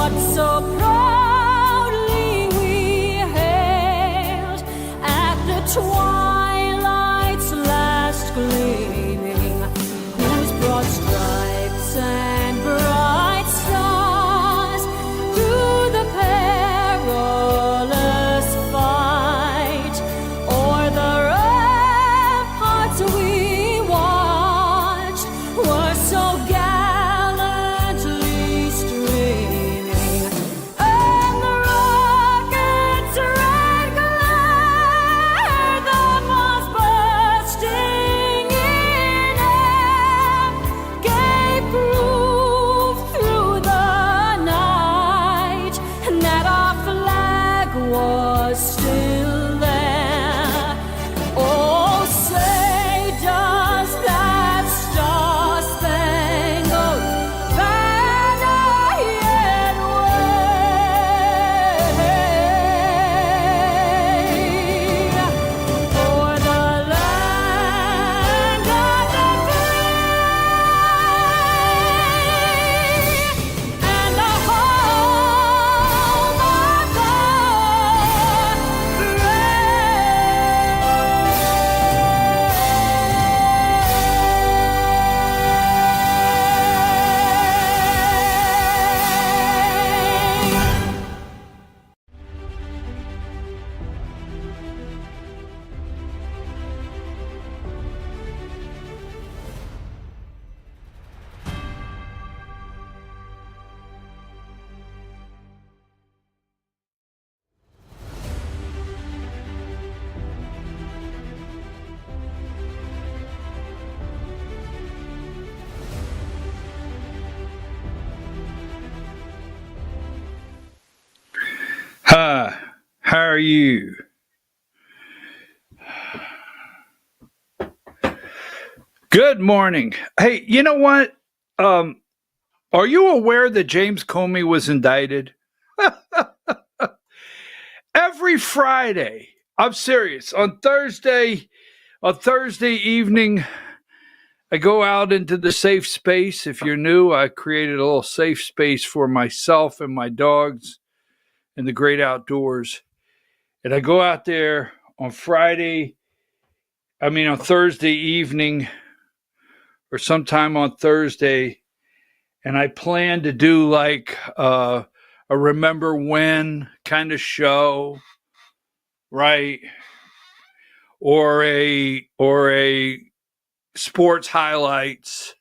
what so proudly we hailed at the twilight's last gleaming, whose broad stripes and bright stars through the perilous fight o'er the ramparts we watched were so gallantly streaming, and the rocket's red glare, the bombs bursting in air, gave proof through the night that our flag was still there. Oh, say does that star-spangled banner yet wave o'er the land of the free and the home of the brave? Hi, how are you? Good morning. Hey, you know what? Are you aware that James Comey was indicted? Every Friday, I'm serious. On Thursday evening, I go out into the safe space. If you're new, I created a little safe space for myself and my dogs in the great outdoors. And I go out there on Thursday evening or sometime on Thursday, and I plan to do like a remember when kind of show, right? Or a sports highlights.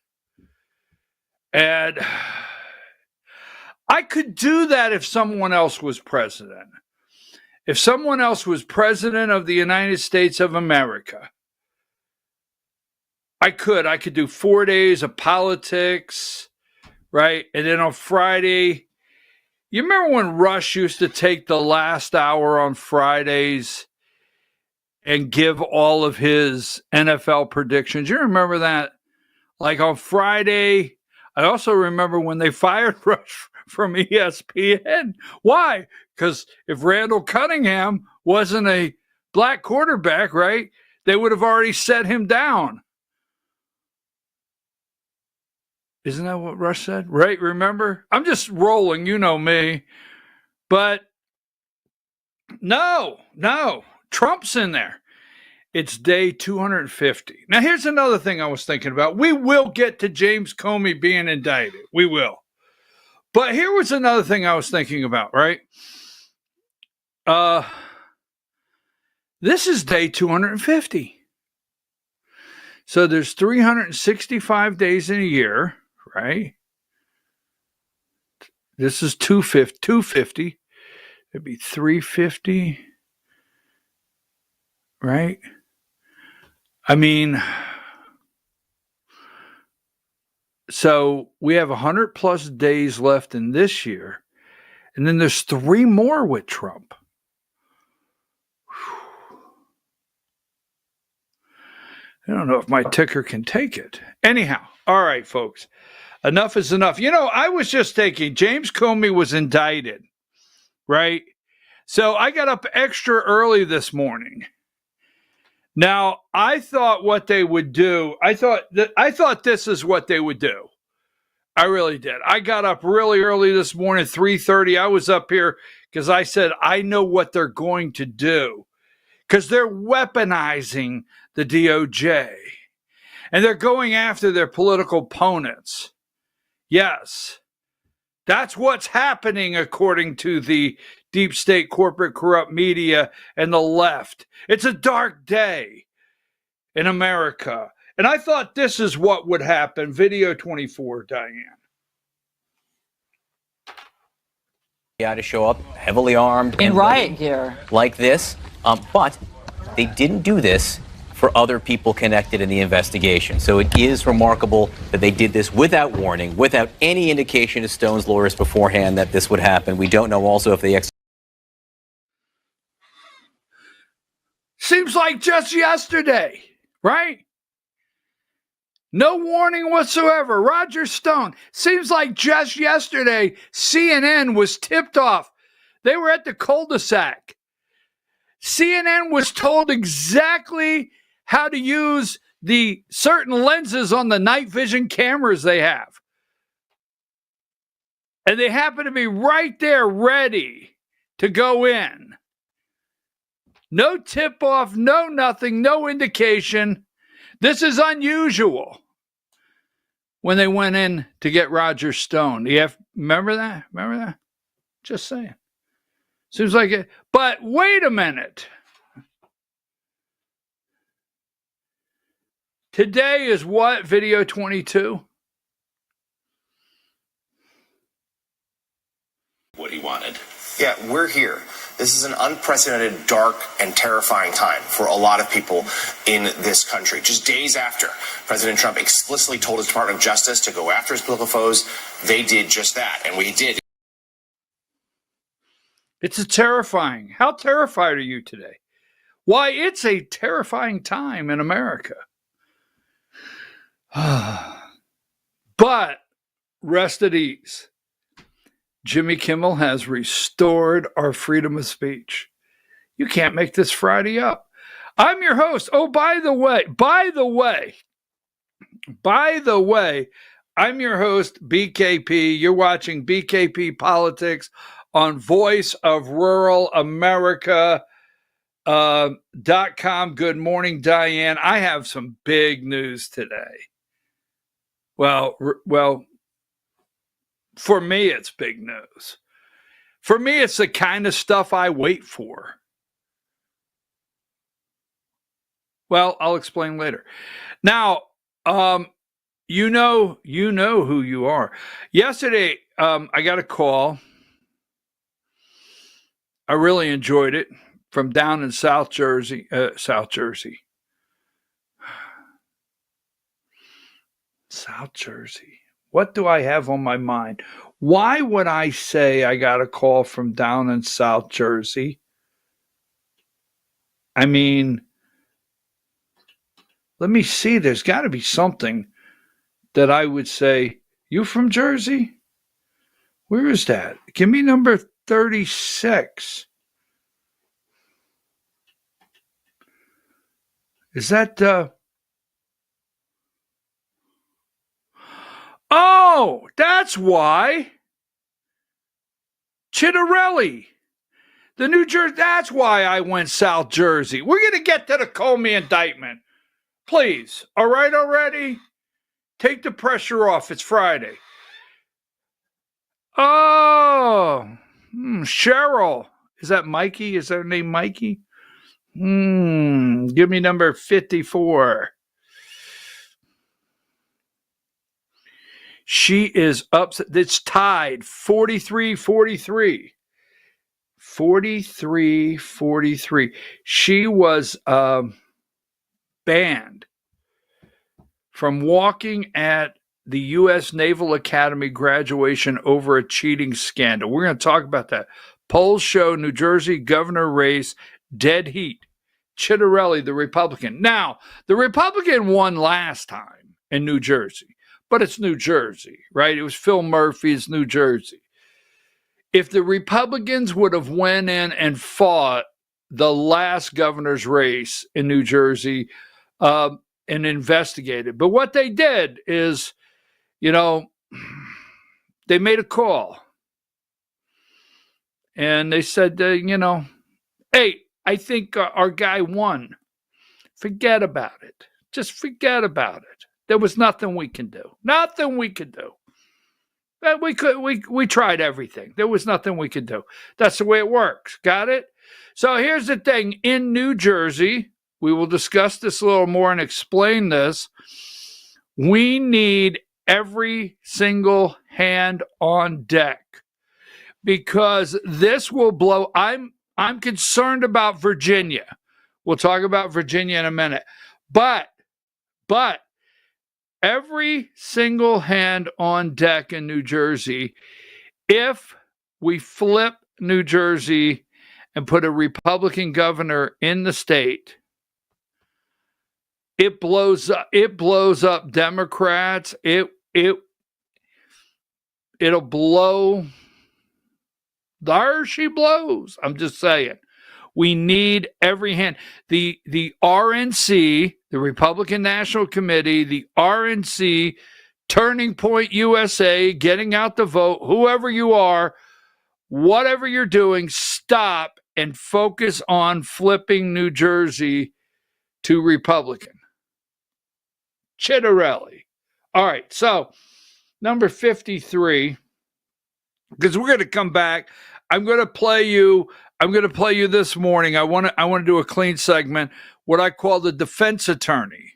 And I could do that if someone else was president. If someone else was president of the United States of America, I could do 4 days of politics, right? And then on Friday, you remember when Rush used to take the last hour on Fridays and give all of his NFL predictions? You remember that? Like on Friday, I also remember when they fired Rush from ESPN. Why? Because if Randall Cunningham wasn't a black quarterback, right, they would have already set him down. Isn't that what Rush said? Right? Remember? I'm just rolling, you know me. But no, Trump's in there. It's day 250. Now, here's another thing I was thinking about. We will get to James Comey being indicted. We will. But here was another thing I was thinking about, right? This is day 250. So there's 365 days in a year, right? This is 250. It'd be 350, right? I mean, so we have 100 plus days left in this year, and then there's 3 more with Trump. I don't know if my ticker can take it. Anyhow, all right, folks, enough is enough. You know, I was just thinking James Comey was indicted, right? So I got up extra early this morning. Now, I thought what they would do, I thought this is what they would do. I really did. I got up really early this morning, 3:30. I was up here because I said, I know what they're going to do because they're weaponizing the DOJ and they're going after their political opponents. Yes, that's what's happening according to the deep state, corporate, corrupt media and the left. It's a dark day in America. And I thought this is what would happen. Video 24, Diane. Yeah, to show up heavily armed in riot gear like this, but they didn't do this for other people connected in the investigation. So it is remarkable that they did this without warning, without any indication to Stone's lawyers beforehand that this would happen. We don't know also if they seems like just yesterday, right? No warning whatsoever. Roger Stone. Seems like just yesterday, CNN was tipped off. They were at the cul-de-sac. CNN was told exactly how to use the certain lenses on the night vision cameras they have. And they happen to be right there ready to go in. No tip-off, no nothing, no indication. This is unusual when they went in to get Roger Stone. Remember that? Remember that? Just saying. Seems like it. But wait a minute. Today is what? Video 22? What he wanted. Yeah, we're here. This is an unprecedented, dark, and terrifying time for a lot of people in this country. Just days after President Trump explicitly told his Department of Justice to go after his political foes, they did just that, and we did. It's terrifying. How terrified are you today? Why, it's a terrifying time in America. But rest at ease. Jimmy Kimmel has restored our freedom of speech. You can't make this Friday up. I'm your host. Oh, by the way, I'm your host, BKP. You're watching BKP Politics on Voice of Rural America. .com. Good morning, Diane. I have some big news today. Well, for me, it's big news. For me, it's the kind of stuff I wait for. Well, I'll explain later. Now, you know who you are. Yesterday, I got a call. I really enjoyed it from down in South Jersey. South Jersey. What do I have on my mind? Why would I say I got a call from down in South Jersey? I mean, let me see. There's got to be something that I would say, you from Jersey? Where is that? Give me number 36. Is that oh, that's why. Chitterelli. The New Jersey, that's why I went South Jersey. We're going to get to the Comey indictment. Please. All right already? Take the pressure off. It's Friday. Oh, Cheryl. Is that Mikey? Is her name Mikey? Give me number 54. She is upset. It's tied 43-43. 43-43. She was banned from walking at the U.S. Naval Academy graduation over a cheating scandal. We're going to talk about that. Polls show New Jersey governor race dead heat. Chitterelli, the Republican. Now, the Republican won last time in New Jersey. But it's New Jersey, right? It was Phil Murphy's New Jersey. If the Republicans would have went in and fought the last governor's race in New Jersey and investigated. But what they did is, they made a call. And they said, hey, I think our guy won. Forget about it. Just forget about it. There was nothing we can do. Nothing we could do. We tried everything. There was nothing we could do. That's the way it works. Got it? So here's the thing. In New Jersey, we will discuss this a little more and explain this. We need every single hand on deck because this will blow. I'm concerned about Virginia. We'll talk about Virginia in a minute. But every single hand on deck in New Jersey, if we flip New Jersey and put a Republican governor in the state, it blows up Democrats. It'll blow. There she blows. I'm just saying. We need every hand. The RNC, the Republican National Committee, the RNC, Turning Point USA, getting out the vote, whoever you are, whatever you're doing, stop and focus on flipping New Jersey to Republican. Chitterelli. All right, so number 53, because we're going to come back. I'm going to play you this morning. I want to do a clean segment, what I call the defense attorney.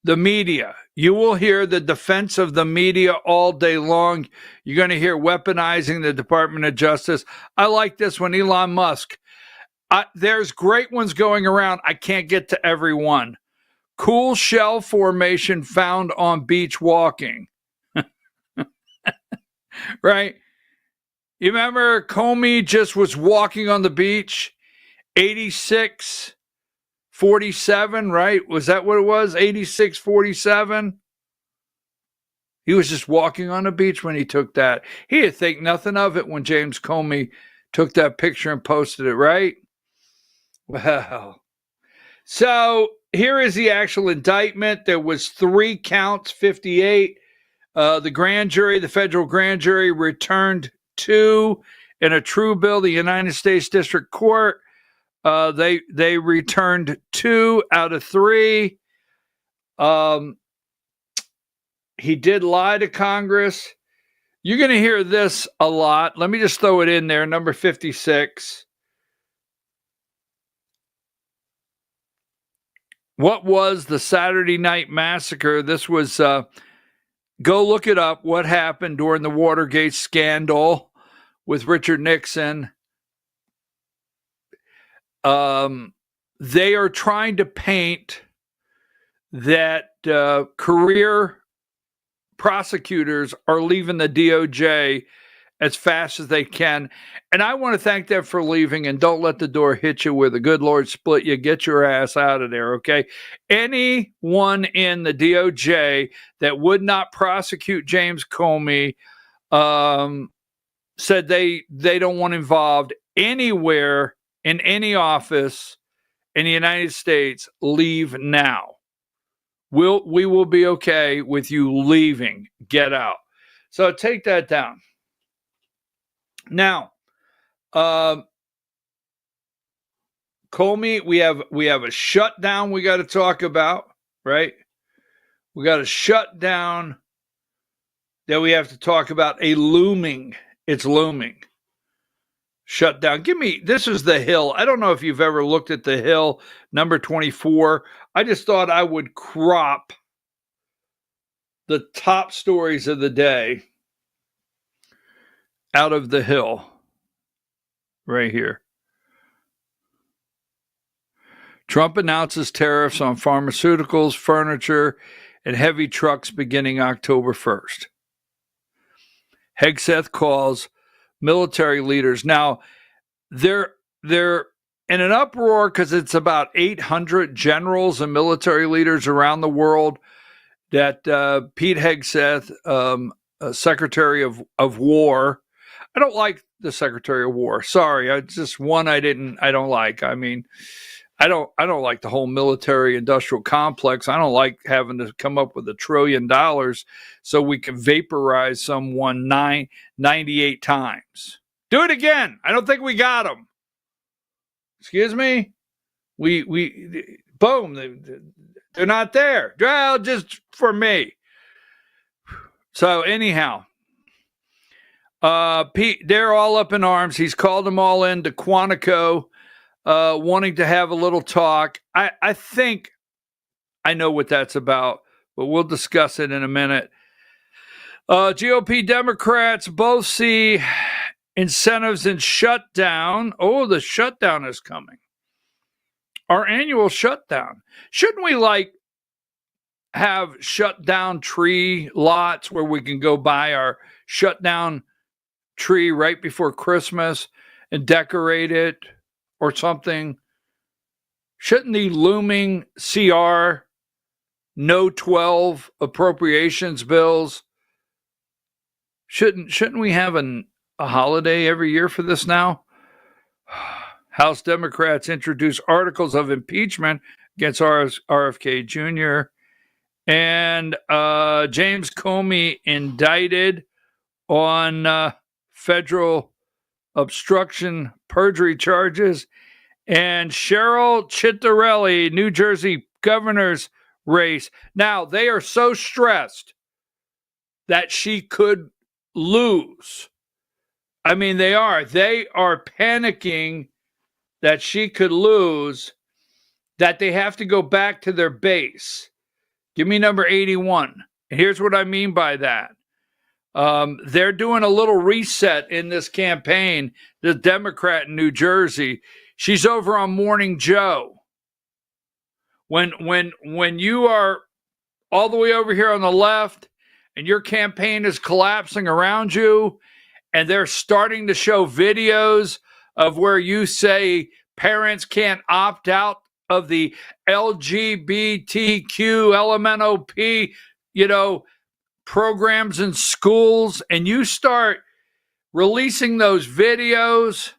The media. You will hear the defense of the media all day long. You're going to hear weaponizing the Department of Justice. I like this one, Elon Musk. There's great ones going around. I can't get to every one. Cool shell formation found on beach walking. Right? You remember Comey just was walking on the beach, 86-47, right? Was that what it was? 86-47? He was just walking on the beach when he took that. He didn't think nothing of it when James Comey took that picture and posted it, right? Well, so here is the actual indictment. There was 3 counts, 58. The grand jury, the federal grand jury, returned 2 in a true bill. The United States District Court, they returned 2 out of 3. He did lie to Congress. You're going to hear this a lot. Let me just throw it in there. Number 56. What was the Saturday Night Massacre? This was, go look it up, what happened during the Watergate scandal with Richard Nixon. They are trying to paint that career prosecutors are leaving the DOJ as fast as they can. And I want to thank them for leaving, and don't let the door hit you where the good Lord split you. Get your ass out of there, okay? Anyone in the DOJ that would not prosecute James Comey said they don't want involved anywhere in any office in the United States. Leave now. We will be okay with you leaving. Get out. So take that down. Now, Comey, we have a shutdown we got to talk about, right? We got a shutdown that we have to talk about. It's looming. Shutdown. This is the Hill. I don't know if you've ever looked at the Hill, number 24. I just thought I would crop the top stories of the day out of the Hill right here. Trump announces tariffs on pharmaceuticals, furniture, and heavy trucks beginning October 1st. Hegseth calls military leaders. Now, they're in an uproar because it's about 800 generals and military leaders around the world that Pete Hegseth, Secretary of War. I don't like the Secretary of War. Sorry, it's just one I don't like. I mean, I don't like the whole military industrial complex. I don't like having to come up with $1 trillion so we can vaporize someone 98 times. Do it again. I don't think we got them. Excuse me? We boom, they're not there. Well, just for me. So anyhow, Pete, they're all up in arms. He's called them all in to Quantico, wanting to have a little talk. I think I know what that's about, but we'll discuss it in a minute. GOP Democrats both see incentives in shutdown. Oh, the shutdown is coming. Our annual shutdown. Shouldn't we have shut down tree lots where we can go buy our shutdown tree right before Christmas and decorate it or something? Shouldn't the looming CR No 12 appropriations bills, shouldn't we have a holiday every year for this now? House Democrats introduced articles of impeachment against RFK Jr. And James Comey indicted on federal obstruction perjury charges. And Cheryl Chittarelli, New Jersey governor's race. Now, they are so stressed that she could lose. I mean, they are panicking that she could lose, that they have to go back to their base. Give me number 81. And here's what I mean by that. They're doing a little reset in this campaign, the Democrat in New Jersey. She's over on Morning Joe. When you are all the way over here on the left and your campaign is collapsing around you, and they're starting to show videos of where you say parents can't opt out of the LGBTQ, LMNOP, programs in schools, and you start releasing those videos,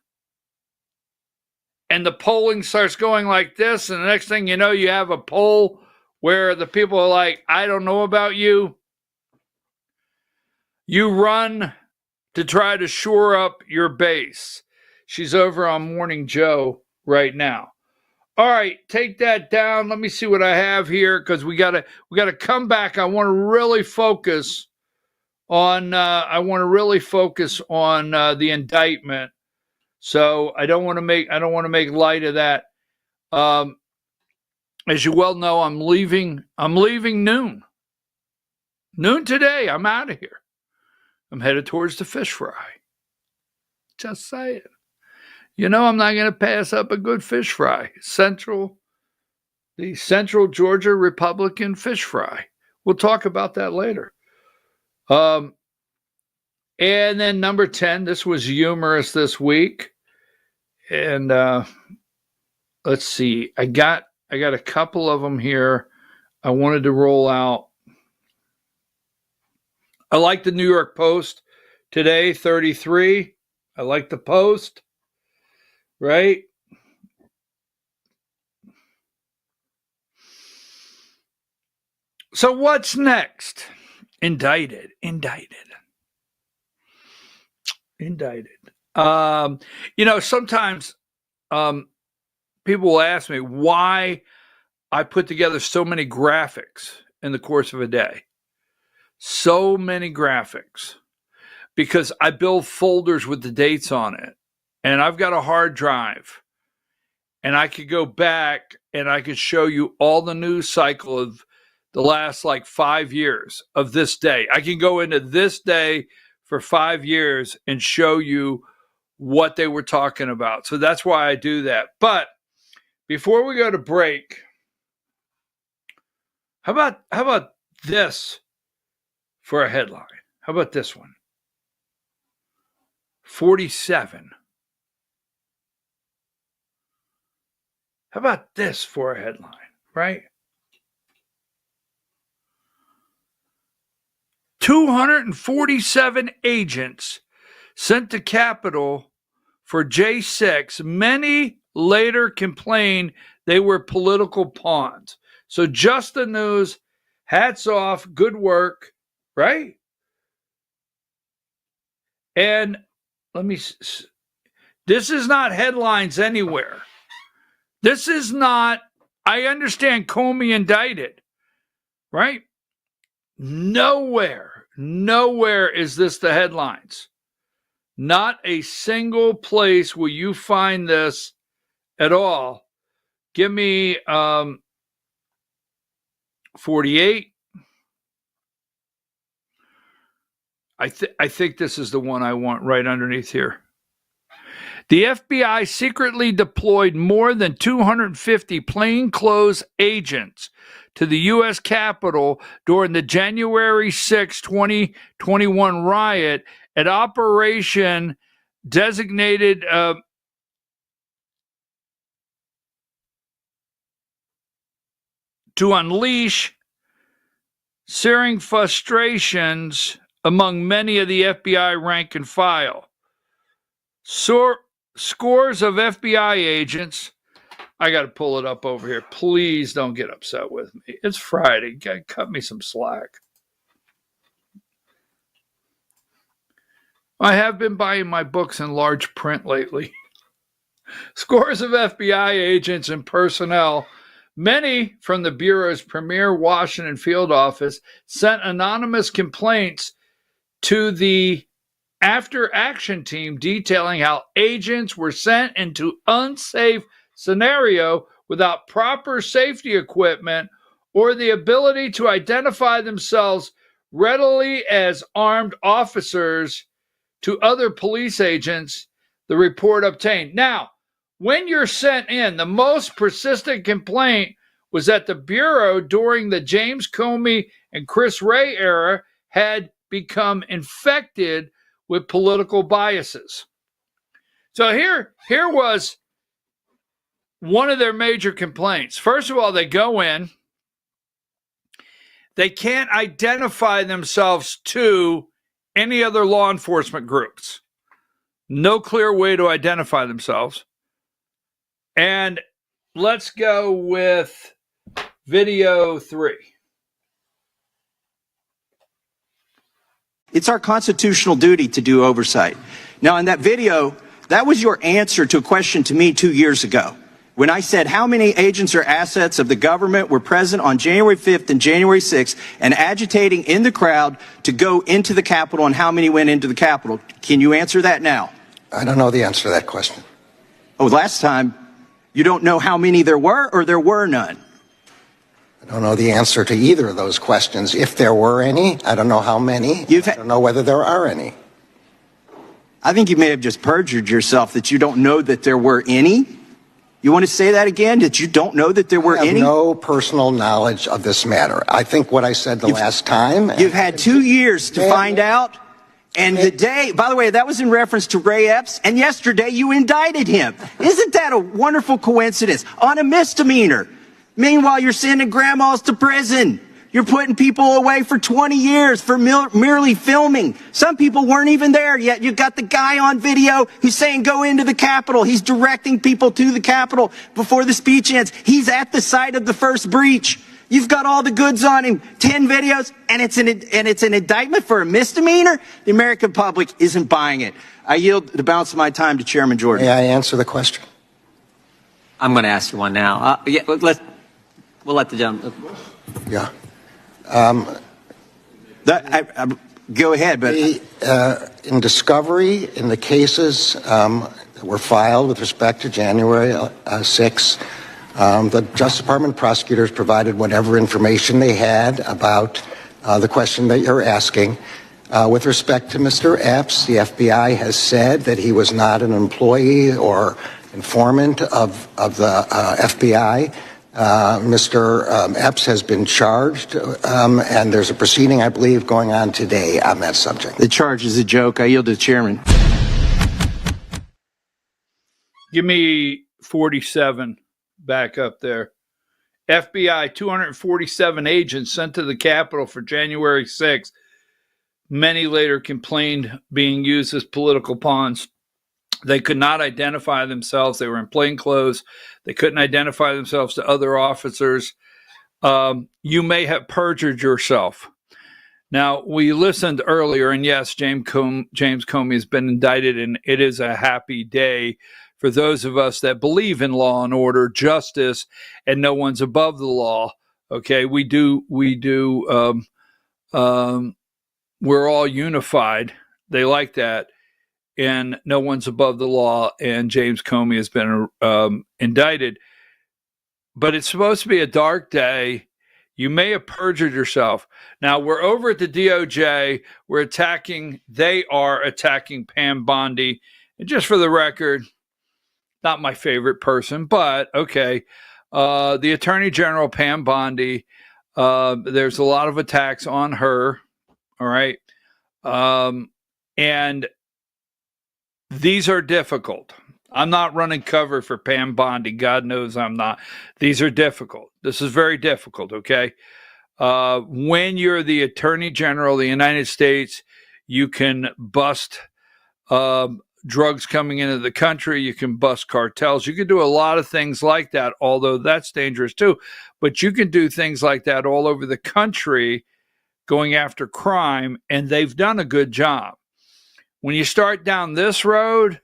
and the polling starts going like this, and the next thing you know, you have a poll where the people are like, I don't know about you. You run to try to shore up your base. She's over on Morning Joe right now. All right, take that down. Let me see what I have here, because we gotta come back. I want to really focus on the indictment. So I don't want to make light of that. As you well know, I'm leaving noon today. I'm out of here. I'm headed towards the fish fry. Just saying. I'm not going to pass up a good fish fry. The Central Georgia Republican fish fry. We'll talk about that later. And then number 10, this was humorous this week. And let's see. I got a couple of them here I wanted to roll out. I like the New York Post today, 33. I like the Post, right? So what's next? Indicted. Sometimes people will ask me why I put together so many graphics in the course of a day. So many graphics. Because I build folders with the dates on it. And I've got a hard drive. And I could go back and I could show you all the news cycle of the last 5 years of this day. I can go into this day for 5 years and show you what they were talking about. So that's why I do that. But before we go to break, how about this for a headline? How about this one? 47. How about this for a headline, right? 247 agents sent to Capitol for J6. Many later complained they were political pawns. So just the news, hats off, good work, right? And this is not headlines anywhere. This is not, I understand Comey indicted, right? Nowhere is this the headlines. Not a single place will you find this at all. Give me 48. I think this is the one I want right underneath here. The FBI secretly deployed more than 250 plainclothes agents to the U.S. Capitol during the January 6, 2021 riot at Operation designated to unleash searing frustrations among many of the FBI rank and file. Scores of FBI agents, I got to pull it up over here. Please don't get upset with me. It's Friday. Cut me some slack. I have been buying my books in large print lately. Scores of FBI agents and personnel, many from the Bureau's premier Washington field office, sent anonymous complaints to the after action team detailing how agents were sent into unsafe scenario without proper safety equipment or the ability to identify themselves readily as armed officers to other police agents, the report obtained. Now, when you're sent in, the most persistent complaint was that the Bureau during the James Comey and Chris Wray era had become infected with political biases. So here was one of their major complaints. First of all, they go in, they can't identify themselves to any other law enforcement groups. No clear way to identify themselves. And let's go with video 3. It's our constitutional duty to do oversight. Now, in that video, that was your answer to a question to me 2 years ago, when I said how many agents or assets of the government were present on January 5th and January 6th and agitating in the crowd to go into the Capitol, and how many went into the Capitol. Can you answer that now? I don't know the answer to that question. Oh, last time, you don't know how many there were, or there were none? I don't know the answer to either of those questions. If there were any, I don't know how many. I don't know whether there are any. I think you may have just perjured yourself that you don't know that there were any. You want to say that again, that you don't know that there were any? I have no personal knowledge of this matter. I think what I said last time. You've had 2 years to find out. And the day, by the way, that was in reference to Ray Epps, and yesterday you indicted him. Isn't that a wonderful coincidence? On a misdemeanor. Meanwhile, you're sending grandmas to prison. You're putting people away for 20 years for merely filming. Some people weren't even there yet. You've got the guy on video who's saying go into the Capitol. He's directing people to the Capitol before the speech ends. He's at the site of the first breach. You've got all the goods on him, 10 videos, and it's an indictment for a misdemeanor? The American public isn't buying it. I yield the balance of my time to Chairman Jordan. May I answer the question? I'm going to ask you one now. We'll let the gentleman. Yeah. Go ahead, but in discovery, in the cases that were filed with respect to January 6, the Justice Department prosecutors provided whatever information they had about the question that you're asking. With respect to Mr. Epps, the FBI has said that he was not an employee or informant of the FBI. Mr. Epps has been charged, and there's a proceeding, I believe, going on today on that subject. The charge is a joke. I yield to the chairman. Give me 47 back up there. FBI, 247 agents sent to the Capitol for January 6th. Many later complained being used as political pawns. They could not identify themselves. They were in plain clothes. They couldn't identify themselves to other officers. You may have perjured yourself. Now, we listened earlier, and yes, James Comey has been indicted, and it is a happy day for those of us that believe in law and order, justice, and no one's above the law. Okay, we do. We're all unified. They like that. And no one's above the law, and James Comey has been indicted. But it's supposed to be a dark day. You may have perjured yourself. Now, we're over at the DOJ. They are attacking Pam Bondi. And just for the record, not my favorite person, but okay. The Attorney General, Pam Bondi, there's a lot of attacks on her. All right. And these are difficult. I'm not running cover for Pam Bondi. God knows I'm not. These are difficult. This is very difficult, okay? When you're the Attorney General of the United States, you can bust drugs coming into the country. You can bust cartels. You can do a lot of things like that, although that's dangerous too. But you can do things like that all over the country going after crime, and they've done a good job. When you start down this road,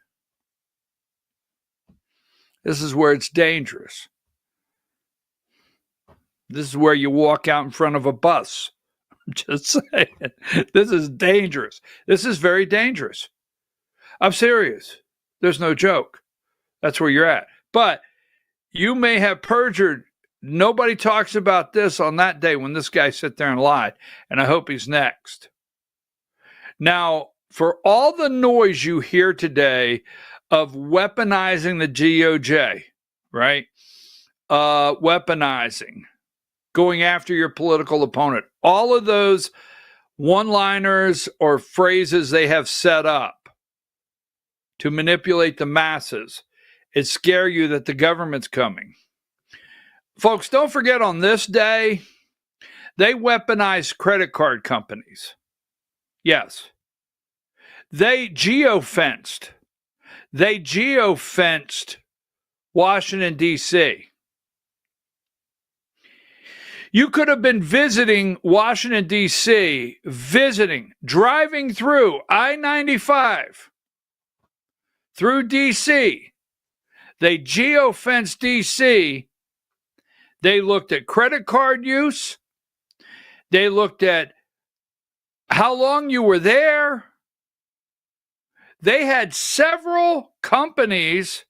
this is where it's dangerous. This is where you walk out in front of a bus. I'm just saying. This is dangerous. This is very dangerous. I'm serious. There's no joke. That's where you're at. But you may have perjured. Nobody talks about this on that day when this guy sat there and lied. And I hope he's next. Now, for all the noise you hear today of weaponizing the DOJ, right? Weaponizing, going after your political opponent, all of those one-liners or phrases they have set up to manipulate the masses and scare you that the government's coming. Folks, don't forget on this day, they weaponized credit card companies. Yes. They geofenced Washington, D.C. You could have been visiting Washington, D.C., driving through I-95 through D.C. They geofenced D.C. They looked at credit card use. They looked at how long you were there. They had several companies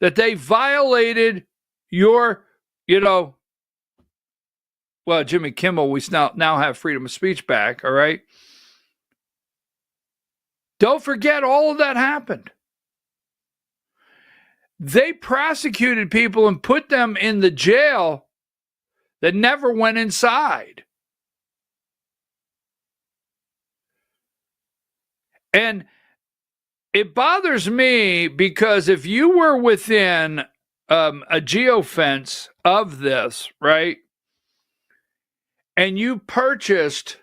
that they violated your, well, Jimmy Kimmel, we now have freedom of speech back, all right? Don't forget all of that happened. They prosecuted people and put them in the jail that never went inside. And it bothers me because if you were within a geofence of this, right, and you purchased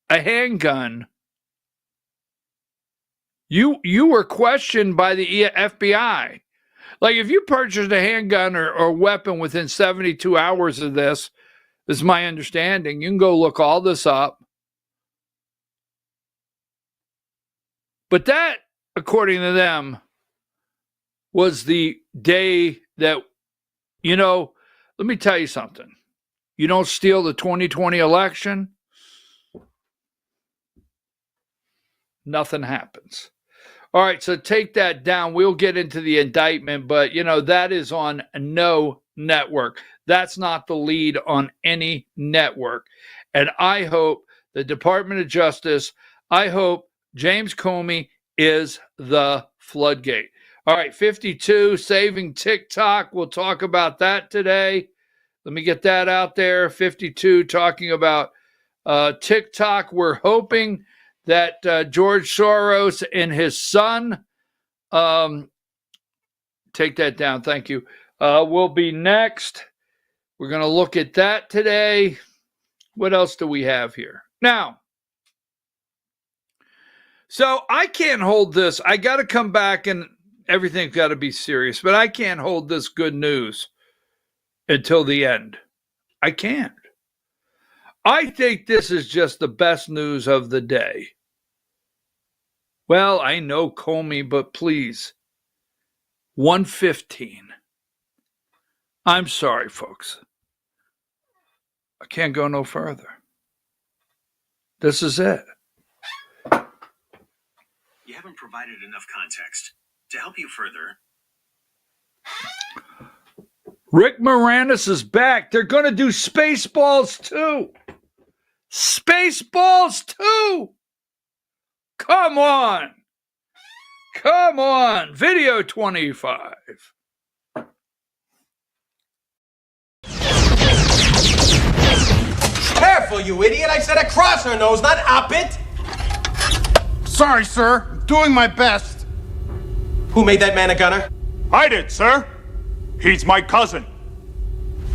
a handgun, you were questioned by the FBI. Like if you purchased a handgun or weapon within 72 hours of this is my understanding. You can go look all this up. But that, according to them, was the day that, let me tell you something. You don't steal the 2020 election, nothing happens. All right, so take that down. We'll get into the indictment, but, that is on no network. That's not the lead on any network. And I hope the Department of Justice, I hope James Comey is the floodgate. All right, 52, saving TikTok. We'll talk about that today. Let me get that out there. 52, talking about TikTok. We're hoping that George Soros and his son, take that down, thank you, will be next. We're going to look at that today. What else do we have here? Now, So I can't hold this. I got to come back and everything's got to be serious, but I can't hold this good news until the end. I can't. I think this is just the best news of the day. Well, I know Comey, but please. 115. I'm sorry, folks. I can't go no further. This is it. You haven't provided enough context. To help you further, Rick Moranis is back. They're going to do Spaceballs 2. Spaceballs 2. Come on. Come on. Video 25. Careful, you idiot. I said across her nose, not up it. Sorry, sir. I'm doing my best. Who made that man a gunner? I did, sir. He's my cousin.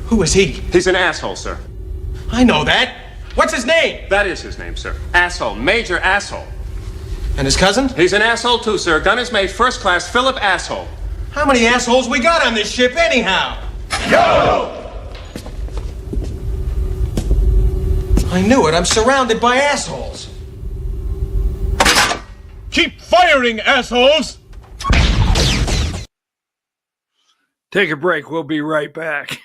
Who is he? He's an asshole, sir. I know that. What's his name? That is his name, sir. Asshole. Major asshole. And his cousin? He's an asshole, too, sir. Gun is made first class Philip Asshole. How many assholes we got on this ship, anyhow? Go! I knew it. I'm surrounded by assholes. Keep firing, assholes! Take a break. We'll be right back.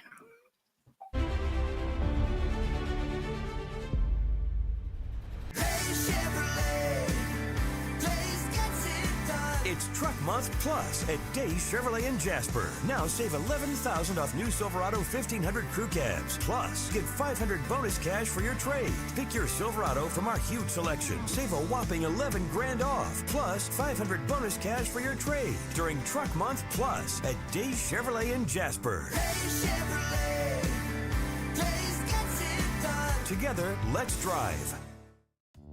It's Truck Month Plus at Days Chevrolet in Jasper. Now save $11,000 off new Silverado 1500 crew cabs. Plus, get $500 bonus cash for your trade. Pick your Silverado from our huge selection. Save a whopping $11 grand off. Plus, $500 bonus cash for your trade during Truck Month Plus at Days Chevrolet in Jasper. Days Chevrolet. Days gets it done. Together, let's drive.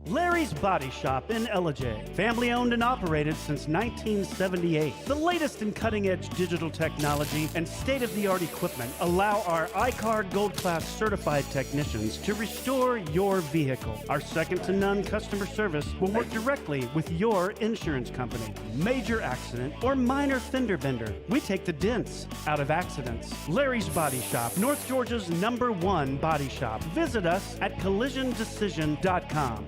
Larry's Body Shop in Ellijay. Family owned and operated since 1978. The latest in cutting-edge digital technology and state-of-the-art equipment allow our iCard Gold Class certified technicians to restore your vehicle. Our second-to-none customer service will work directly with your insurance company. Major accident or minor fender bender, we take the dents out of accidents. Larry's Body Shop, North Georgia's #1 body shop. Visit us at collisiondecision.com.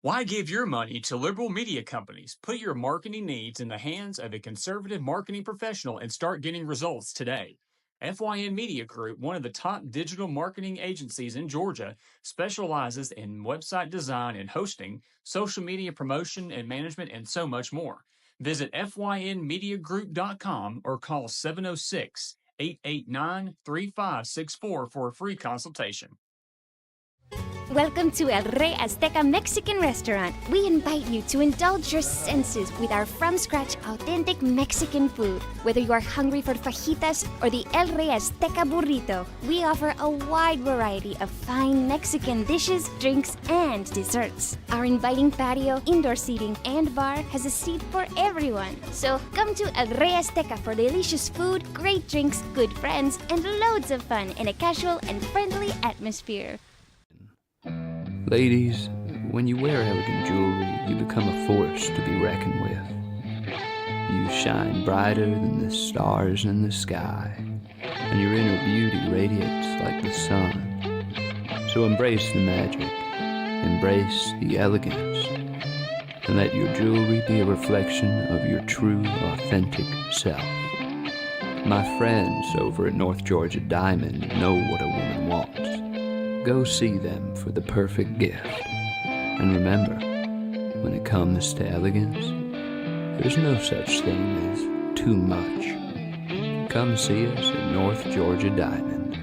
Why give your money to liberal media companies? Put your marketing needs in the hands of a conservative marketing professional and start getting results today. FYN Media Group, one of the top digital marketing agencies in Georgia, specializes in website design and hosting, social media promotion and management, and so much more. Visit FYNmediagroup.com or call 706-889-3564 for a free consultation. Welcome to El Rey Azteca Mexican Restaurant. We invite you to indulge your senses with our from-scratch authentic Mexican food. Whether you are hungry for fajitas or the El Rey Azteca burrito, we offer a wide variety of fine Mexican dishes, drinks, and desserts. Our inviting patio, indoor seating, and bar has a seat for everyone. So come to El Rey Azteca for delicious food, great drinks, good friends, and loads of fun in a casual and friendly atmosphere. Ladies, when you wear elegant jewelry, you become a force to be reckoned with. You shine brighter than the stars in the sky, and your inner beauty radiates like the sun. So embrace the magic, embrace the elegance, and let your jewelry be a reflection of your true, authentic self. My friends over at North Georgia Diamond know what a woman wants. Go see them for the perfect gift. And remember, when it comes to elegance, there's no such thing as too much. Come see us at North Georgia Diamond.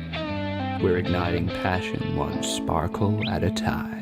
We're igniting passion one sparkle at a time.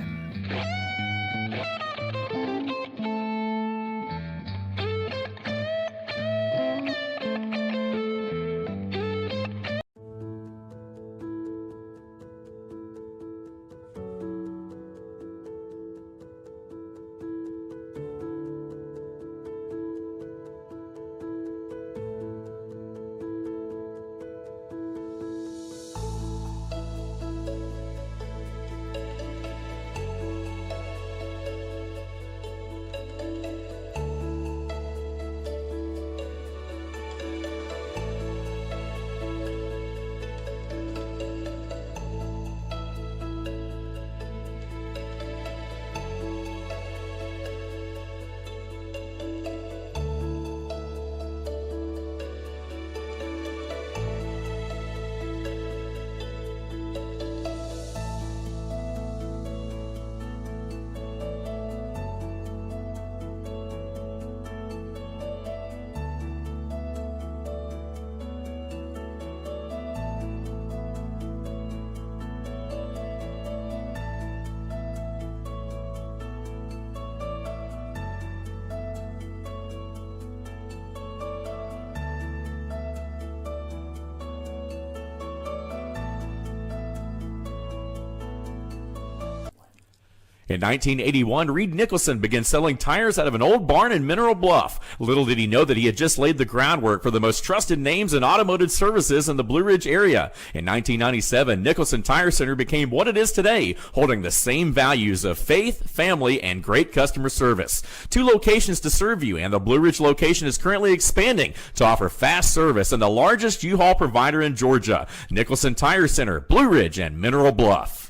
In 1981, Reed Nicholson began selling tires out of an old barn in Mineral Bluff. Little did he know that he had just laid the groundwork for the most trusted names in automotive services in the Blue Ridge area. In 1997, Nicholson Tire Center became what it is today, holding the same values of faith, family, and great customer service. 2 locations to serve you, and the Blue Ridge location is currently expanding to offer fast service and the largest U-Haul provider in Georgia. Nicholson Tire Center, Blue Ridge, and Mineral Bluff.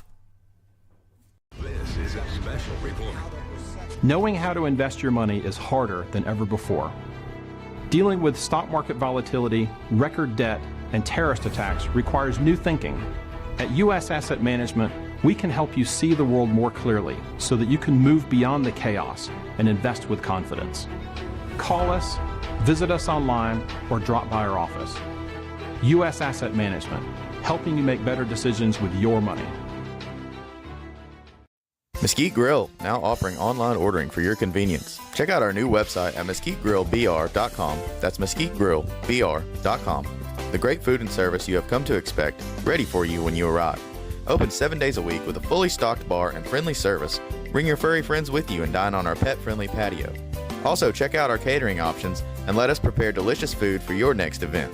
This is a special report. Knowing how to invest your money is harder than ever before. Dealing with stock market volatility, record debt, and terrorist attacks requires new thinking. At U.S. Asset Management, we can help you see the world more clearly so that you can move beyond the chaos and invest with confidence. Call us, visit us online, or drop by our office. U.S. Asset Management, helping you make better decisions with your money. Mesquite Grill, now offering online ordering for your convenience. Check out our new website at mesquitegrillbr.com. That's mesquitegrillbr.com. The great food and service you have come to expect, ready for you when you arrive. Open 7 days a week with a fully stocked bar and friendly service. Bring your furry friends with you and dine on our pet-friendly patio. Also, check out our catering options and let us prepare delicious food for your next event.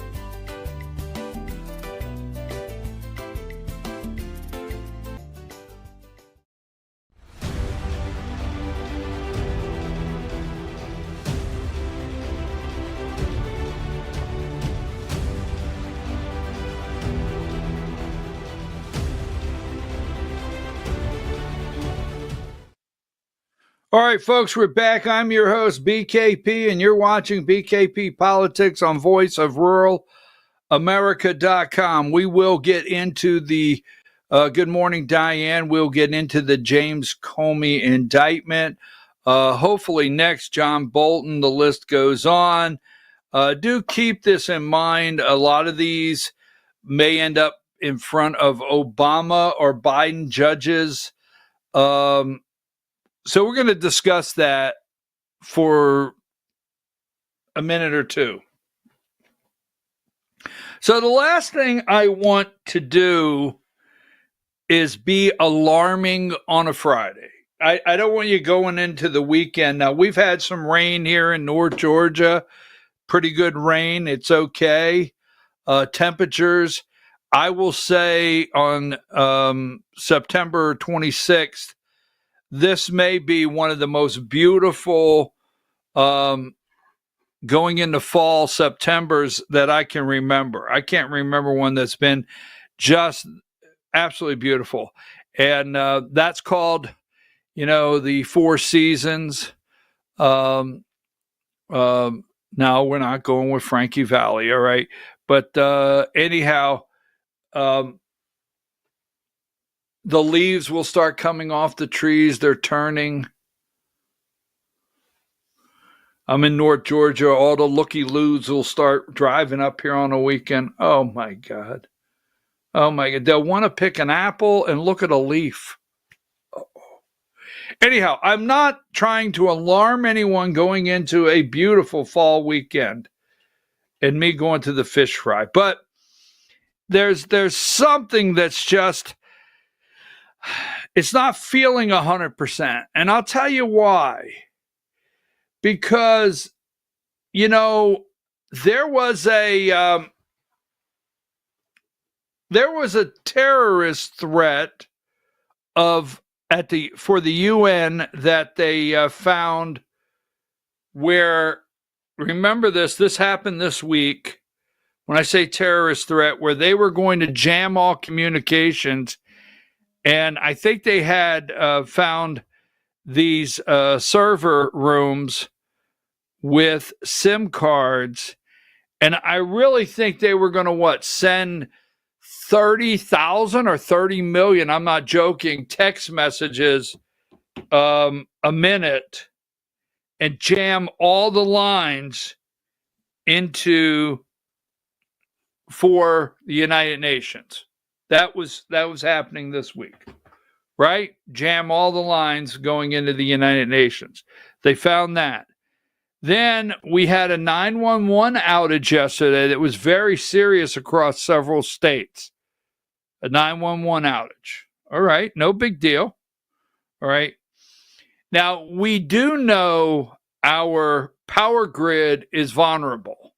All right, folks, we're back. I'm your host, BKP, and you're watching BKP Politics on voiceofruralamerica.com. We will get into the, good morning, Diane. We'll get into the James Comey indictment. Hopefully next, John Bolton. The list goes on. Do keep this in mind. A lot of these may end up in front of Obama or Biden judges. So we're going to discuss that for a minute or two. So the last thing I want to do is be alarming on a Friday. I don't want you going into the weekend. Now, we've had some rain here in North Georgia, pretty good rain. It's okay. Temperatures, I will say on September 26th, this may be one of the most beautiful going into fall Septembers that I can remember. I can't remember one that's been just absolutely beautiful. And that's called, the Four Seasons. Now we're not going with Frankie Valli, all right? But anyhow, the leaves will start coming off the trees. They're turning. I'm in North Georgia. All the looky-loos will start driving up here on a weekend. Oh, my God. Oh, my God. They'll want to pick an apple and look at a leaf. Anyhow, I'm not trying to alarm anyone going into a beautiful fall weekend and me going to the fish fry. But there's something that's just... it's not feeling 100%. And I'll tell you why. Because, there was a terrorist threat for the UN that they found where, remember this happened this week, when I say terrorist threat, where they were going to jam all communications. And I think they had found these server rooms with SIM cards. And I really think they were going to, send 30,000 or 30 million, I'm not joking, text messages a minute and jam all the lines for the United Nations. That was happening this week, right? Jam all the lines going into the United Nations. They found that. Then we had a 911 outage yesterday that was very serious across several states. A 911 outage. All right, no big deal. All right. Now, we do know our power grid is vulnerable.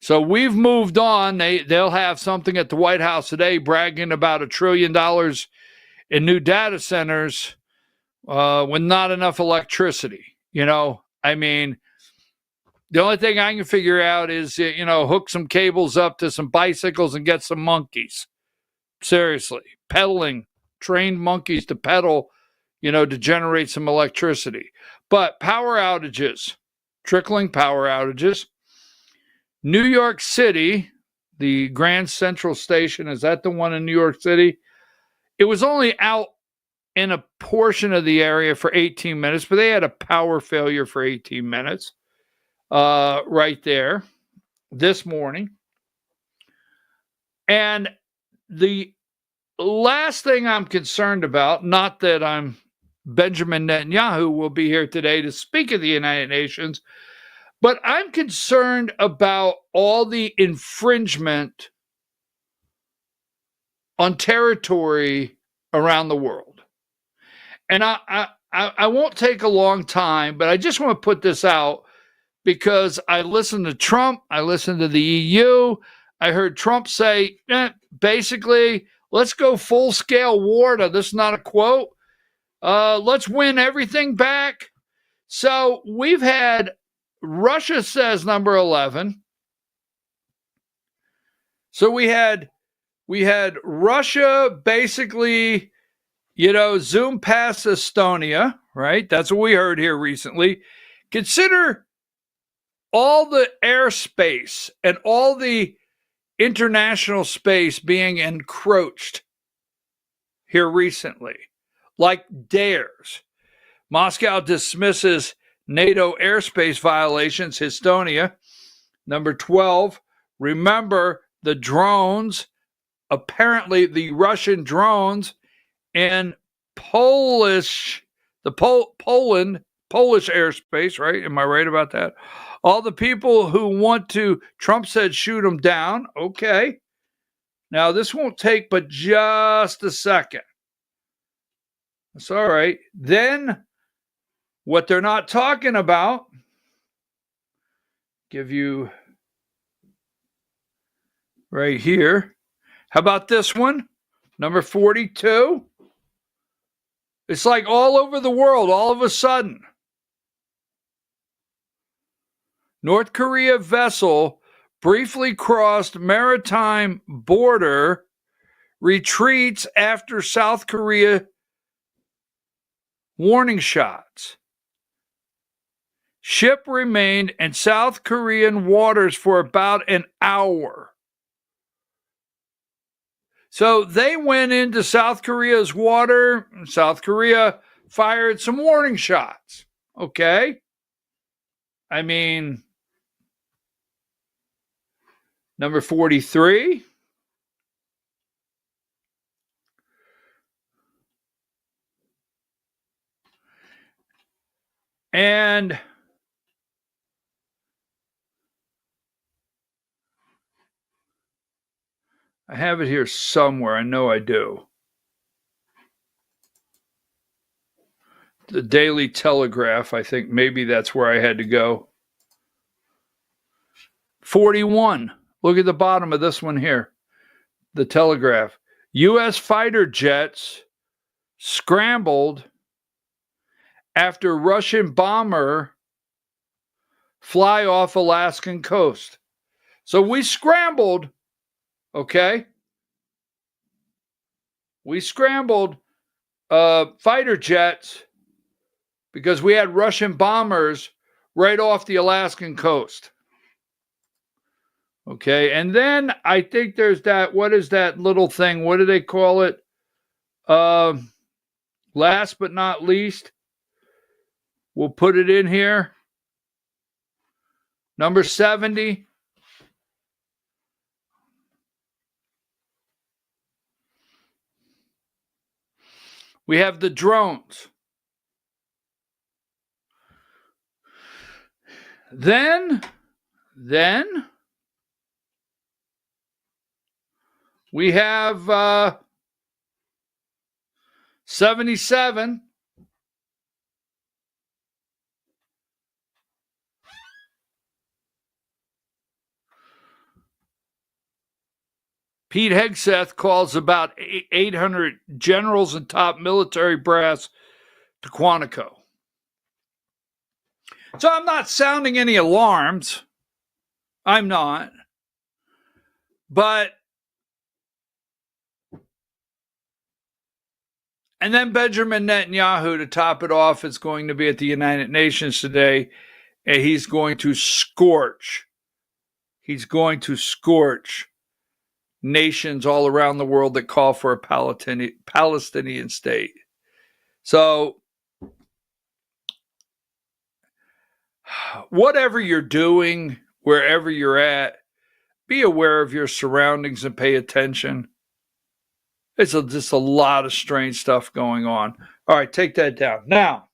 So we've moved on. They'll have something at the White House today bragging about $1 trillion in new data centers with not enough electricity. I mean, the only thing I can figure out is, hook some cables up to some bicycles and get some monkeys. Seriously, trained monkeys to pedal, to generate some electricity. But power outages, trickling power outages. New York City, the Grand Central Station, is that the one in New York City? It was only out in a portion of the area for 18 minutes, but they had a power failure for 18 minutes right there this morning. And the last thing I'm concerned about, not that Benjamin Netanyahu will be here today to speak at the United Nations, but I'm concerned about all the infringement on territory around the world. And I won't take a long time, but I just want to put this out because I listened to Trump, I listened to the EU, I heard Trump say, basically, let's go full-scale war. This is not a quote. Let's win everything back. So we've had, Russia says number 11. So we had Russia basically, zoom past Estonia, right? That's what we heard here recently. Consider all the airspace and all the international space being encroached here recently, like dares. Moscow dismisses NATO airspace violations, Estonia. Number 12, remember the drones, apparently the Russian drones in Polish airspace, right? Am I right about that? All the people who want to, Trump said, shoot them down. Okay. Now, this won't take but just a second. That's all right. Then, what they're not talking about, give you right here. How about this one? Number 42. It's like all over the world, all of a sudden. North Korea vessel briefly crossed maritime border, retreats after South Korea warning shots. Ship remained in South Korean waters for about an hour. So they went into South Korea's water. South Korea fired some warning shots. Okay. I mean, number 43. And I have it here somewhere. I know I do. The Daily Telegraph, I think maybe that's where I had to go. 41. Look at the bottom of this one here. The Telegraph. U.S. fighter jets scrambled after Russian bomber fly off Alaskan coast. So we scrambled, okay? We scrambled fighter jets because we had Russian bombers right off the Alaskan coast. Okay, and then I think there's that, what is that little thing? What do they call it? Last but not least, we'll put it in here. Number 70. We have the drones. Then we have 77. Pete Hegseth calls about 800 generals and top military brass to Quantico. So I'm not sounding any alarms. I'm not. But, and then Benjamin Netanyahu, to top it off, is going to be at the United Nations today, and he's going to scorch. He's going to scorch nations all around the world that call for a Palestinian state. So, whatever you're doing, wherever you're at, be aware of your surroundings and pay attention. It's just a lot of strange stuff going on. All right, take that down. Now,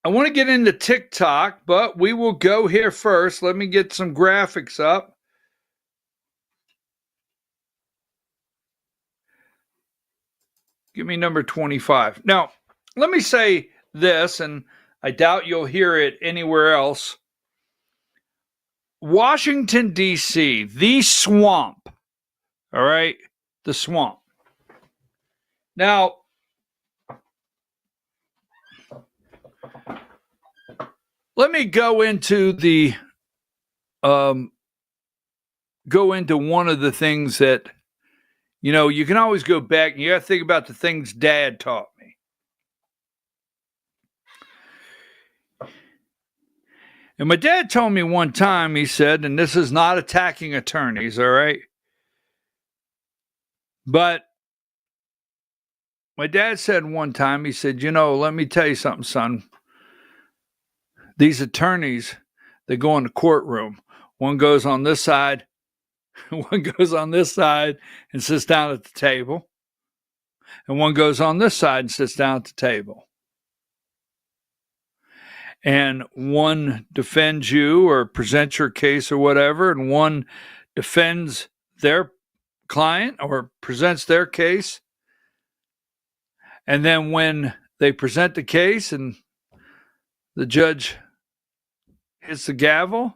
I want to get into TikTok, but we will go here first. Let me get some graphics up. Give me number 25. Now, let me say this, and I doubt you'll hear it anywhere else. Washington, D.C., the swamp. All right? The swamp. Now, let me go into one of the things that, you know, you can always go back and you got to think about the things Dad taught me. And my dad told me one time, he said, and this is not attacking attorneys, all right? But my dad said one time, he said, you know, let me tell you something, son. These attorneys, they go in the courtroom. One goes on this side, one goes on this side and sits down at the table. And one goes on this side and sits down at the table. And one defends you or presents your case or whatever, and one defends their client or presents their case. And then when they present the case and the judge hits the gavel,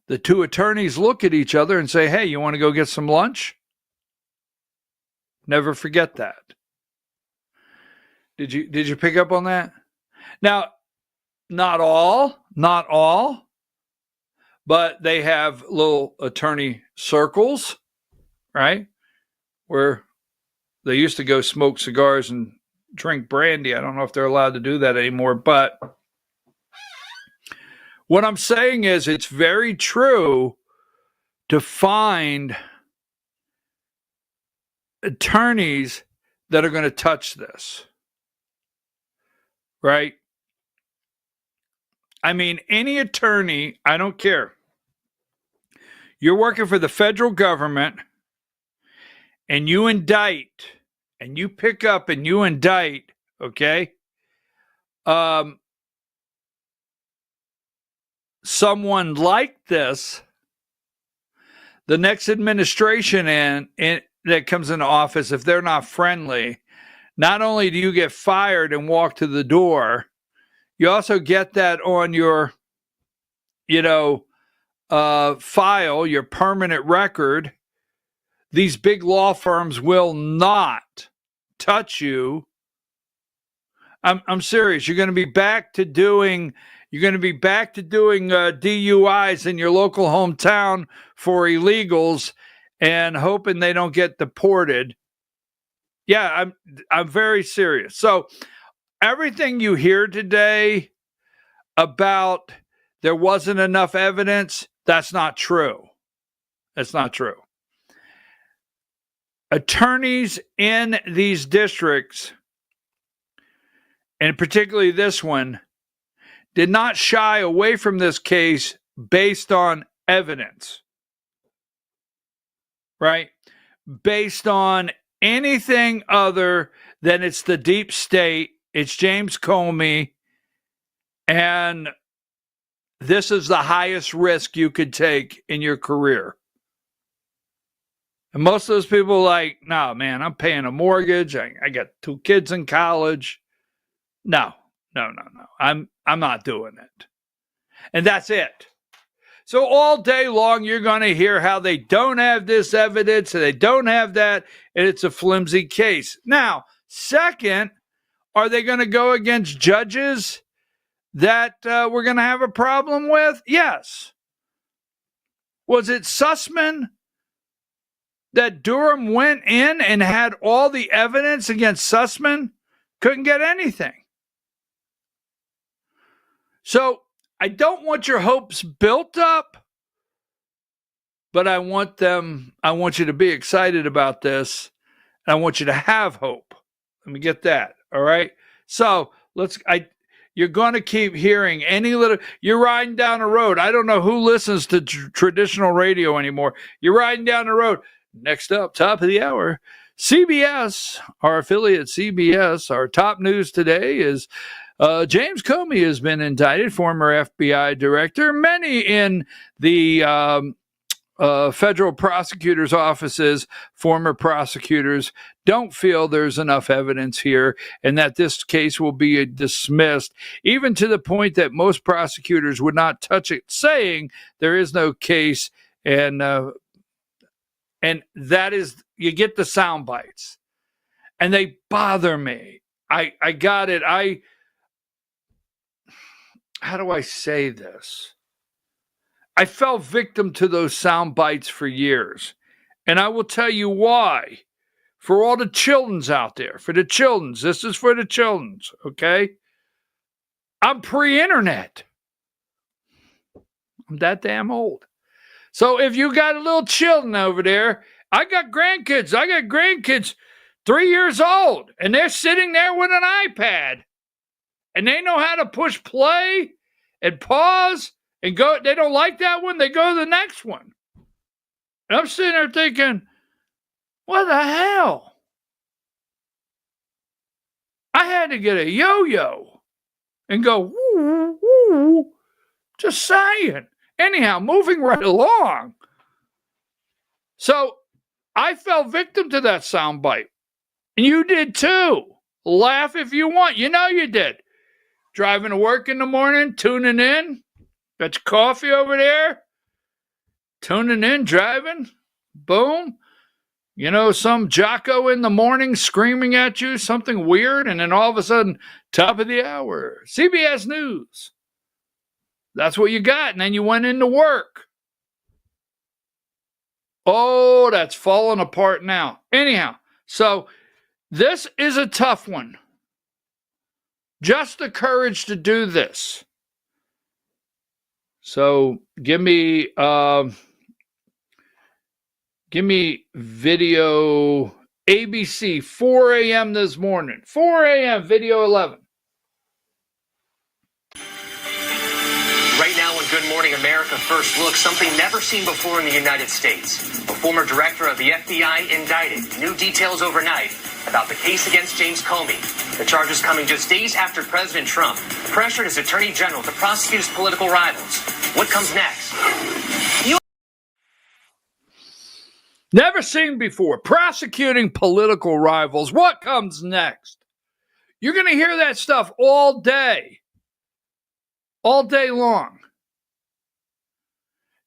the two attorneys look at each other and say, hey, you want to go get some lunch? Never forget that. Did you pick up on that? Now, not all, but they have little attorney circles, right? Where they used to go smoke cigars and drink brandy. I don't know if they're allowed to do that anymore, but what I'm saying is it's very true to find attorneys that are going to touch this, right? I mean, any attorney, I don't care. You're working for the federal government and you indict and you pick up and you indict, okay? Someone like this, the next administration that comes into office, if they're not friendly, not only do you get fired and walk to the door, you also get that on your, file, your permanent record. These big law firms will not touch you. I'm serious. You're going to be back to doing DUIs in your local hometown for illegals and hoping they don't get deported. Yeah, I'm very serious. So everything you hear today about there wasn't enough evidence, that's not true. That's not true. Attorneys in these districts, and particularly this one, did not shy away from this case based on evidence, right? Based on anything other than it's the deep state, it's James Comey, and this is the highest risk you could take in your career. And most of those people are like, no, man, I'm paying a mortgage. I got 2 kids in college. No. I'm not doing it. And that's it. So all day long, you're going to hear how they don't have this evidence and they don't have that, and it's a flimsy case. Now, second, are they going to go against judges that we're going to have a problem with? Yes. Was it Sussman that Durham went in and had all the evidence against Sussman? Couldn't get anything. So I don't want your hopes built up, but I want you to be excited about this. And I want you to have hope. Let me get that. All right. So you're going to keep hearing you're riding down the road. I don't know who listens to traditional radio anymore. You're riding down the road. Next up, top of the hour, CBS, our affiliate CBS, our top news today is James Comey has been indicted, former FBI director. Many in the federal prosecutors' offices, former prosecutors, don't feel there's enough evidence here and that this case will be dismissed, even to the point that most prosecutors would not touch it, saying there is no case. And that is, you get the sound bites. And they bother me. I got it. How do I say this? I fell victim to those sound bites for years. And I will tell you why. For all the children's out there, for the children's, this is for the children's, okay? I'm pre-internet. I'm that damn old. So if you got a little children over there, I got grandkids 3 years old, and they're sitting there with an iPad, and they know how to push play and pause and go. They don't like that one, they go to the next one. And I'm sitting there thinking, what the hell? I had to get a yo-yo and go, woo, woo, just saying. Anyhow, moving right along. So I fell victim to that soundbite. And you did too. Laugh if you want. You know you did. Driving to work in the morning, tuning in. Got your coffee over there. Tuning in, driving. Boom. You know, some jocko in the morning screaming at you, something weird. And then all of a sudden, top of the hour, CBS News. That's what you got. And then you went into work. Oh, that's falling apart now. Anyhow, so this is a tough one. Just the courage to do this. So give me video ABC 4 a.m. this morning. 4 a.m. video 11. Right now on Good Morning America First Look, something never seen before in the United States. A former director of the FBI indicted. New details overnight about the case against James Comey. The charges coming just days after President Trump pressured his attorney general to prosecute his political rivals. What comes next? Never seen before. Prosecuting political rivals. What comes next? You're going to hear that stuff all day. All day long.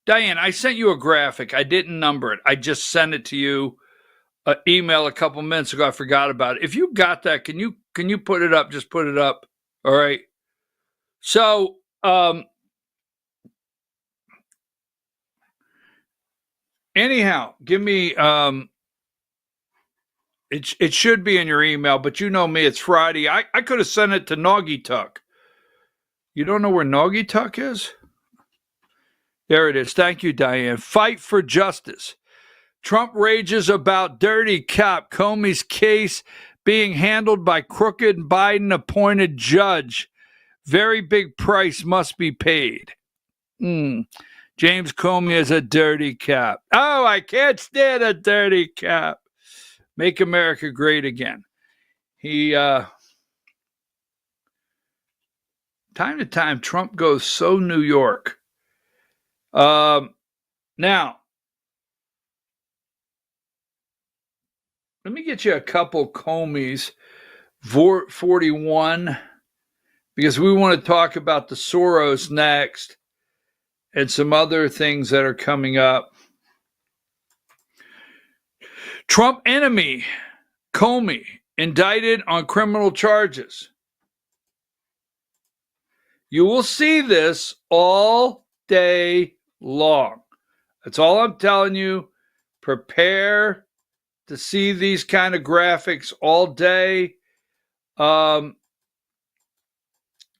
Diane, I sent you a graphic. I didn't number it. I just sent it to you. Email a couple minutes ago. I forgot about it. If you got that, can you put it up? Just put it up. All right. So, anyhow, give me, it should be in your email, but you know me, it's Friday. I could have sent it to Naugatuck. You don't know where Naugatuck is? There it is. Thank you, Diane. Fight for justice. Trump rages about dirty cop Comey's case being handled by crooked Biden-appointed judge. Very big price must be paid. James Comey is a dirty cop. Oh, I can't stand a dirty cop. Make America great again. Time to time, Trump goes so New York. Now, let me get you a couple Comeys, 41, because we want to talk about the Soros next. and some other things that are coming up. Trump enemy, Comey, indicted on criminal charges. You will see this all day long. That's all I'm telling you. Prepare to see these kind of graphics all day. Let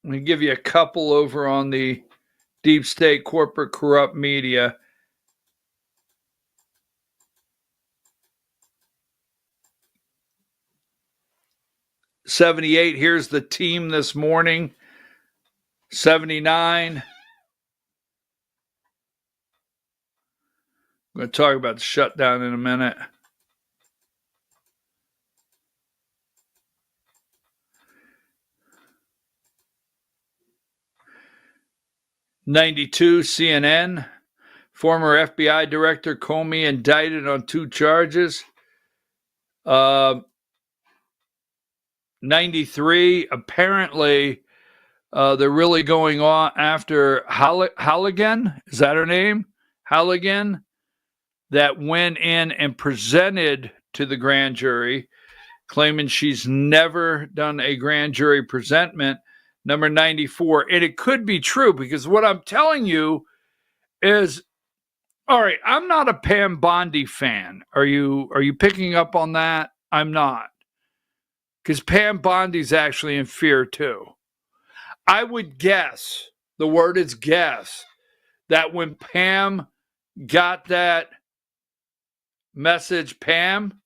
me give you a couple over on the deep state corporate corrupt media. $78, here's the team this morning. $79. I'm going to talk about the shutdown in a minute. $92, CNN. Former FBI Director Comey indicted on 2 charges. 93, apparently they're really going on after Halligan. Is that her name? Halligan, that went in and presented to the grand jury, claiming she's never done a grand jury presentment. Number 94. And it could be true, because what I'm telling you is, all right, I'm not a Pam Bondi fan. Are you picking up on that? I'm not. Because Pam Bondi's actually in fear too. I would guess, the word is guess, that when Pam got that message, Pam,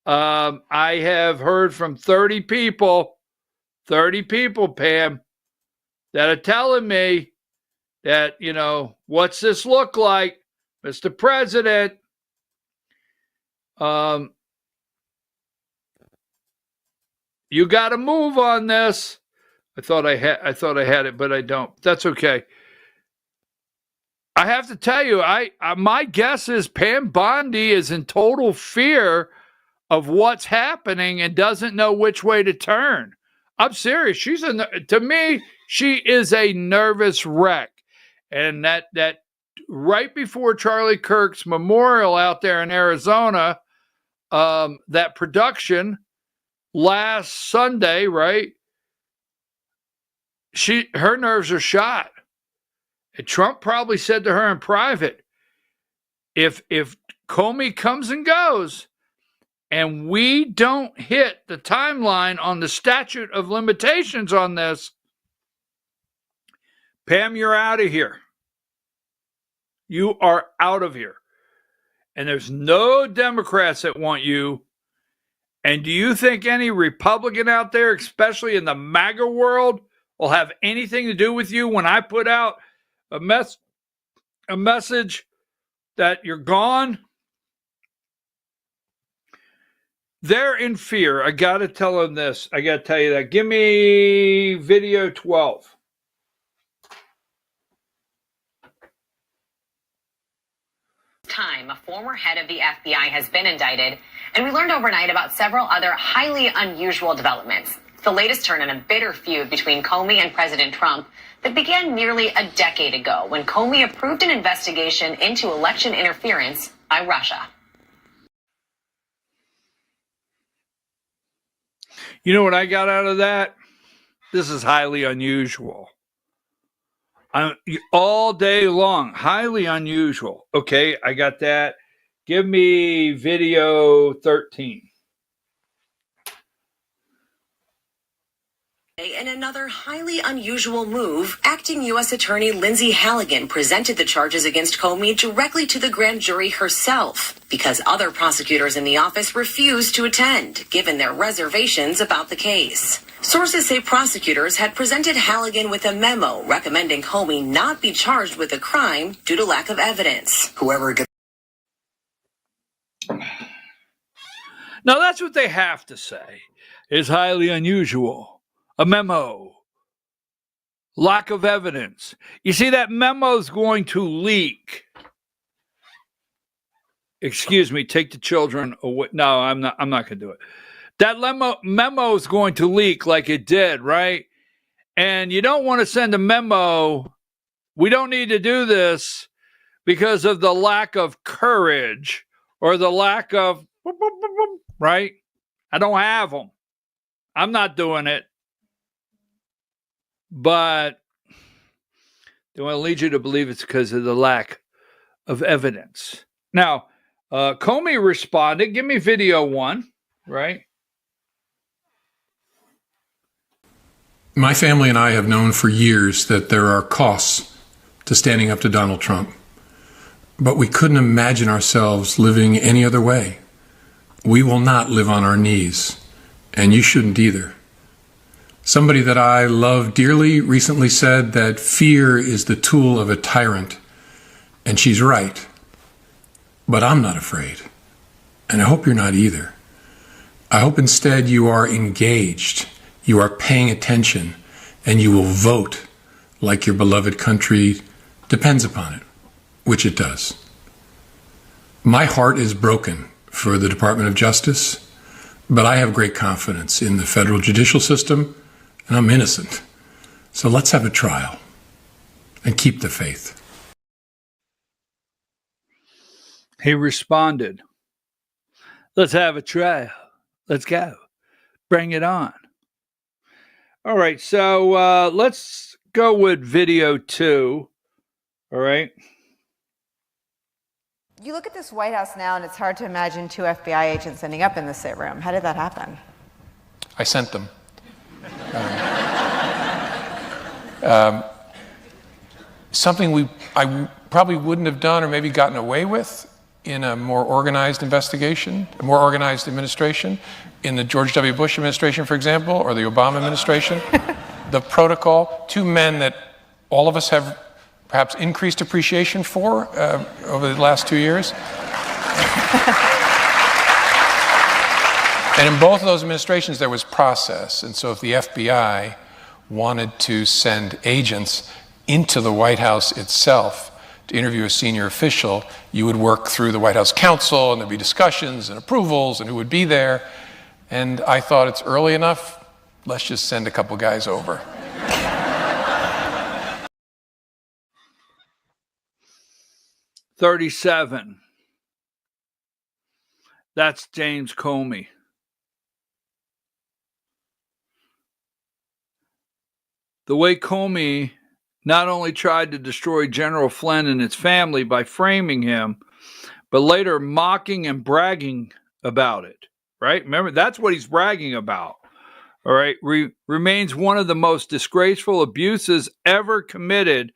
I have heard from 30 people, Pam, that are telling me that, what's this look like, Mr. President? You got to move on this. I thought I had it, but I don't. That's okay. I have to tell you, my guess is Pam Bondi is in total fear of what's happening and doesn't know which way to turn. I'm serious. To me, she is a nervous wreck. And that right before Charlie Kirk's memorial out there in Arizona, that production last Sunday, right? Her nerves are shot. And Trump probably said to her in private, if Comey comes and goes and we don't hit the timeline on the statute of limitations on this, Pam, you're out of here. You are out of here. And there's no Democrats that want you. And do you think any Republican out there, especially in the MAGA world, will have anything to do with you when I put out a message that you're gone? They're in fear. I got to tell them this. I got to tell you that. Give me video 12. Time, a former head of the FBI has been indicted, and we learned overnight about several other highly unusual developments. The latest turn in a bitter feud between Comey and President Trump that began nearly a decade ago when Comey approved an investigation into election interference by Russia. You know what I got out of that? This is highly unusual. All day long, highly unusual. Okay, I got that. Give me video 13. In another highly unusual move, acting U.S. Attorney Lindsay Halligan presented the charges against Comey directly to the grand jury herself because other prosecutors in the office refused to attend, given their reservations about the case. Sources say prosecutors had presented Halligan with a memo recommending Comey not be charged with a crime due to lack of evidence. Now, that's what they have to say, is highly unusual. A memo. Lack of evidence. You see, that memo is going to leak. Excuse me, take the children away. No, I'm not going to do it. That memo is going to leak like it did, right? And you don't want to send a memo we don't need to do this because of the lack of courage or the lack of, right? I don't have them. I'm not doing it. But they want to lead you to believe it's because of the lack of evidence. Now, Comey responded. Give me video 1, right? My family and I have known for years that there are costs to standing up to Donald Trump. But we couldn't imagine ourselves living any other way. We will not live on our knees, and you shouldn't either. Somebody that I love dearly recently said that fear is the tool of a tyrant, and she's right. But I'm not afraid, and I hope you're not either. I hope instead you are engaged, you are paying attention, and you will vote like your beloved country depends upon it, which it does. My heart is broken for the Department of Justice, but I have great confidence in the federal judicial system, and I'm innocent. So let's have a trial and keep the faith. He responded, let's have a trial. Let's go. Bring it on. All right, so let's go with video 2. All right. You look at this White House now, and it's hard to imagine 2 FBI agents ending up in the sit room. How did that happen? I sent them. Something I probably wouldn't have done or maybe gotten away with in a more organized investigation, a more organized administration, in the George W. Bush administration, for example, or the Obama administration. The protocol, 2 men that all of us have perhaps increased appreciation for over the last 2 years. And in both of those administrations, there was process. And so if the FBI wanted to send agents into the White House itself to interview a senior official, you would work through the White House counsel, and there'd be discussions and approvals and who would be there. And I thought, it's early enough, let's just send a couple guys over. $37. That's James Comey. The way Comey not only tried to destroy General Flynn and his family by framing him, but later mocking and bragging about it, right? Remember, that's what he's bragging about, all right? Remains one of the most disgraceful abuses ever committed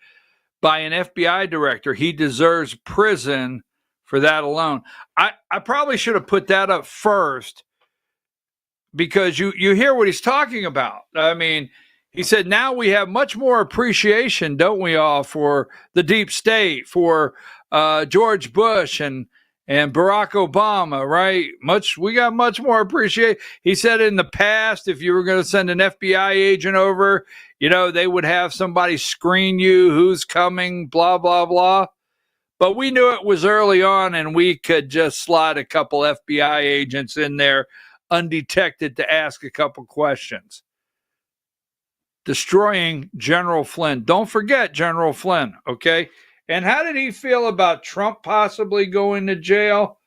by an FBI director. He deserves prison for that alone. I probably should have put that up first, because you hear what he's talking about. I mean, he said, now we have much more appreciation, don't we all, for the deep state, for George Bush and Barack Obama, right? We got much more appreciation. He said in the past, if you were going to send an FBI agent over, they would have somebody screen you, who's coming, blah, blah, blah. But we knew it was early on, and we could just slide a couple FBI agents in there undetected to ask a couple questions. Destroying General Flynn. Don't forget General Flynn, okay? And how did he feel about Trump possibly going to jail?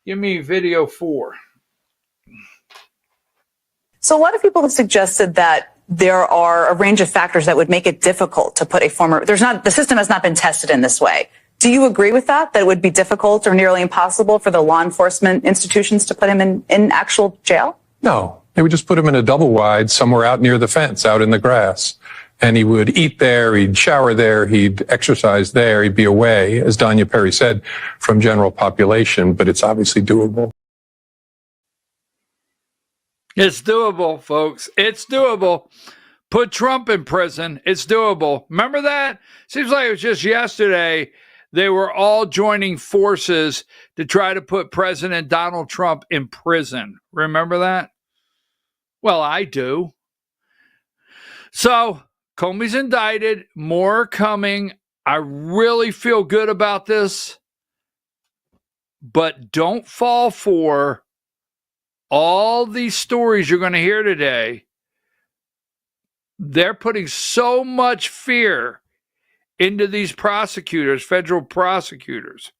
Give me video 4. So a lot of people have suggested that there are a range of factors that would make it difficult to put the system has not been tested in this way. Do you agree with that it would be difficult or nearly impossible for the law enforcement institutions to put him in actual jail? No, they would just put him in a double wide somewhere out near the fence, out in the grass. And he would eat there, he'd shower there, he'd exercise there, he'd be away, as Danya Perry said, from general population, but it's obviously doable. It's doable, folks. It's doable. Put Trump in prison. It's doable. Remember that? Seems like it was just yesterday they were all joining forces to try to put President Donald Trump in prison. Remember that? Well, I do. So, Comey's indicted. More coming. I really feel good about this. But don't fall for all these stories you're going to hear today. They're putting so much fear into these prosecutors, federal prosecutors.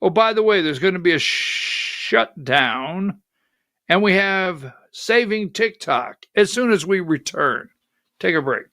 Oh, by the way, there's going to be a shutdown, and we have Saving TikTok as soon as we return. Take a break.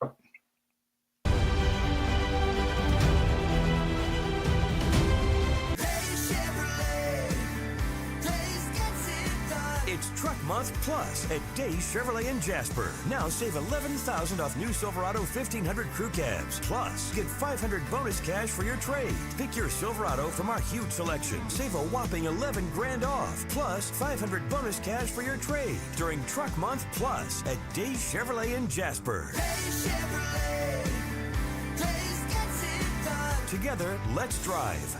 It's Truck Month Plus at Days Chevrolet in Jasper. Now save $11,000 off new Silverado 1500 crew cabs. Plus, get $500 bonus cash for your trade. Pick your Silverado from our huge selection. Save a whopping $11 grand off. Plus, $500 bonus cash for your trade during Truck Month Plus at Days Chevrolet in Jasper. Together, let's drive.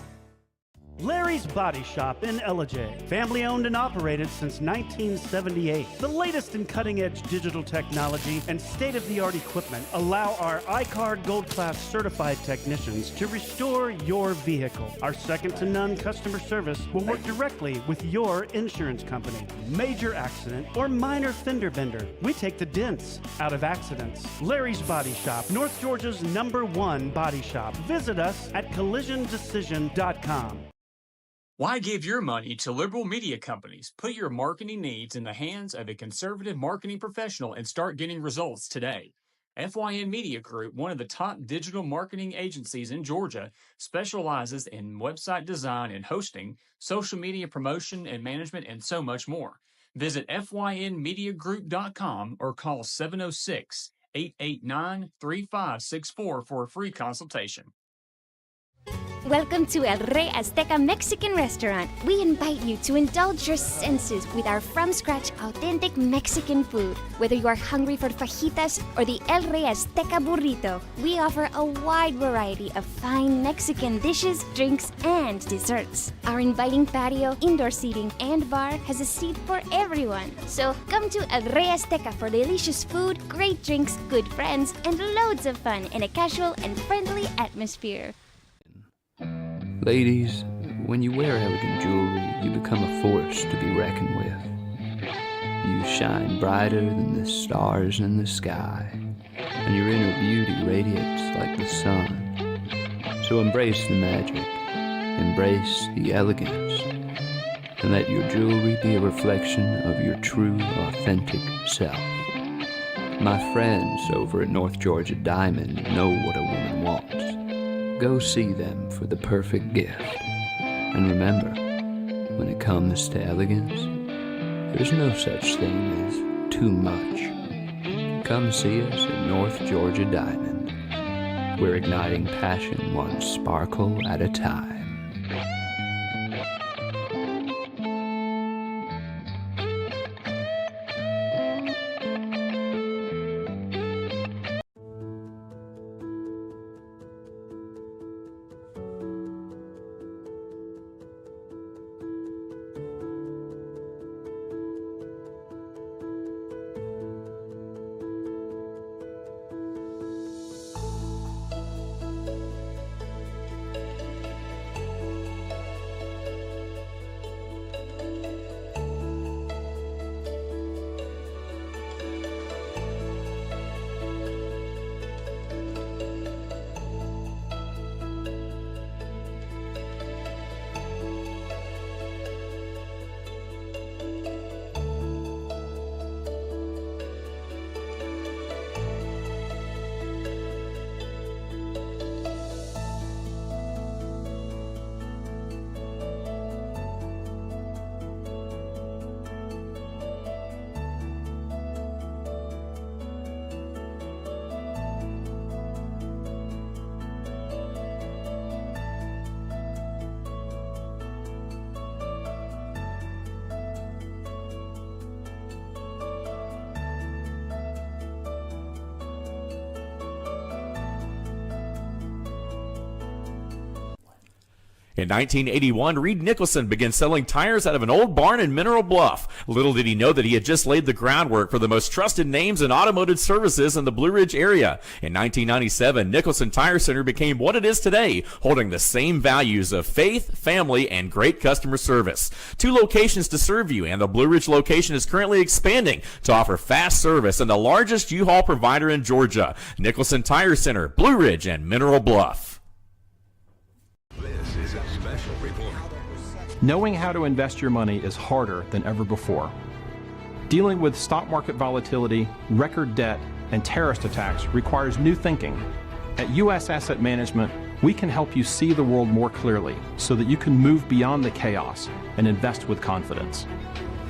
Larry's Body Shop in Ellijay. Family owned and operated since 1978. The latest in cutting-edge digital technology and state-of-the-art equipment allow our iCard Gold Class certified technicians to restore your vehicle. Our second-to-none customer service will work directly with your insurance company. Major accident or minor fender bender, we take the dents out of accidents. Larry's Body Shop, North Georgia's #1 body shop. Visit us at collisiondecision.com. Why give your money to liberal media companies? Put your marketing needs in the hands of a conservative marketing professional and start getting results today. FYN Media Group, one of the top digital marketing agencies in Georgia, specializes in website design and hosting, social media promotion and management, and so much more. Visit FYNmediagroup.com or call 706-889-3564 for a free consultation. Welcome to El Rey Azteca Mexican Restaurant. We invite you to indulge your senses with our from-scratch authentic Mexican food. Whether you are hungry for fajitas or the El Rey Azteca burrito, we offer a wide variety of fine Mexican dishes, drinks, and desserts. Our inviting patio, indoor seating, and bar has a seat for everyone. So come to El Rey Azteca for delicious food, great drinks, good friends, and loads of fun in a casual and friendly atmosphere. Ladies, when you wear elegant jewelry, you become a force to be reckoned with. You shine brighter than the stars in the sky, and your inner beauty radiates like the sun. So embrace the magic, embrace the elegance, and let your jewelry be a reflection of your true, authentic self. My friends over at North Georgia Diamond know what a woman wants. Go see them for the perfect gift. And remember, when it comes to elegance, there's no such thing as too much. Come see us at North Georgia Diamond. We're igniting passion one sparkle at a time. In 1981, Reed Nicholson began selling tires out of an old barn in Mineral Bluff. Little did he know that he had just laid the groundwork for the most trusted names in automotive services in the Blue Ridge area. In 1997, Nicholson Tire Center became what it is today, holding the same values of faith, family, and great customer service. 2 locations to serve you, and the Blue Ridge location is currently expanding to offer fast service and the largest U-Haul provider in Georgia. Nicholson Tire Center, Blue Ridge, and Mineral Bluff. This is a special report. Knowing how to invest your money is harder than ever before. Dealing with stock market volatility, record debt, and terrorist attacks requires new thinking. At U.S. Asset Management, we can help you see the world more clearly so that you can move beyond the chaos and invest with confidence.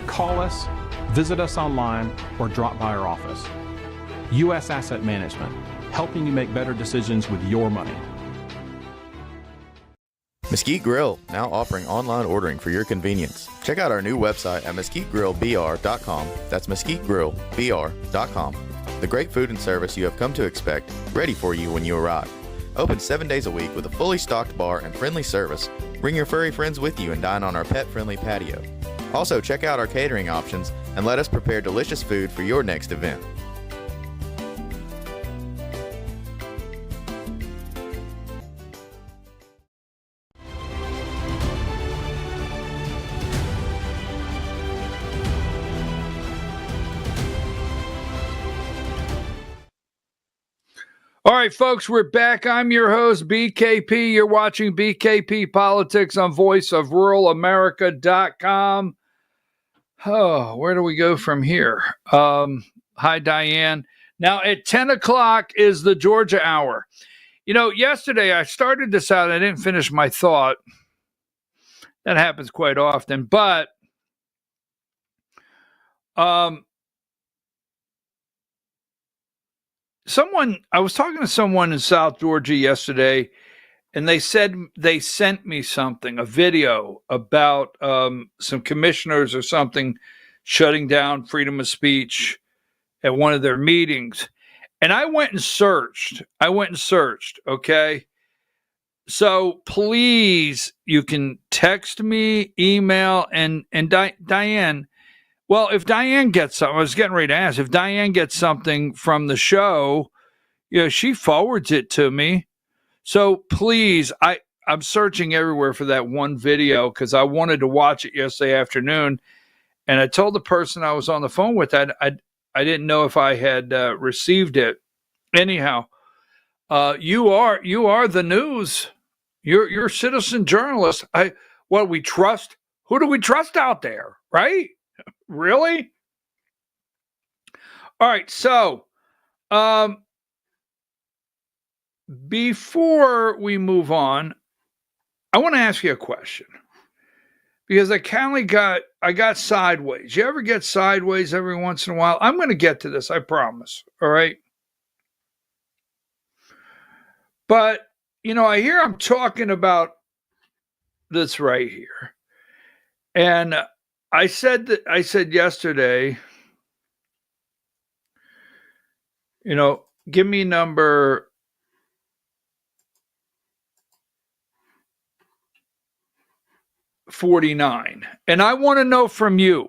Call us, visit us online, or drop by our office. U.S. Asset Management, helping you make better decisions with your money. Mesquite Grill, now offering online ordering for your convenience. Check out our new website at mesquitegrillbr.com. That's mesquitegrillbr.com. The great food and service you have come to expect, ready for you when you arrive. Open 7 days a week with a fully stocked bar and friendly service. Bring your furry friends with you and dine on our pet-friendly patio. Also, check out our catering options and let us prepare delicious food for your next event. All right, folks, we're back. I'm your host, BKP. You're watching BKP Politics on voiceofruralamerica.com. Oh, where do we go from here? Hi, Diane. Now, at 10 o'clock is the Georgia Hour. You know, yesterday I started this out. I didn't finish my thought. That happens quite often. But I was talking to someone in South Georgia yesterday, and they said they sent me something, a video about some commissioners or something shutting down freedom of speech at one of their meetings. And I went and searched, okay? So please, you can text me, email, and Diane. Well, if Diane gets something, I was getting ready to ask, if Diane gets something from the show, you know, she forwards it to me. So please, I'm searching everywhere for that one video because I wanted to watch it yesterday afternoon. And I told the person I was on the phone with that I didn't know if I had received it. Anyhow, you are the news. You're a citizen journalist. We trust? Who do we trust out there, right? Really? All right, so before we move on, I want to ask you a question. Because I got sideways. You ever get sideways every once in a while? I'm going to get to this, I promise. All right? But, you know, I hear I'm talking about this right here. And I said yesterday, you know, give me number 49. And I want to know from you,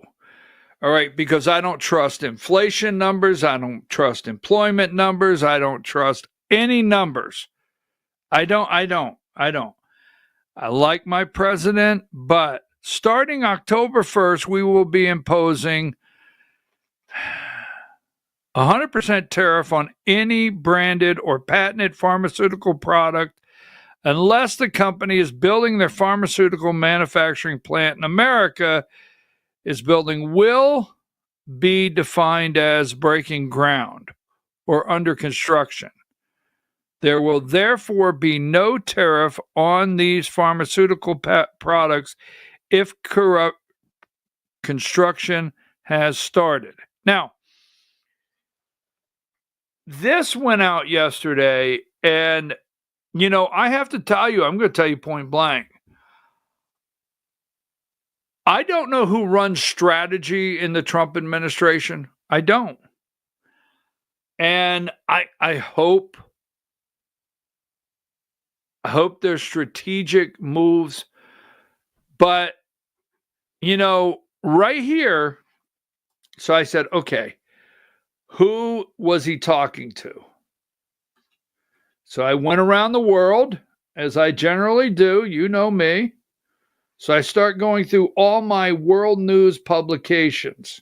all right, because I don't trust inflation numbers. I don't trust employment numbers. I don't trust any numbers. I don't. I like my president, but starting October 1st, we will be imposing 100% tariff on any branded or patented pharmaceutical product unless the company is building their pharmaceutical manufacturing plant in America will be defined as breaking ground or under construction. There will therefore be no tariff on these pharmaceutical products if construction has started. Now, this went out yesterday, and you know, I have to tell you, I'm going to tell you point blank. I don't know who runs strategy in the Trump administration. I don't. And I hope there's strategic moves But, right here, so I said, okay, who was he talking to? So I went around the world, as I generally do. You know me. So I start going through all my world news publications.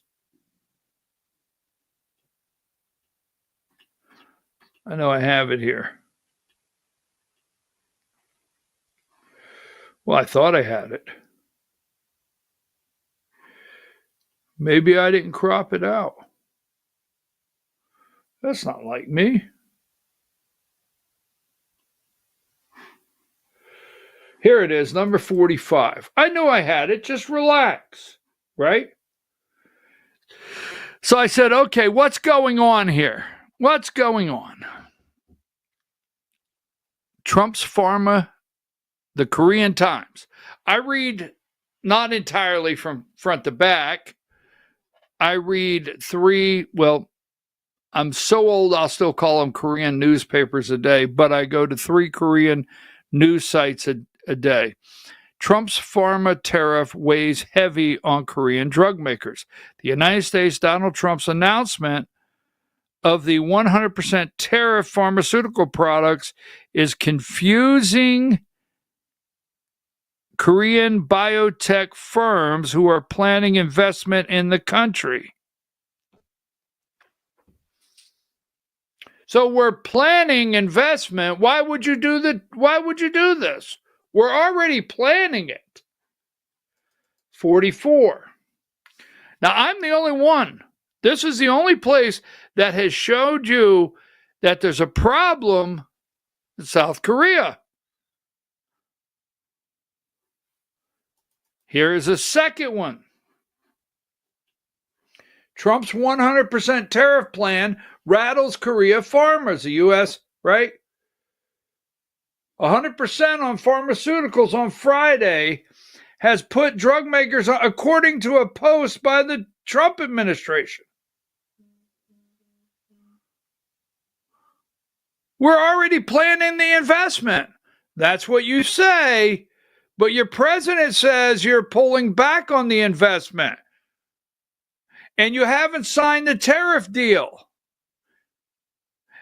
I know I have it here. Well, I thought I had it. Maybe I didn't crop it out. That's not like me. Here it is, number 45. I knew I had it. Just relax, right? So I said, okay, what's going on here? What's going on? Trump's Pharma, the Korean Times. I read not entirely from front to back. I read I'm so old I'll still call them Korean newspapers a day, but I go to 3 Korean news sites a day. Trump's pharma tariff weighs heavy on Korean drug makers. The United States, Donald Trump's announcement of the 100% tariff pharmaceutical products is confusing Korean biotech firms who are planning investment in the country. So we're planning investment. Why would you do this? We're already planning it. 44. Now, I'm the only one. This is the only place that has showed you that there's a problem in South Korea. Here is a second one. Trump's 100% tariff plan rattles Korea farmers. The U.S., right? 100% on pharmaceuticals on Friday has put drug makers on, according to a post by the Trump administration. We're already planning the investment. That's what you say, but your president says you're pulling back on the investment. And you haven't signed the tariff deal.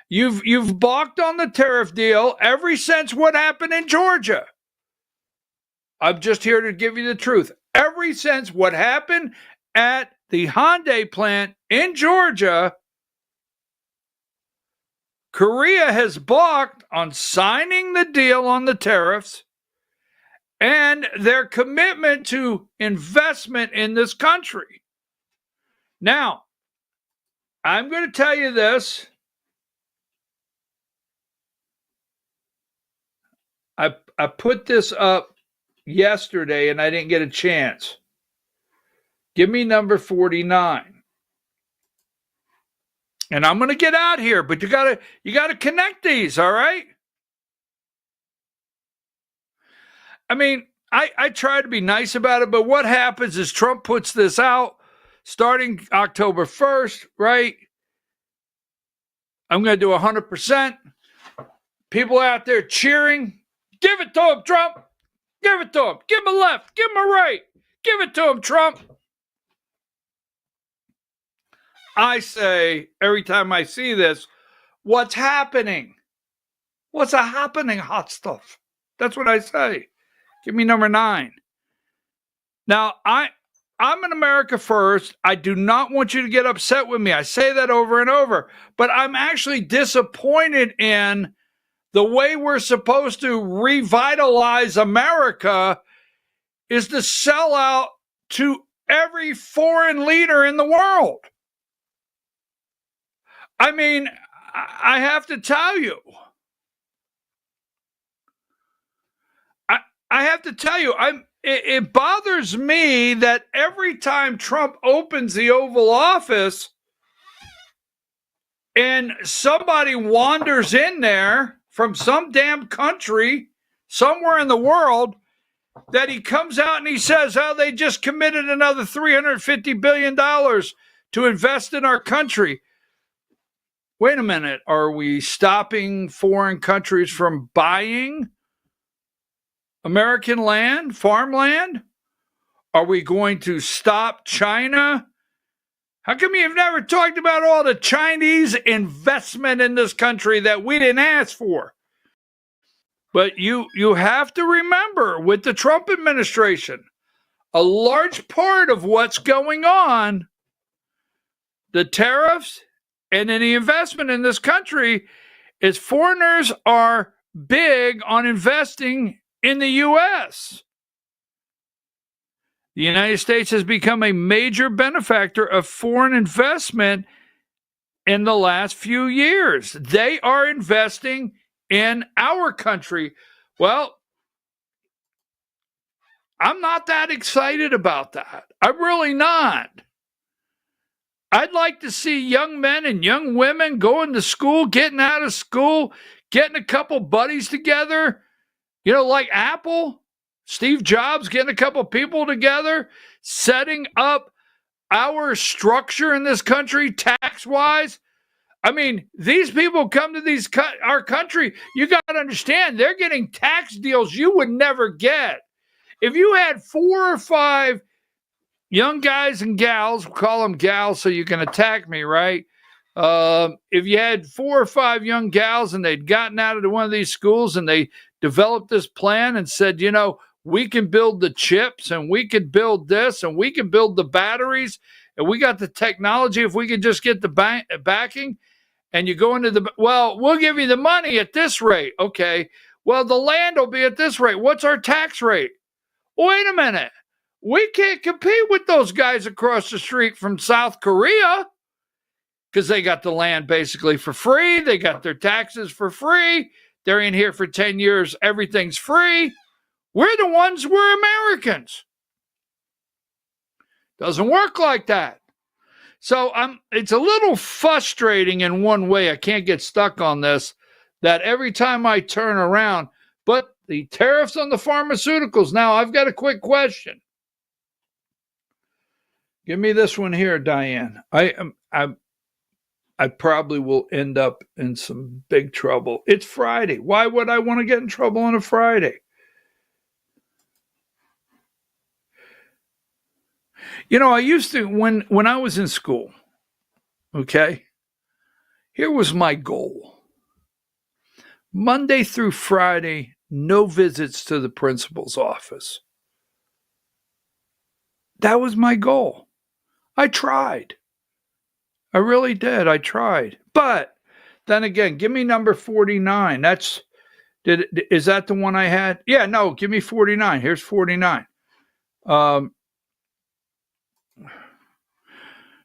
You've balked on the tariff deal ever since what happened in Georgia. I'm just here to give you the truth. Ever since what happened at the Hyundai plant in Georgia, Korea has balked on signing the deal on the tariffs and their commitment to investment in this country. Now, I'm going to tell you this. I put this up yesterday and I didn't get a chance. Give me number 49. And I'm going to get out here, but you got to connect these, all right? I mean, I try to be nice about it, but what happens is Trump puts this out starting October 1st, right? I'm going to do 100%. People out there cheering. Give it to him, Trump. Give it to him. Give him a left. Give him a right. Give it to him, Trump. I say every time I see this, what's happening? What's happening, hot stuff? That's what I say. Give me number 9. Now, I'm an America first. I do not want you to get upset with me. I say that over and over. But I'm actually disappointed in the way we're supposed to revitalize America is to sell out to every foreign leader in the world. I mean, I have to tell you. I have to tell you, it bothers me that every time Trump opens the Oval Office and somebody wanders in there from some damn country somewhere in the world, that he comes out and he says, oh, they just committed another $350 billion to invest in our country. Wait a minute. Are we stopping foreign countries from buying American land, farmland? Are we going to stop China? How come you've never talked about all the Chinese investment in this country that we didn't ask for? But you have to remember, with the Trump administration, a large part of what's going on, the tariffs and any investment in this country, is foreigners are big on investing in the U.S. The United States has become a major benefactor of foreign investment in the last few years. They are investing in our country. Well, I'm not that excited about that. I'm really not. I'd like to see young men and young women going to school, getting out of school, getting a couple buddies together, like Apple, Steve Jobs getting a couple people together, setting up our structure in this country tax-wise. I mean, these people come to our country, you got to understand, they're getting tax deals you would never get. If you had 4 or 5 young guys and gals, we'll call them gals so you can attack me, right? If you had 4 or 5 young gals and they'd gotten out of one of these schools and they developed this plan and said, we can build the chips and we could build this and we can build the batteries and we got the technology if we could just get the backing, and you go into we'll give you the money at this rate. Okay, well, the land will be at this rate. What's our tax rate? Wait a minute. We can't compete with those guys across the street from South Korea because they got the land basically for free. They got their taxes for free. They're in here for 10 years. Everything's free. We're Americans. Doesn't work like that. So it's a little frustrating in one way. I can't get stuck on this, that every time I turn around, but the tariffs on the pharmaceuticals. Now, I've got a quick question. Give me this one here, Diane. I probably will end up in some big trouble. It's Friday. Why would I want to get in trouble on a Friday? I used to, when I was in school, okay, here was my goal. Monday through Friday, no visits to the principal's office. That was my goal. I tried. I really did. I tried. But then again, give me number 49. Is that the one I had? Yeah, no, give me 49. Here's 49.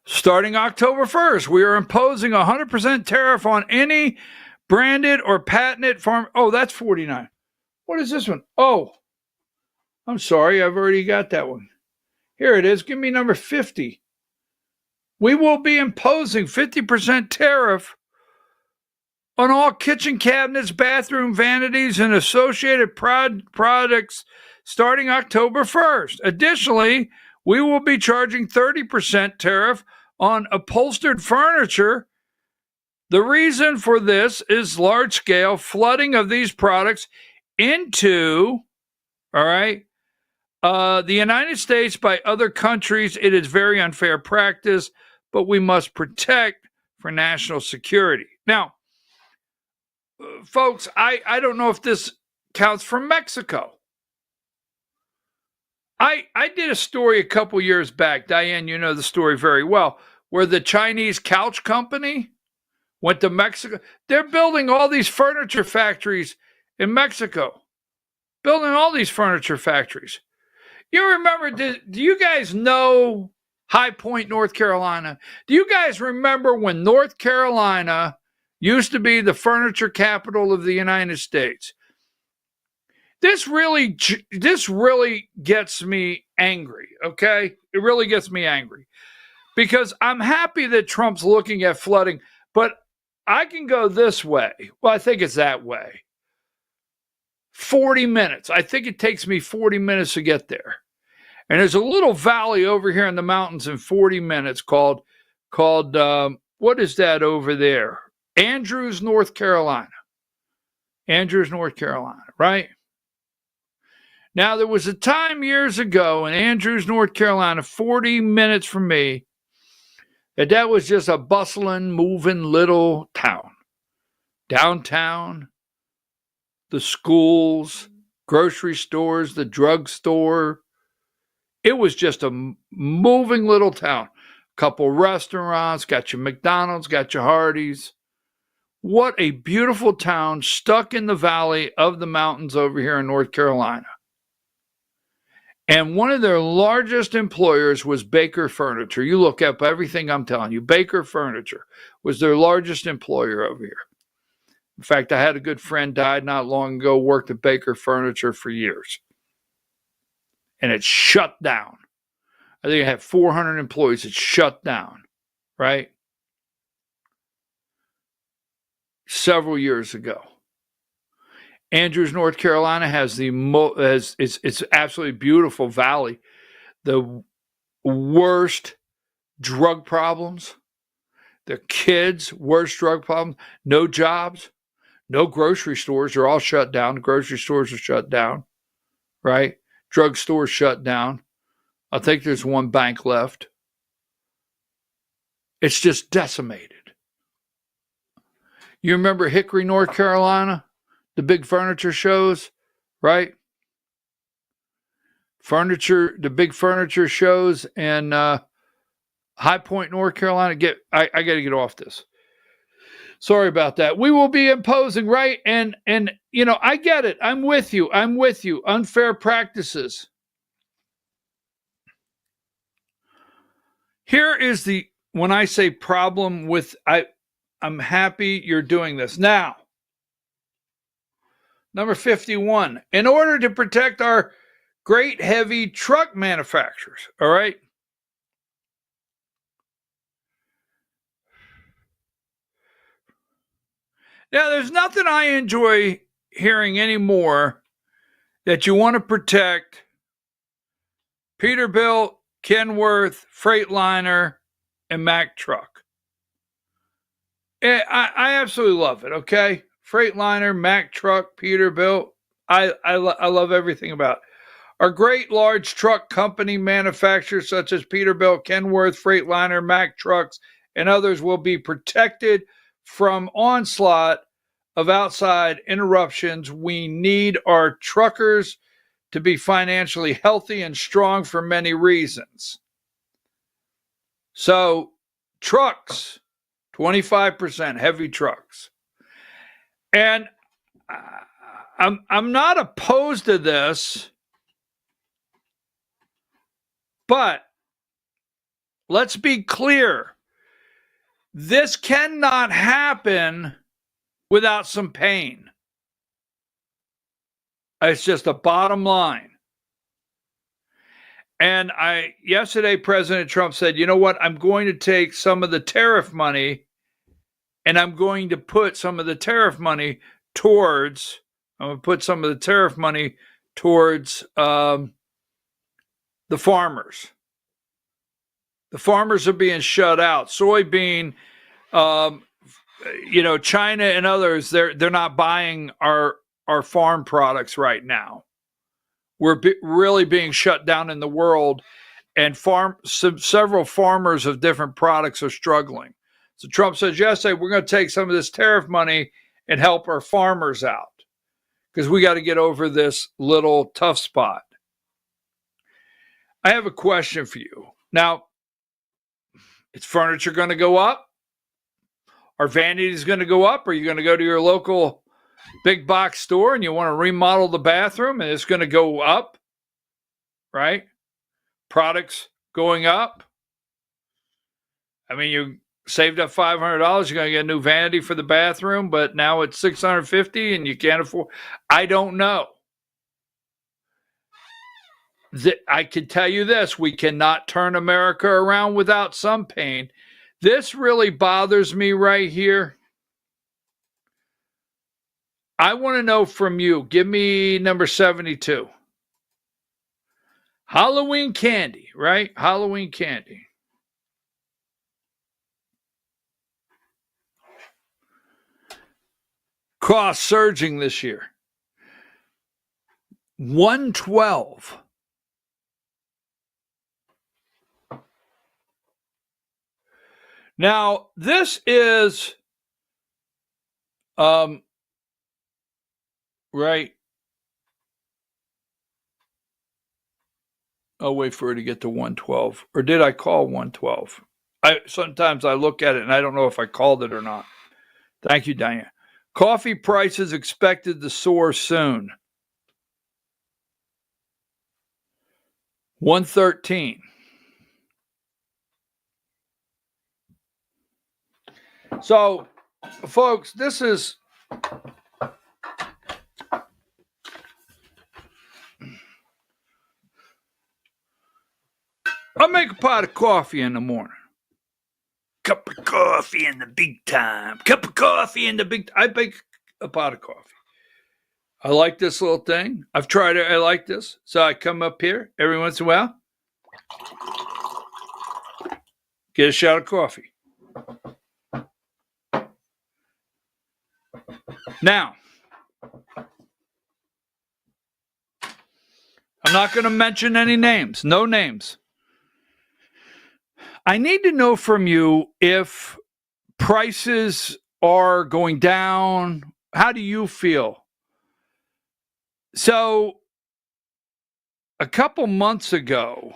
Starting October 1st, we are imposing 100% tariff on any branded or patented farm. Oh, that's 49. What is this one? Oh, I'm sorry. I've already got that one. Here it is. Give me number 50. We will be imposing 50% tariff on all kitchen cabinets, bathroom vanities, and associated products starting October 1st. Additionally, we will be charging 30% tariff on upholstered furniture. The reason for this is large-scale flooding of these products into, the United States by other countries. It is very unfair practice, but we must protect for national security. Now, folks, I don't know if this counts for Mexico. I did a story a couple years back, Diane, you know the story very well, where the Chinese couch company went to Mexico. They're building all these furniture factories in Mexico. Building all these furniture factories. You remember, do you guys know High Point, North Carolina? Do you guys remember when North Carolina used to be the furniture capital of the United States? This really gets me angry, okay? It really gets me angry because I'm happy that Trump's looking at flooding, but I can go this way. Well, I think it's that way. 40 minutes. I think it takes me 40 minutes to get there. And there's a little valley over here in the mountains in 40 minutes called what is that over there? Andrews, North Carolina. Andrews, North Carolina, right? Now, there was a time years ago in Andrews, North Carolina, 40 minutes from me, that was just a bustling, moving little town. Downtown, the schools, grocery stores, the drugstore. It was just a moving little town. Couple restaurants, got your McDonald's, got your Hardee's. What a beautiful town stuck in the valley of the mountains over here in North Carolina. And one of their largest employers was Baker Furniture. You look up everything I'm telling you. Baker Furniture was their largest employer over here. In fact, I had a good friend died not long ago, worked at Baker Furniture for years. And it shut down. I think I had 400 employees. It shut down, right? Several years ago. Andrews, North Carolina has it's absolutely beautiful valley. The worst drug problems. The kids' worst drug problems. No jobs. No grocery stores. They're all shut down. The grocery stores are shut down, right? Drug stores shut down. I think there's one bank left. It's just decimated. You remember Hickory, North Carolina? The big furniture shows, right? The big furniture shows in High Point, North Carolina. I got to get off this. Sorry about that. We will be imposing, right? And you know, I get it. I'm with you. Unfair practices. Here is when I say problem with, I'm happy you're doing this. Now, number 51, in order to protect our great heavy truck manufacturers, all right? Now, there's nothing I enjoy hearing anymore that you want to protect Peterbilt, Kenworth, Freightliner, and Mack Truck. I absolutely love it, okay? Freightliner, Mack Truck, Peterbilt. I love everything about it. Our great large truck company manufacturers such as Peterbilt, Kenworth, Freightliner, Mack Trucks, and others will be protected from onslaught of outside interruptions. We need our truckers to be financially healthy and strong for many reasons. So, trucks, 25% heavy trucks. And I'm not opposed to this, but let's be clear. This cannot happen without some pain. It's just a bottom line. And yesterday, President Trump said, you know what? I'm going to take some of the tariff money and I'm going to put some of the tariff money towards the farmers. The farmers are being shut out. Soybean, China and others, they're not buying our farm products right now. We're really being shut down in the world, and several farmers of different products are struggling. So Trump says yesterday, we're going to take some of this tariff money and help our farmers out because we got to get over this little tough spot. I have a question for you. Now, is furniture going to go up? Are vanities going to go up? Are you going to go to your local big box store and you want to remodel the bathroom and it's going to go up? Right? Products going up. I mean, you saved up $500, you're going to get a new vanity for the bathroom, but now it's $650 and you can't afford. I don't know. I can tell you this, we cannot turn America around without some pain. This really bothers me right here. I want to know from you. Give me number 72. Halloween candy, right? Halloween candy. Costs surging this year. $112. Now, this is right. I'll wait for her to get to 112. Or did I call 112? Sometimes I look at it and I don't know if I called it or not. Thank you, Diane. Coffee prices expected to soar soon. 113. So, folks, this is I make a pot of coffee in the morning. Cup of coffee in the big time. Cup of coffee in the big I make a pot of coffee. I like this little thing. I've tried it. I like this. So I come up here every once in a while. Get a shot of coffee. Now, I'm not going to mention any names. No names. I need to know from you if prices are going down. How do you feel? So, a couple months ago,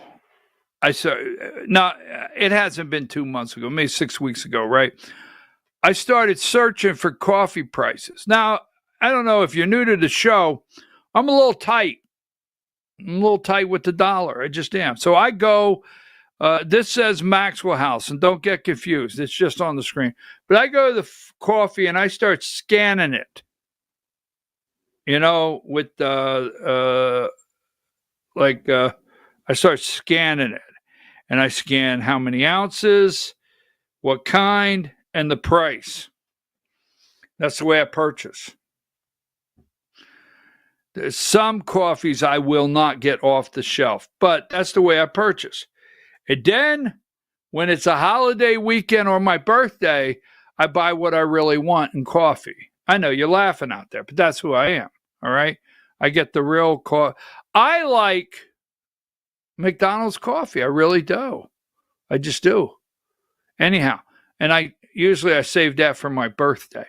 it hasn't been 2 months ago, maybe 6 weeks ago, right? I started searching for coffee prices. Now, I don't know if you're new to the show, I'm a little tight. I'm a little tight with the dollar. I just am. So I go, this says Maxwell House, and don't get confused. It's just on the screen. But I go to the coffee and I start scanning it. You know, with I start scanning it. And I scan how many ounces, what kind, and the price. That's the way I purchase. There's some coffees I will not get off the shelf, but that's the way I purchase. And then, when it's a holiday weekend or my birthday, I buy what I really want in coffee. I know you're laughing out there, but that's who I am, all right? I get the real coffee. I like McDonald's coffee. I really do. I just do. Anyhow, and I save that for my birthday.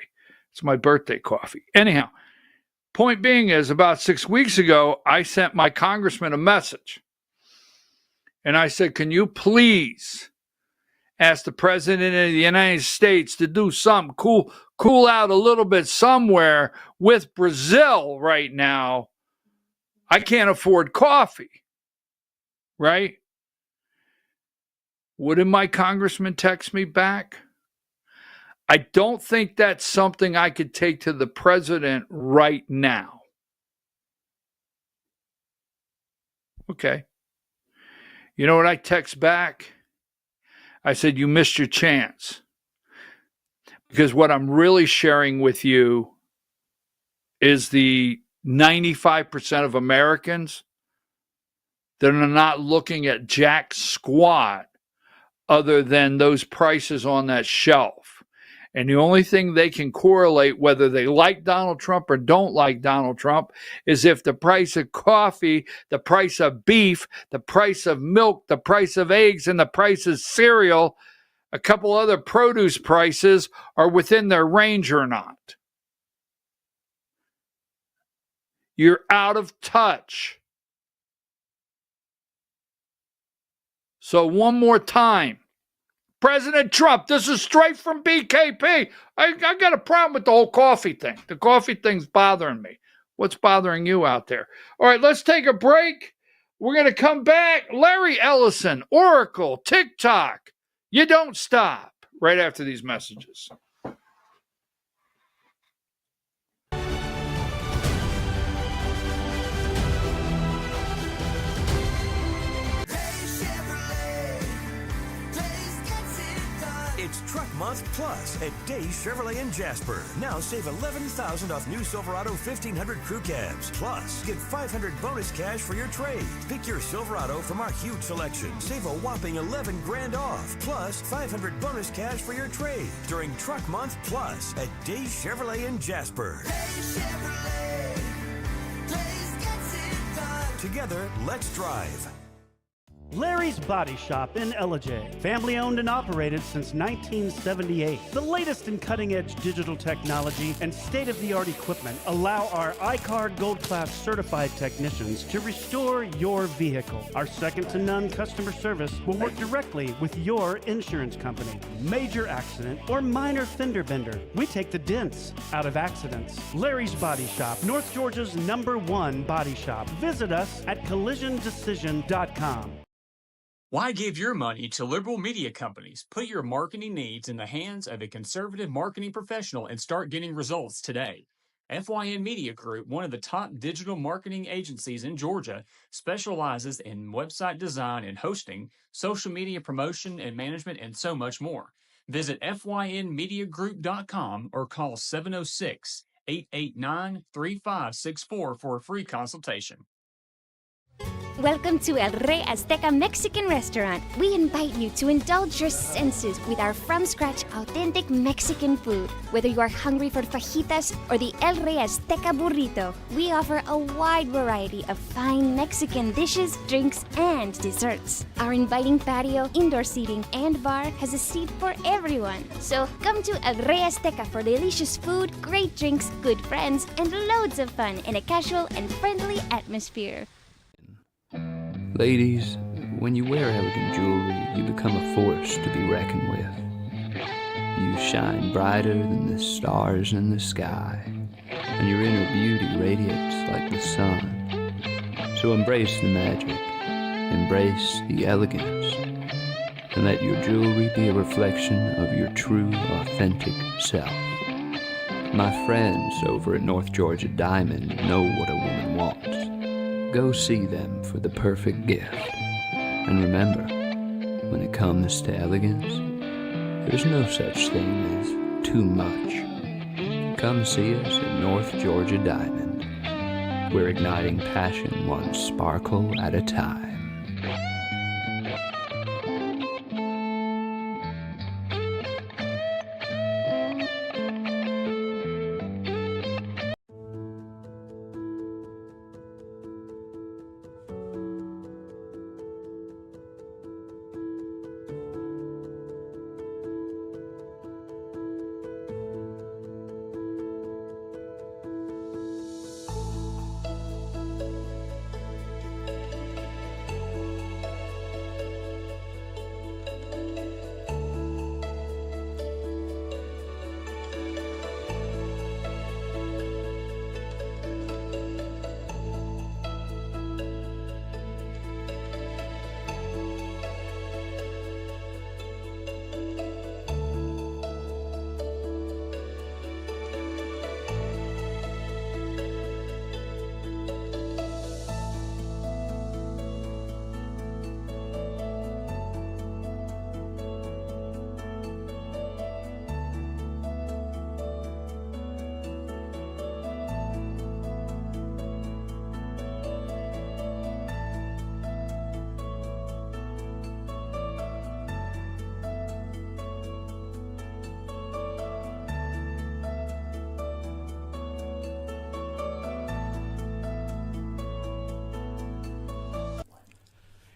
It's my birthday coffee. Anyhow, point being is about 6 weeks ago, I sent my congressman a message. And I said, can you please ask the president of the United States to do something cool out a little bit somewhere with Brazil right now. I can't afford coffee, right? Wouldn't my congressman text me back? I don't think that's something I could take to the president right now. Okay. You know what I text back? I said, you missed your chance. Because what I'm really sharing with you is the 95% of Americans that are not looking at jack squat other than those prices on that shelf. And the only thing they can correlate whether they like Donald Trump or don't like Donald Trump is if the price of coffee, the price of beef, the price of milk, the price of eggs, and the price of cereal, a couple other produce prices are within their range or not. You're out of touch. So one more time. President Trump, this is straight from BKP. I got a problem with the whole coffee thing. The coffee thing's bothering me. What's bothering you out there? All right, let's take a break. We're going to come back. Larry Ellison, Oracle, TikTok. You don't stop right after these messages. It's Truck Month Plus at Days Chevrolet in Jasper. Now save $11,000 off new Silverado 1500 crew cabs. Plus, get $500 bonus cash for your trade. Pick your Silverado from our huge selection. Save a whopping $11 grand off. Plus, $500 bonus cash for your trade during Truck Month Plus at Days Chevrolet in Jasper. Days Chevrolet. Days gets it Together, let's drive. Larry's Body Shop in Ellijay. Family owned and operated since 1978. The latest in cutting-edge digital technology and state-of-the-art equipment allow our iCard Gold Class certified technicians to restore your vehicle. Our second-to-none customer service will work directly with your insurance company. Major accident or minor fender bender. We take the dents out of accidents. Larry's Body Shop, North Georgia's #1 body shop. Visit us at collisiondecision.com. Why give your money to liberal media companies? Put your marketing needs in the hands of a conservative marketing professional and start getting results today. FYN Media Group, one of the top digital marketing agencies in Georgia, specializes in website design and hosting, social media promotion and management, and so much more. Visit FYNmediagroup.com or call 706-889-3564 for a free consultation. Welcome to El Rey Azteca Mexican Restaurant. We invite you to indulge your senses with our from-scratch authentic Mexican food. Whether you are hungry for fajitas or the El Rey Azteca burrito, we offer a wide variety of fine Mexican dishes, drinks, and desserts. Our inviting patio, indoor seating, and bar has a seat for everyone. So come to El Rey Azteca for delicious food, great drinks, good friends, and loads of fun in a casual and friendly atmosphere. Ladies, when you wear elegant jewelry, you become a force to be reckoned with. You shine brighter than the stars in the sky, and your inner beauty radiates like the sun. So embrace the magic, embrace the elegance, and let your jewelry be a reflection of your true, authentic self. My friends over at North Georgia Diamond know what a woman wants. Go see them for the perfect gift. And remember, when it comes to elegance, there's no such thing as too much. Come see us at North Georgia Diamond. We're igniting passion one sparkle at a time.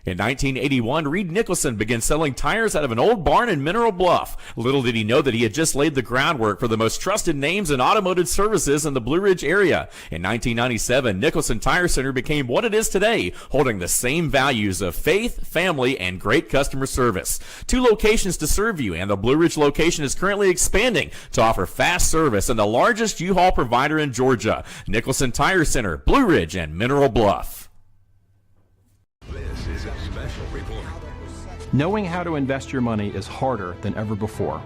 In 1981, Reed Nicholson began selling tires out of an old barn in Mineral Bluff. Little did he know that he had just laid the groundwork for the most trusted names in automotive services in the Blue Ridge area. In 1997, Nicholson Tire Center became what it is today, holding the same values of faith, family, and great customer service. 2 locations to serve you, and the Blue Ridge location is currently expanding to offer fast service and the largest U-Haul provider in Georgia. Nicholson Tire Center, Blue Ridge, and Mineral Bluff. This is a special report. Knowing how to invest your money is harder than ever before.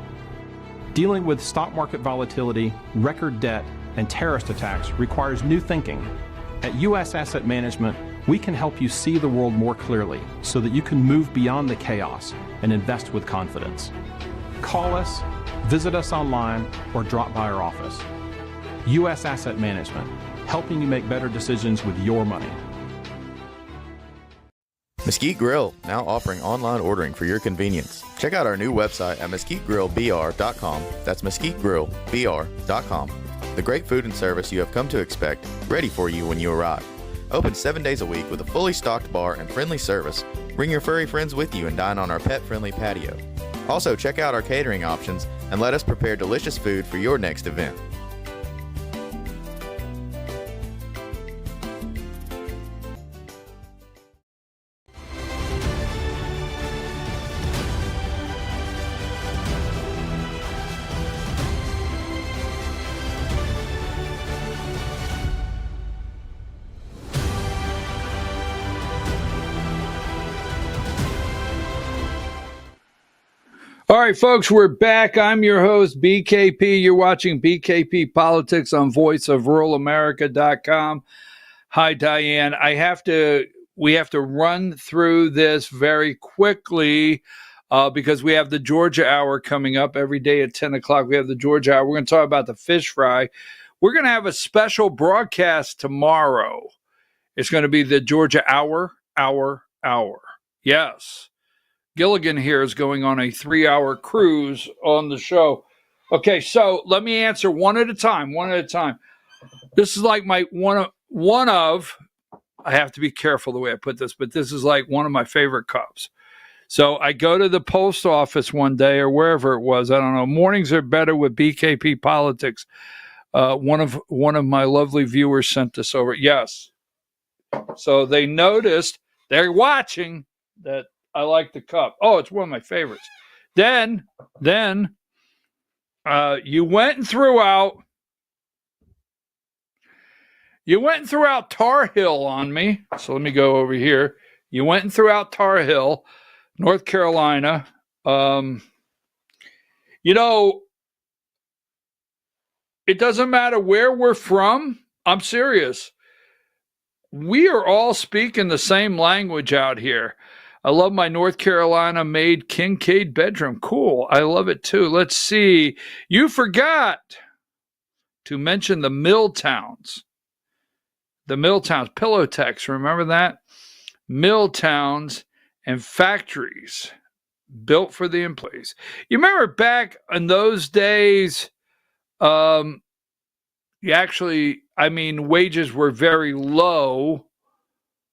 Dealing with stock market volatility, record debt, and terrorist attacks requires new thinking. At U.S. Asset Management, we can help you see the world more clearly so that you can move beyond the chaos and invest with confidence. Call us, visit us online, or drop by our office. U.S. Asset Management, helping you make better decisions with your money. Mesquite Grill, now offering online ordering for your convenience. Check out our new website at mesquitegrillbr.com. That's mesquitegrillbr.com. The great food and service you have come to expect, ready for you when you arrive. Open 7 days a week with a fully stocked bar and friendly service. Bring your furry friends with you and dine on our pet-friendly patio. Also, check out our catering options and let us prepare delicious food for your next event. All right, folks, we're back. I'm your host, BKP. You're watching BKP Politics on voiceofruralamerica.com. Hi, Diane. We have to run through this very quickly because we have the Georgia Hour coming up every day at 10 o'clock. We have the Georgia Hour. We're going to talk about the fish fry. We're going to have a special broadcast tomorrow. It's going to be the Georgia Hour. Yes. Gilligan here is going on a 3-hour cruise on the show. Okay, so let me answer one at a time. This is like my one of I have to be careful the way I put this, but this is like one of my favorite cups. So I go to the post office one day or wherever it was. I don't know. Mornings are better with BKP Politics. One of my lovely viewers sent this over. Yes. So they noticed, they're watching that I like the cup. Oh, it's one of my favorites. Then you went and threw out Tar Heel on me. So let me go over here. You went and threw out Tar Heel, North Carolina. It doesn't matter where we're from. I'm serious. We are all speaking the same language out here. I love my North Carolina made Kincaid bedroom. Cool. I love it too. Let's see. You forgot to mention the mill towns. The mill towns, Pillow Tex, remember that? Mill towns and factories built for the employees. You remember back in those days, wages were very low,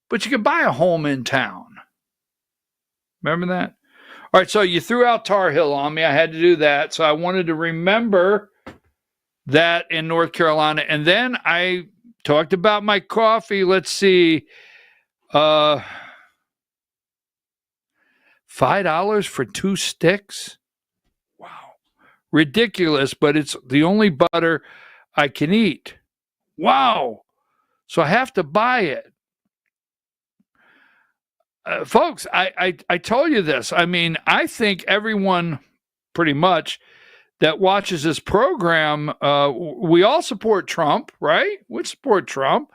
but you could buy a home in town. Remember that? All right, so you threw out Tar Heel on me. I had to do that. So I wanted to remember that in North Carolina. And then I talked about my coffee. Let's see. $5 for 2 sticks? Wow. Ridiculous, but it's the only butter I can eat. Wow. So I have to buy it. Folks, I told you this. I mean, I think everyone pretty much that watches this program, we all support Trump, right? We support Trump.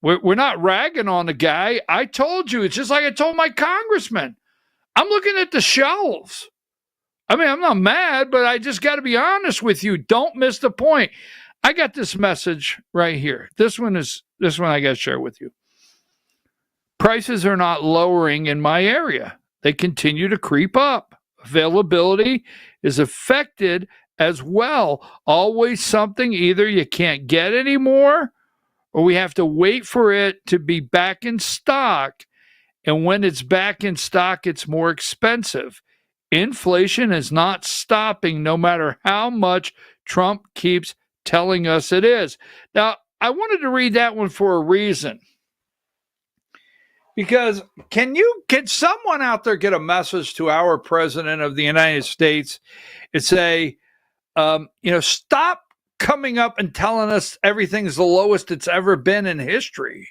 We're not ragging on the guy. I told you, it's just like I told my congressman. I'm looking at the shelves. I mean, I'm not mad, but I just got to be honest with you. Don't miss the point. I got this message right here. This one I got to share with you. Prices are not lowering in my area. They continue to creep up. Availability is affected as well. Always something either you can't get anymore or we have to wait for it to be back in stock. And when it's back in stock, it's more expensive. Inflation is not stopping no matter how much Trump keeps telling us it is. Now, I wanted to read that one for a reason. Because can someone out there get a message to our president of the United States and say, stop coming up and telling us everything's the lowest it's ever been in history.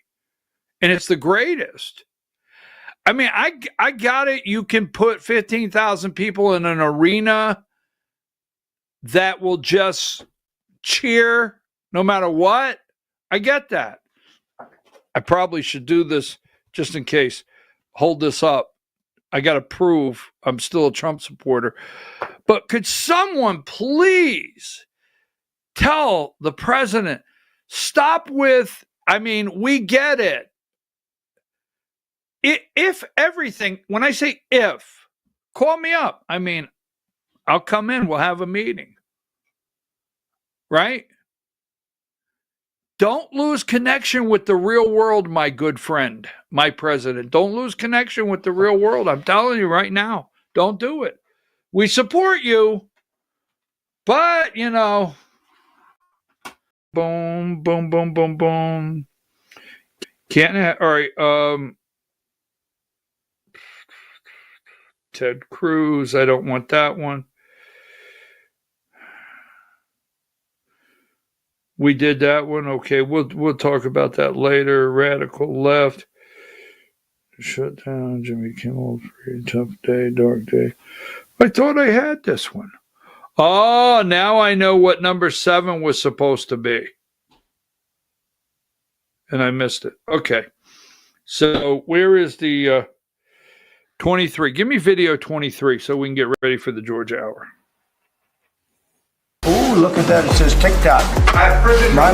And it's the greatest. I mean, I got it. You can put 15,000 people in an arena that will just cheer no matter what. I get that. I probably should do this just in case. Hold this up. I got to prove I'm still a Trump supporter. But could someone please tell the president, stop with, we get it. If everything, when I say if, call me up. I'll come in. We'll have a meeting. Right? Don't lose connection with the real world, my good friend, my president. Don't lose connection with the real world. I'm telling you right now, don't do it. We support you, but, you know, boom, boom, boom, boom, boom. Can't have, all right, Ted Cruz, I don't want that one. We did that one. Okay, we'll talk about that later. Radical left. Shut down. Jimmy Kimmel. Free, tough day. Dark day. I thought I had this one. Oh, now I know what number 7 was supposed to be. And I missed it. Okay. So where is the 23? Give me video 23 so we can get ready for the Georgia Hour. Ooh, look at that. It says TikTok. My,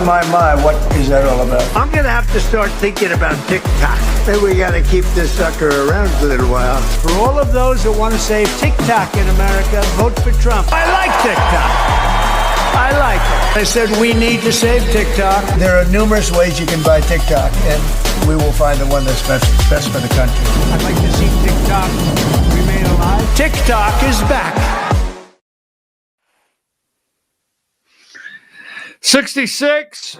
what is that all about? I'm going to have to start thinking about TikTok. Maybe we got to keep this sucker around for a little while. For all of those that want to save TikTok in America, vote for Trump. I like TikTok. I like it. I said we need to save TikTok. There are numerous ways you can buy TikTok, and we will find the one that's best for the country. I'd like to see TikTok remain alive. TikTok is back. 66,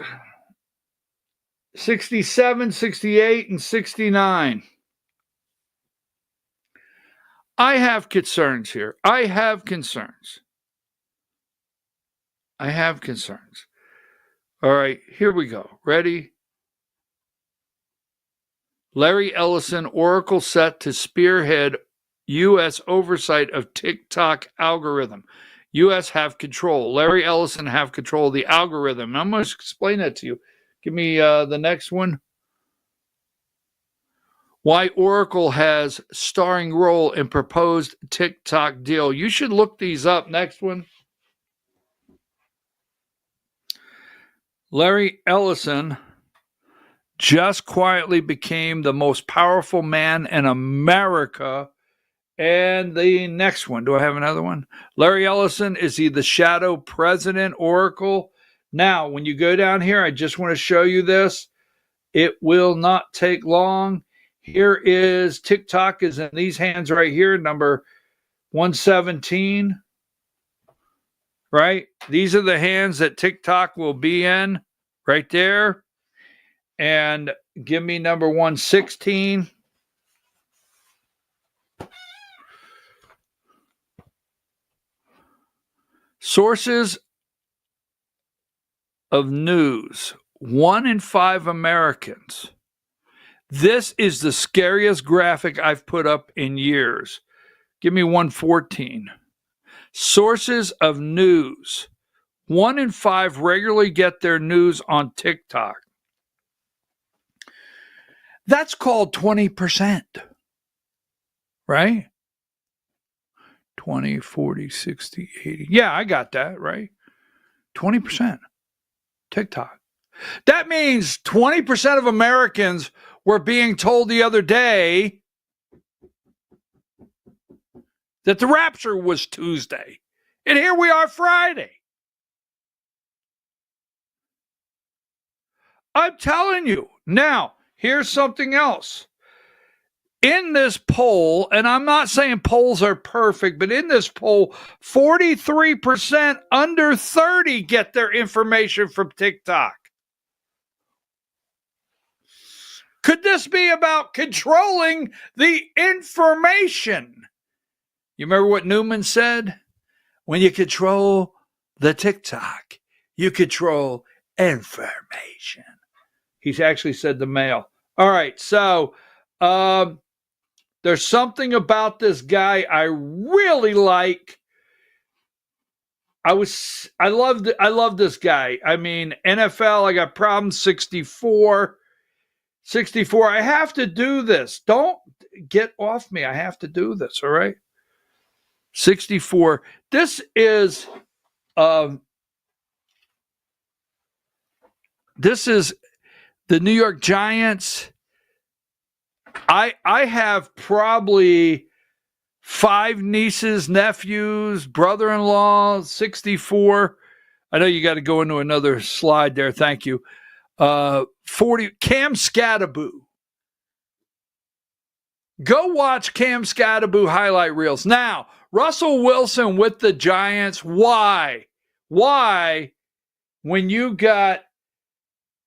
67, 68, and 69. I have concerns here. I have concerns. All right, here we go. Ready? Larry Ellison, Oracle set to spearhead U.S. oversight of TikTok algorithm. U.S. have control. Larry Ellison have control of the algorithm. I'm going to explain that to you. Give me the next one. Why Oracle has starring role in proposed TikTok deal. You should look these up. Next one. Larry Ellison just quietly became the most powerful man in America. And the next one, do I have another one? Larry Ellison, is he the shadow president, Oracle? Now, when you go down here, I just want to show you this. It will not take long. Here is TikTok is in these hands right here, number 117. Right? These are the hands that TikTok will be in right there. And give me number 116. Sources of news. 1 in 5 Americans. This is the scariest graphic I've put up in years. Give me 114. Sources of news. 1 in 5 regularly get their news on TikTok. That's called 20%. Right? 20, 40, 60, 80. Yeah, I got that, right? 20%. TikTok. That means 20% of Americans were being told the other day that the rapture was Tuesday. And here we are Friday. I'm telling you. Now, here's something else. In this poll, and I'm not saying polls are perfect, but in this poll, 43% under 30 get their information from TikTok. Could this be about controlling the information? You remember what Newman said? When you control the TikTok, you control information. He's actually said the mail. All right, so there's something about this guy I really like. I love this guy. I mean, NFL, I got problems. 64. I have to do this. Don't get off me. I have to do this. All right. 64. This is the New York Giants. I have probably 5 nieces, nephews, brother-in-law, 64. I know you got to go into another slide there. Thank you. Cam Scattaboo. Go watch Cam Scattaboo highlight reels. Now, Russell Wilson with the Giants. Why? Why, when you got,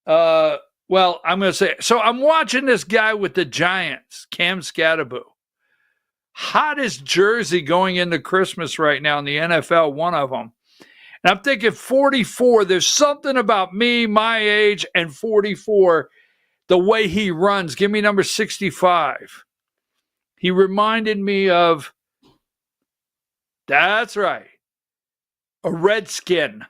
I'm going to say, so I'm watching this guy with the Giants, Cam Scattaboo. Hottest jersey going into Christmas right now in the NFL, one of them. And I'm thinking 44, there's something about me, my age, and 44, the way he runs. Give me number 65. He reminded me of, that's right, a Redskin.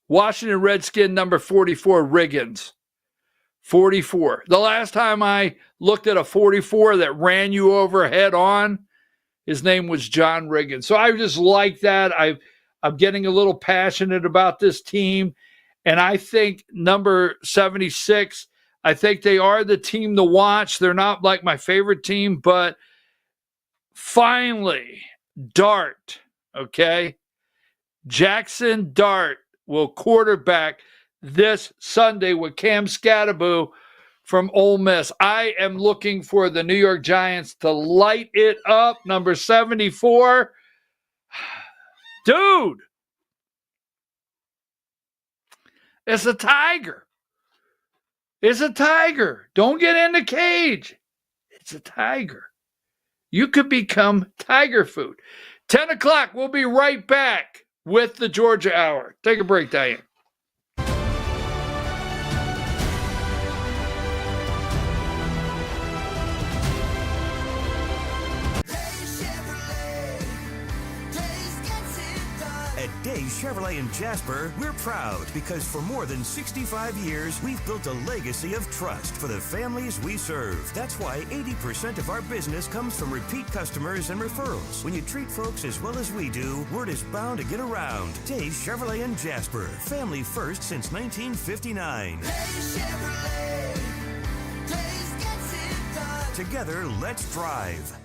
Washington Redskin number 44, Riggins. 44. The last time I looked at a 44 that ran you over head on, his name was John Riggins. So I just like that. I'm getting a little passionate about this team. And I think number 76, I think they are the team to watch. They're not like my favorite team, but finally, Dart, okay? Jackson Dart will quarterback this Sunday with Cam Scattaboo from Ole Miss. I am looking for the New York Giants to light it up. Number 74. Dude, it's a tiger. It's a tiger. Don't get in the cage. It's a tiger. You could become tiger food. 10 o'clock, we'll be right back with the Georgia Hour. Take a break, Diane. At Day Chevrolet in Jasper, we're proud because for more than 65 years, we've built a legacy of trust for the families we serve. That's why 80% of our business comes from repeat customers and referrals. When you treat folks as well as we do, word is bound to get around. Day Chevrolet in Jasper, family first since 1959. Together, let's drive.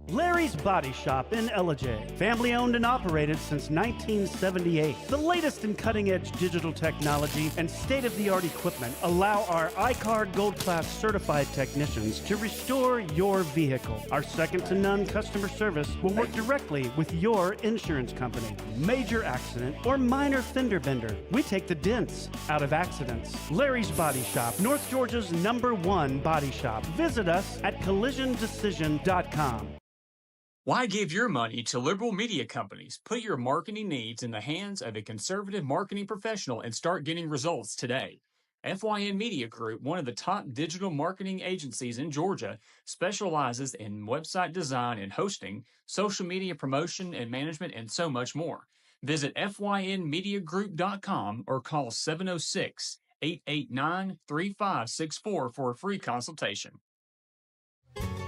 Larry's Body Shop in Ellijay. Family owned and operated since 1978. The latest in cutting-edge digital technology and state-of-the-art equipment allow our iCard Gold Class certified technicians to restore your vehicle. Our second-to-none customer service will work directly with your insurance company. Major accident or minor fender bender, we take the dents out of accidents. Larry's Body Shop, North Georgia's #1 body shop. Visit us at collisiondecision.com. Why give your money to liberal media companies? Put your marketing needs in the hands of a conservative marketing professional and start getting results today. FYN Media Group, one of the top digital marketing agencies in Georgia, specializes in website design and hosting, social media promotion and management, and so much more. Visit FYNmediagroup.com or call 706-889-3564 for a free consultation.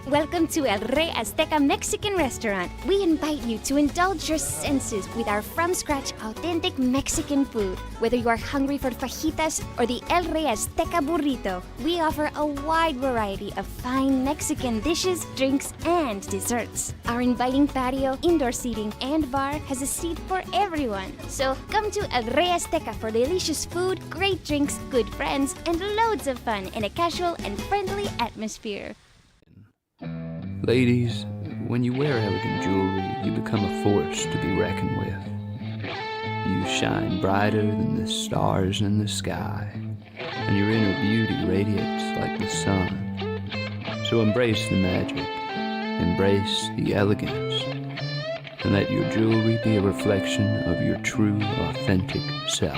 Welcome to El Rey Azteca Mexican Restaurant. We invite you to indulge your senses with our from-scratch authentic Mexican food. Whether you are hungry for fajitas or the El Rey Azteca burrito, we offer a wide variety of fine Mexican dishes, drinks, and desserts. Our inviting patio, indoor seating, and bar has a seat for everyone. So come to El Rey Azteca for delicious food, great drinks, good friends, and loads of fun in a casual and friendly atmosphere. Ladies, when you wear elegant jewelry, you become a force to be reckoned with. You shine brighter than the stars in the sky, and your inner beauty radiates like the sun. So embrace the magic, embrace the elegance, and let your jewelry be a reflection of your true, authentic self.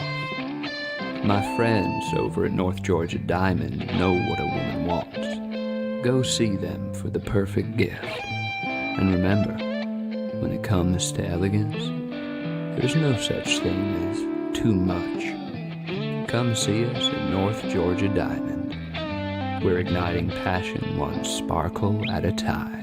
My friends over at North Georgia Diamond know what a woman wants. Go see them for the perfect gift. And remember, when it comes to elegance, there's no such thing as too much. Come see us at North Georgia Diamond. We're igniting passion one sparkle at a time.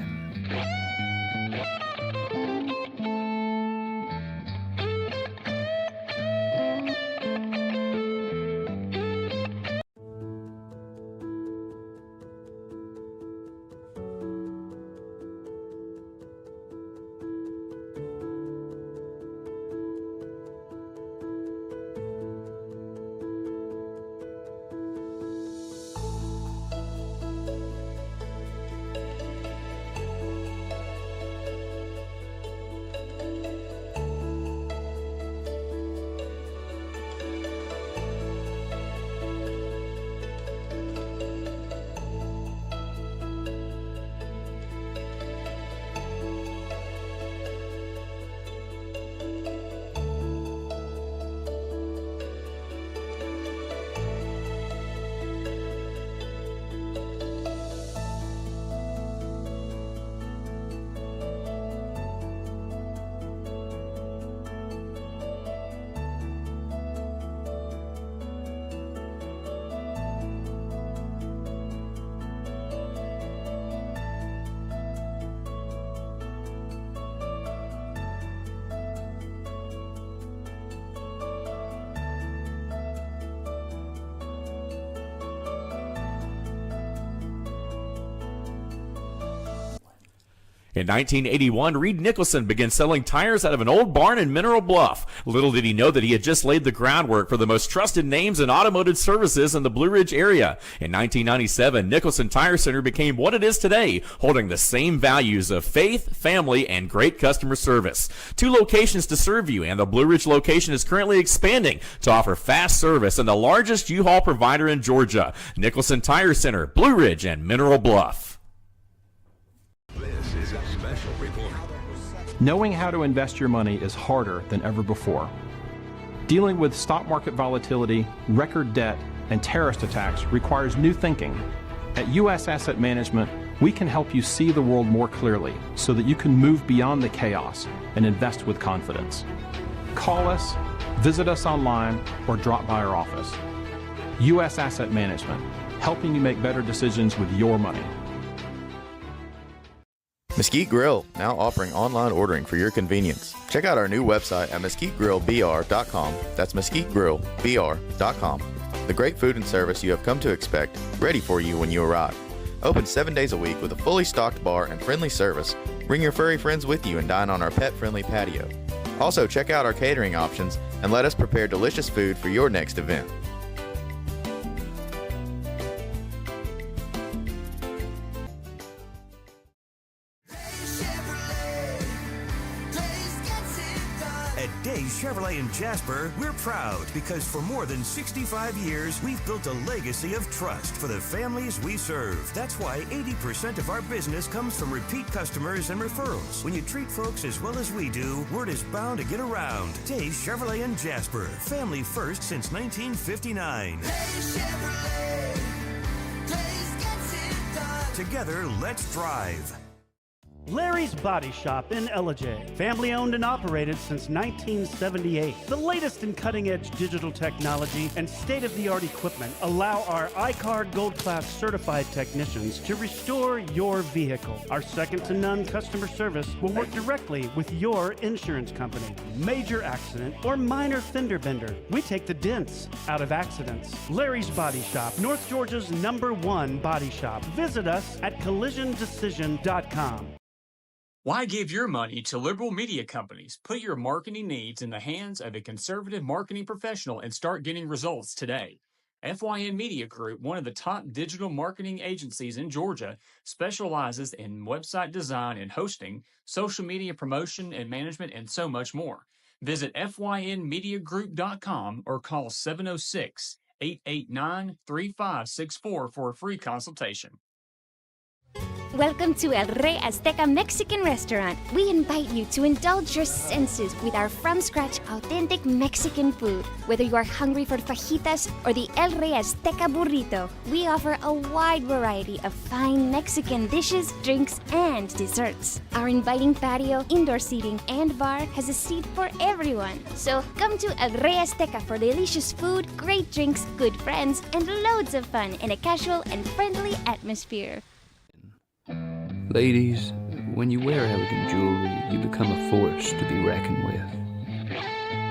In 1981, Reed Nicholson began selling tires out of an old barn in Mineral Bluff. Little did he know that he had just laid the groundwork for the most trusted names in automotive services in the Blue Ridge area. In 1997, Nicholson Tire Center became what it is today, holding the same values of faith, family, and great customer service. 2 locations to serve you, and the Blue Ridge location is currently expanding to offer fast service and the largest U-Haul provider in Georgia. Nicholson Tire Center, Blue Ridge, and Mineral Bluff. This is a special report. Knowing how to invest your money is harder than ever before. Dealing with stock market volatility, record debt, and terrorist attacks requires new thinking. At U.S. Asset Management, we can help you see the world more clearly so that you can move beyond the chaos and invest with confidence. Call us, visit us online, or drop by our office. U.S. Asset Management, helping you make better decisions with your money. Mesquite Grill, now offering online ordering for your convenience. Check out our new website at mesquitegrillbr.com. That's mesquitegrillbr.com. The great food and service you have come to expect, ready for you when you arrive. Open 7 days a week with a fully stocked bar and friendly service. Bring your furry friends with you and dine on our pet-friendly patio. Also, check out our catering options and let us prepare delicious food for your next event. At Day Chevrolet in Jasper, we're proud because for more than 65 years, we've built a legacy of trust for the families we serve. That's why 80% of our business comes from repeat customers and referrals. When you treat folks as well as we do, word is bound to get around. Day Chevrolet in Jasper, family first since 1959. Together, let's drive. Larry's Body Shop in Ellijay. Family owned and operated since 1978. The latest in cutting-edge digital technology and state-of-the-art equipment allow our iCard Gold Class certified technicians to restore your vehicle. Our second-to-none customer service will work directly with your insurance company. Major accident or minor fender bender. We take the dents out of accidents. Larry's Body Shop, North Georgia's #1 body shop. Visit us at collisiondecision.com. Why give your money to liberal media companies? Put your marketing needs in the hands of a conservative marketing professional and start getting results today. FYN Media Group, one of the top digital marketing agencies in Georgia, specializes in website design and hosting, social media promotion and management, and so much more. Visit FYNmediagroup.com or call 706-889-3564 for a free consultation. Welcome to El Rey Azteca Mexican Restaurant. We invite you to indulge your senses with our from-scratch authentic Mexican food. Whether you are hungry for fajitas or the El Rey Azteca burrito, we offer a wide variety of fine Mexican dishes, drinks, and desserts. Our inviting patio, indoor seating, and bar has a seat for everyone. So come to El Rey Azteca for delicious food, great drinks, good friends, and loads of fun in a casual and friendly atmosphere. Ladies, when you wear elegant jewelry, you become a force to be reckoned with.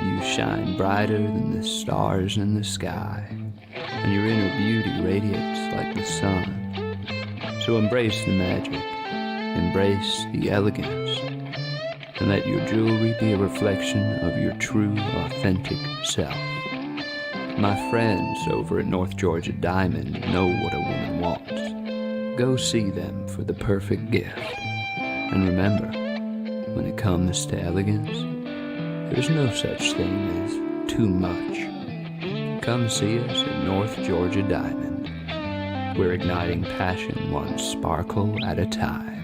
You shine brighter than the stars in the sky, and your inner beauty radiates like the sun. So embrace the magic, embrace the elegance, and let your jewelry be a reflection of your true, authentic self. My friends over at North Georgia Diamond know what a woman wants. Go see them for the perfect gift. And remember, when it comes to elegance, there's no such thing as too much. Come see us at North Georgia Diamond. We're igniting passion one sparkle at a time.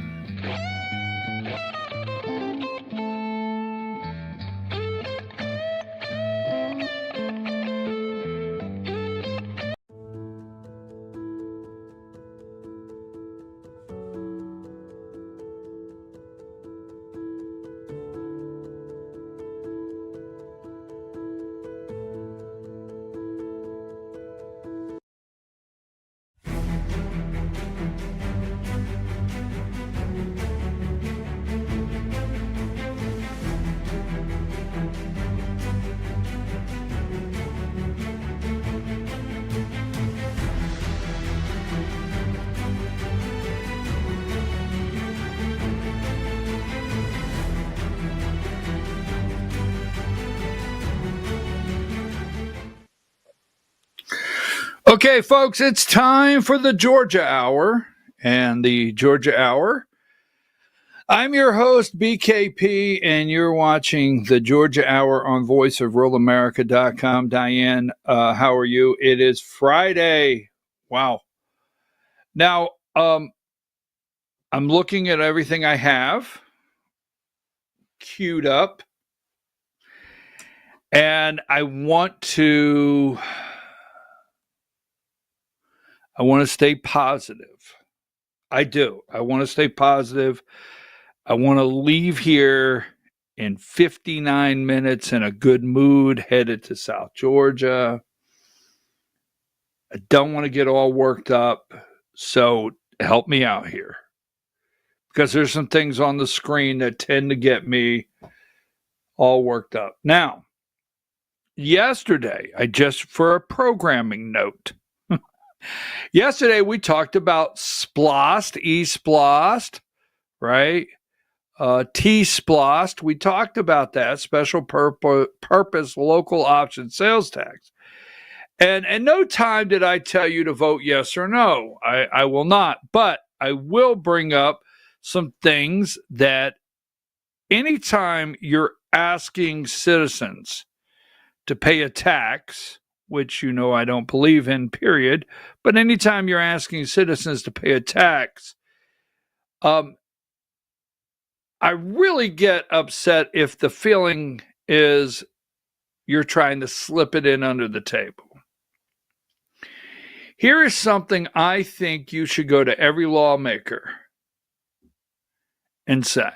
Okay, folks, it's time for the Georgia Hour. And the Georgia Hour, I'm your host, BKP, and you're watching the Georgia Hour on voiceofruralamerica.com. Diane, how are you? It is Friday. Wow. Now, I'm looking at everything I have queued up, and I want to stay positive. I do. I want to stay positive. I want to leave here in 59 minutes in a good mood, headed to South Georgia. I don't want to get all worked up, so help me out here. Because there's some things on the screen that tend to get me all worked up. Now, yesterday, for a programming note, yesterday we talked about SPLOST, E-SPLOST, right? T-SPLOST. We talked about that, special purpose local option sales tax. And in no time did I tell you to vote yes or no. I will not. But I will bring up some things that anytime you're asking citizens to pay a tax, which you know I don't believe in, period, but anytime you're asking citizens to pay a tax, I really get upset if the feeling is you're trying to slip it in under the table. Here is something I think you should go to every lawmaker and say.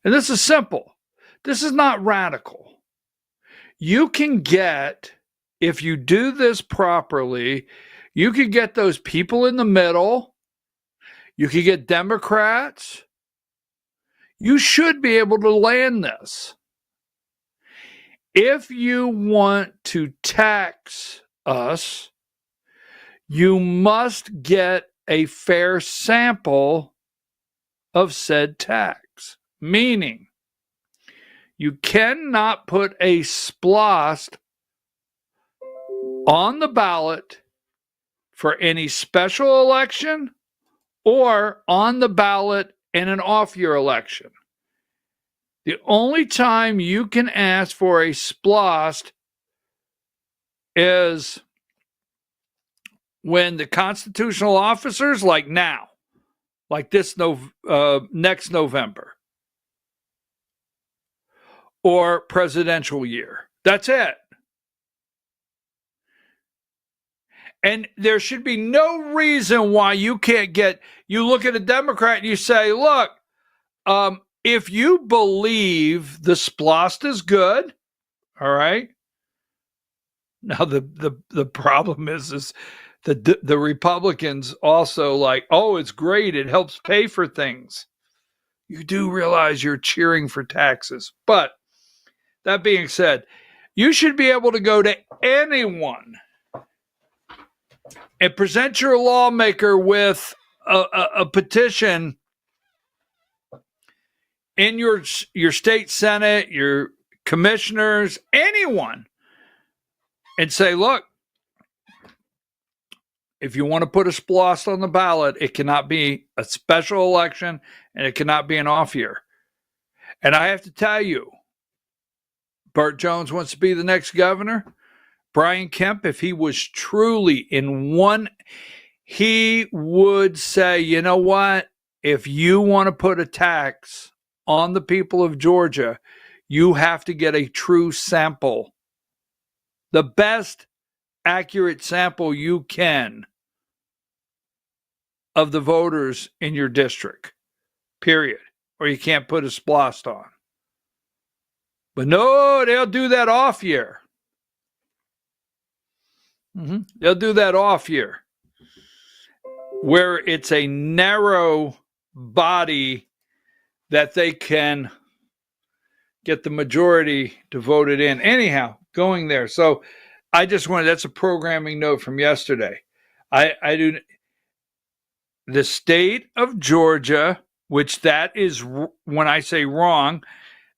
And this is simple. This is not radical. You can get, if you do this properly, you can get those people in the middle. You can get Democrats. You should be able to land this. If you want to tax us, you must get a fair sample of said tax. Meaning, you cannot put a SPLOST on the ballot for any special election or on the ballot in an off-year election. The only time you can ask for a SPLOST is when the constitutional officers, like now, like this next November, or presidential year. That's it. And there should be no reason why you can't get, you look at a Democrat and you say, look, if you believe the SPLOST is good, all right. Now the problem is the Republicans also like, oh, it's great. It helps pay for things. You do realize you're cheering for taxes. But that being said, you should be able to go to anyone and present your lawmaker with a petition in your state senate, your commissioners, anyone, and say, look, if you want to put a SPLOST on the ballot, it cannot be a special election and it cannot be an off year. And I have to tell you, Burt Jones wants to be the next governor. Brian Kemp, if he was truly in one, he would say, you know what? If you want to put a tax on the people of Georgia, you have to get a true sample. The best accurate sample you can of the voters in your district, period. Or you can't put a SPLOST on. But no, they'll do that off year. They'll do that off year where it's a narrow body that they can get the majority to vote it in. Anyhow, going there. So I just wanted, that's a programming note from yesterday. I do, the state of Georgia, which that is, when I say wrong,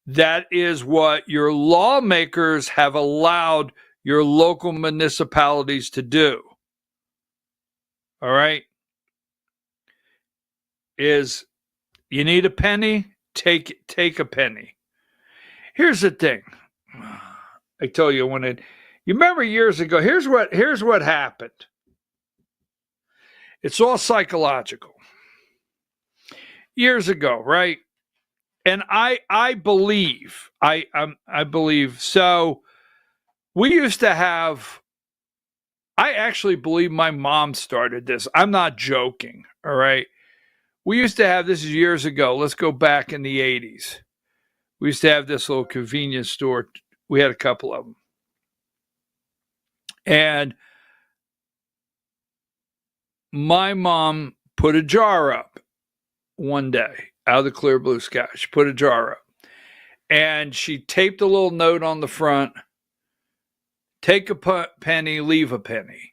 that is what your lawmakers have allowed your local municipalities to do. All right? Is you need a penny, take a penny. Here's the thing. I told you you remember years ago, here's what happened. It's all psychological. Years ago, right? And I believe so. We used to have. I actually believe my mom started this. I'm not joking. All right. We used to have, this is years ago. Let's go back in the 80s. We used to have this little convenience store. We had a couple of them. And my mom put a jar up one day out of the clear blue sky. She put a jar up. And she taped a little note on the front. Take a penny, leave a penny.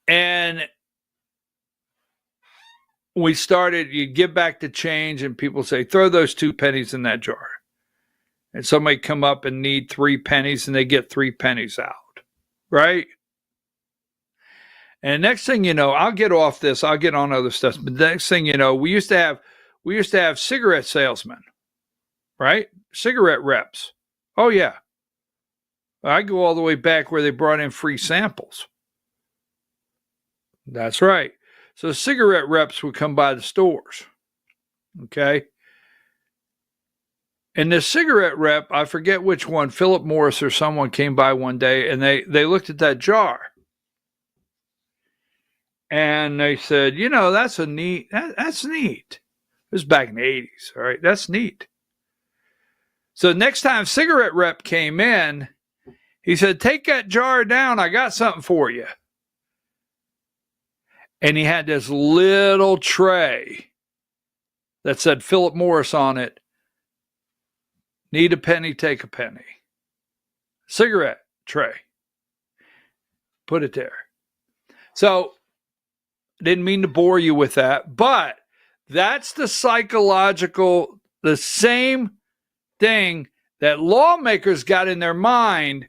And we started, you give back the change and people say, throw those 2 pennies in that jar. And somebody come up and need 3 pennies and they get 3 pennies out. Right? And next thing you know, I'll get off this, I'll get on other stuff. But the next thing you know, we used to have cigarette salesmen, right? Cigarette reps. Oh yeah. I go all the way back where they brought in free samples. That's right. So cigarette reps would come by the stores. Okay. And this cigarette rep, I forget which one, Philip Morris or someone came by one day and they looked at that jar. And they said, that's neat. That's neat. This was back in the 80s. All right. That's neat. So next time cigarette rep came in, he said, take that jar down. I got something for you. And he had this little tray that said Philip Morris on it. Need a penny, take a penny. Cigarette tray. Put it there. So, didn't mean to bore you with that, but that's the same thing that lawmakers got in their mind.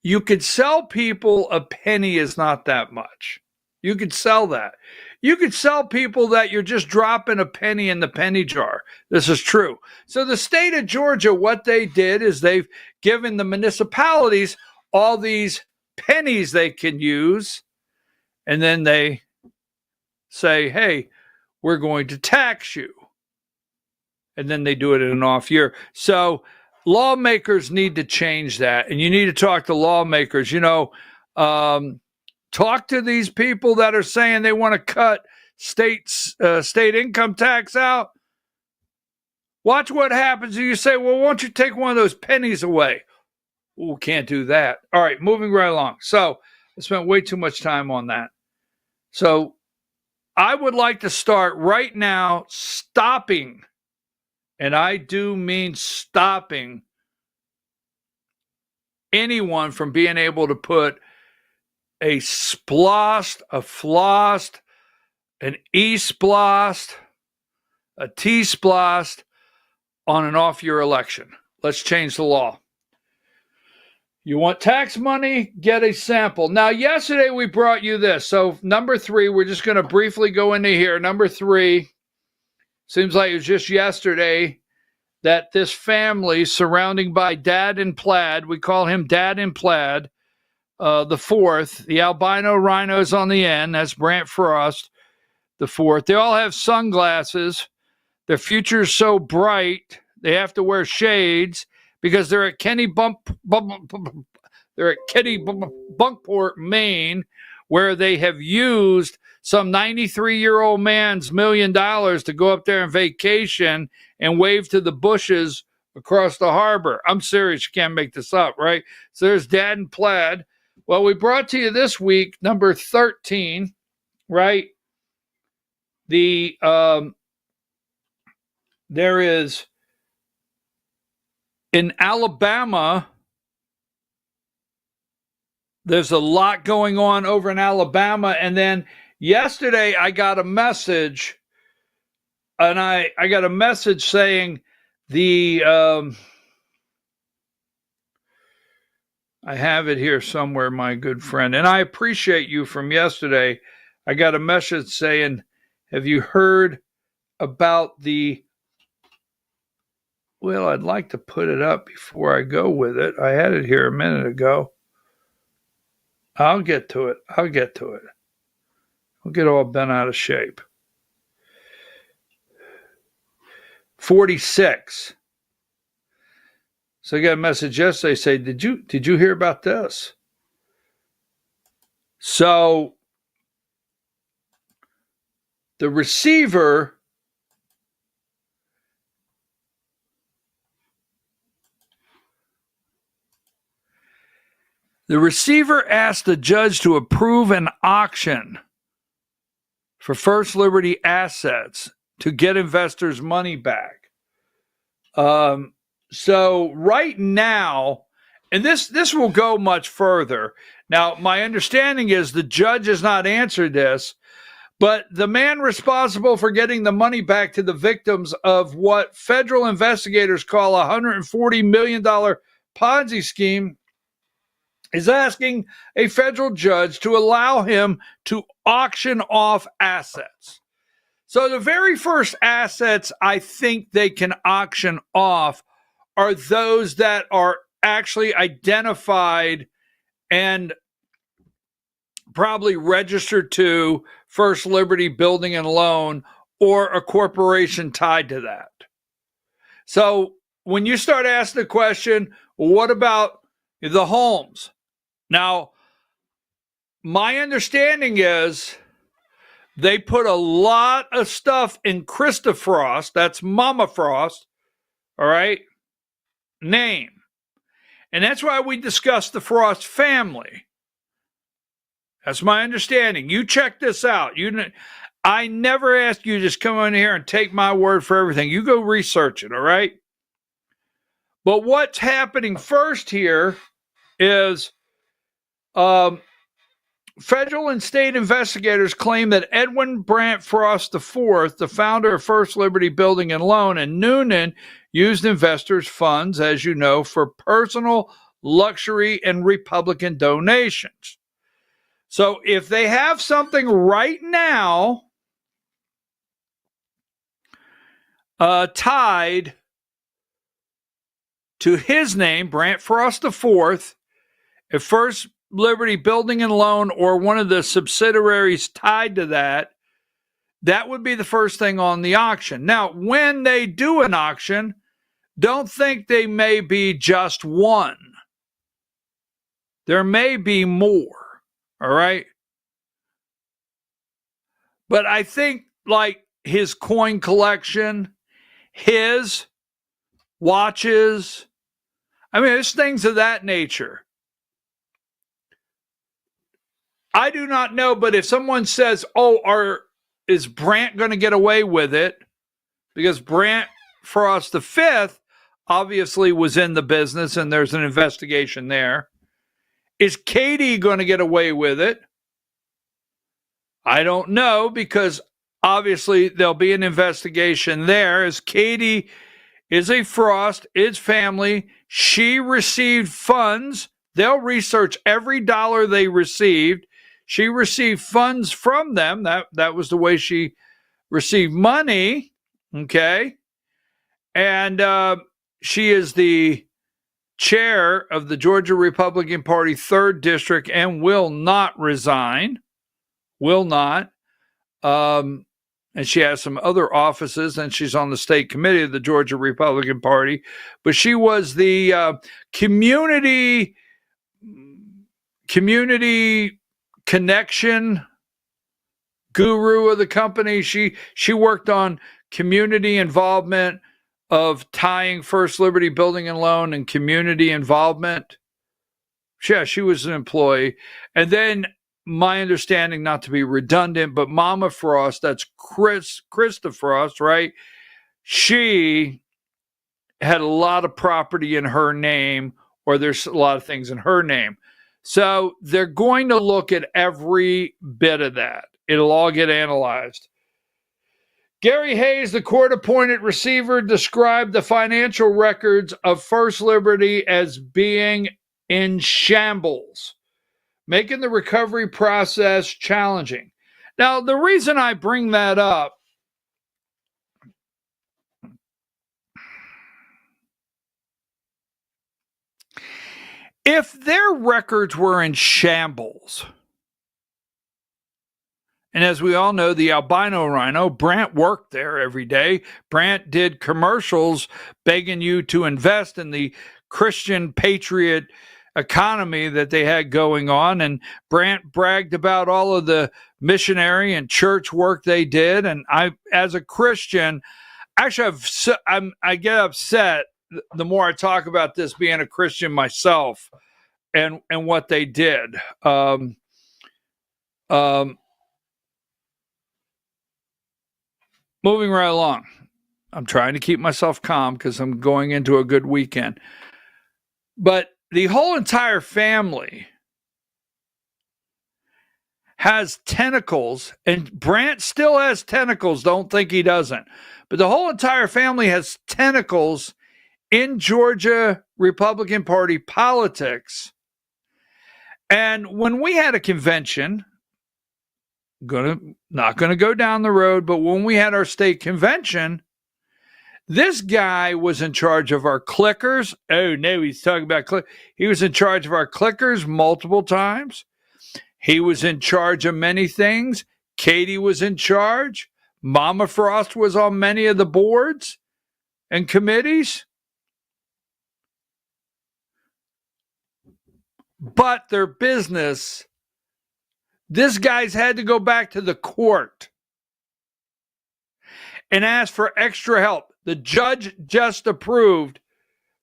You could sell people a penny is not that much. You could sell that. You could sell people that you're just dropping a penny in the penny jar. This is true. So the state of Georgia, what they did is they've given the municipalities all these pennies they can use. And then they say, hey, we're going to tax you. And then they do it in an off year. So lawmakers need to change that. And you need to talk to lawmakers. Talk to these people that are saying they want to cut state income tax out. Watch what happens. You say, well, why don't you take one of those pennies away? Well, can't do that. All right, moving right along. So I spent way too much time on that. So I would like to start right now stopping, and I do mean stopping, anyone from being able to put a splost, a flossed, an e-splost, a T-splost on and off your election. Let's change the law. You want tax money? Get a sample. Now, yesterday we brought you this. So number 3, we're just going to briefly go into here. Number 3, seems like it was just yesterday that this family surrounding by Dad in Plaid, we call him Dad in Plaid, the 4th, the albino rhinos on the end, that's Brant Frost, the 4th. They all have sunglasses. Their future's so bright, they have to wear shades because they're at Bunkport, Maine, where they have used some 93-year-old man's $1 million to go up there on vacation and wave to the bushes across the harbor. I'm serious. You can't make this up, right? So there's Dad in Plaid. Well, we brought to you this week, number 13, right? There is in Alabama, there's a lot going on over in Alabama. And then yesterday I got a message, and I got a message saying the I have it here somewhere, my good friend. And I appreciate you from yesterday. I got a message saying, have you heard about the... Well, I'd like to put it up before I go with it. I had it here a minute ago. I'll get to it. I'll get all bent out of shape. 46. So I got a message yesterday say, did you hear about this? So the receiver asked the judge to approve an auction for First Liberty assets to get investors' money back. So right now, and this will go much further. Now, my understanding is the judge has not answered this, but the man responsible for getting the money back to the victims of what federal investigators call a $140 million Ponzi scheme is asking a federal judge to allow him to auction off assets. So the very first assets I think they can auction off are those that are actually identified and probably registered to First Liberty Building and Loan or a corporation tied to that. So when you start asking the question, well, what about the homes? Now, my understanding is they put a lot of stuff in Krista Frost, that's Mama Frost, all right, name. And that's why we discussed the Frost family. That's my understanding. You check this out. I never ask you to just come in here and take my word for everything. You go research it, all right? But what's happening first here is federal and state investigators claim that Edwin Brant Frost IV, the founder of First Liberty Building and Loan, and Noonan used investors' funds, as you know, for personal luxury and Republican donations. So if they have something right now tied to his name, Brant Frost IV, if First Liberty Building and Loan or one of the subsidiaries tied to that, that would be the first thing on the auction. Now, when they do an auction, don't think they may be just one. There may be more, all right? But I think like his coin collection, his watches, I mean, there's things of that nature. I do not know, but if someone says, is Brant going to get away with it? Because Brant Frost V obviously was in the business and there's an investigation there. Is Katie going to get away with it? I don't know, because obviously there'll be an investigation there. As Katie is a Frost, it's family. She received funds. They'll research every dollar they received. She received funds from them. That was the way she received money. Okay. And she is the chair of the Georgia Republican Party 3rd District and will not resign. Will not. And she has some other offices, and she's on the state committee of the Georgia Republican Party. But she was the community connection guru of the company. She worked on community involvement of tying First Liberty Building and Loan and community involvement. Yeah, she was an employee. And then my understanding, not to be redundant, but Mama Frost, that's Krista Frost, right? She had a lot of property in her name, or there's a lot of things in her name. So they're going to look at every bit of that. It'll all get analyzed. Gary Hayes, the court-appointed receiver, described the financial records of First Liberty as being in shambles, making the recovery process challenging. Now, the reason I bring that up, if their records were in shambles, and as we all know, the albino rhino, Brandt worked there every day. Brandt did commercials begging you to invest in the Christian patriot economy that they had going on. And Brandt bragged about all of the missionary and church work they did. And I, as a Christian, actually, I get upset the more I talk about this, being a Christian myself and what they did. Moving right along. I'm trying to keep myself calm because I'm going into a good weekend. But the whole entire family has tentacles, and Brandt still has tentacles. Don't think he doesn't. But the whole entire family has tentacles in Georgia Republican Party politics. And when we had a convention, not going to go down the road, but when we had our state convention, this guy was in charge of our clickers. Oh, no, he's talking about he was in charge of our clickers multiple times. He was in charge of many things. Katie was in charge. Mama Frost was on many of the boards and committees. But their business, this guy's had to go back to the court and ask for extra help. The judge just approved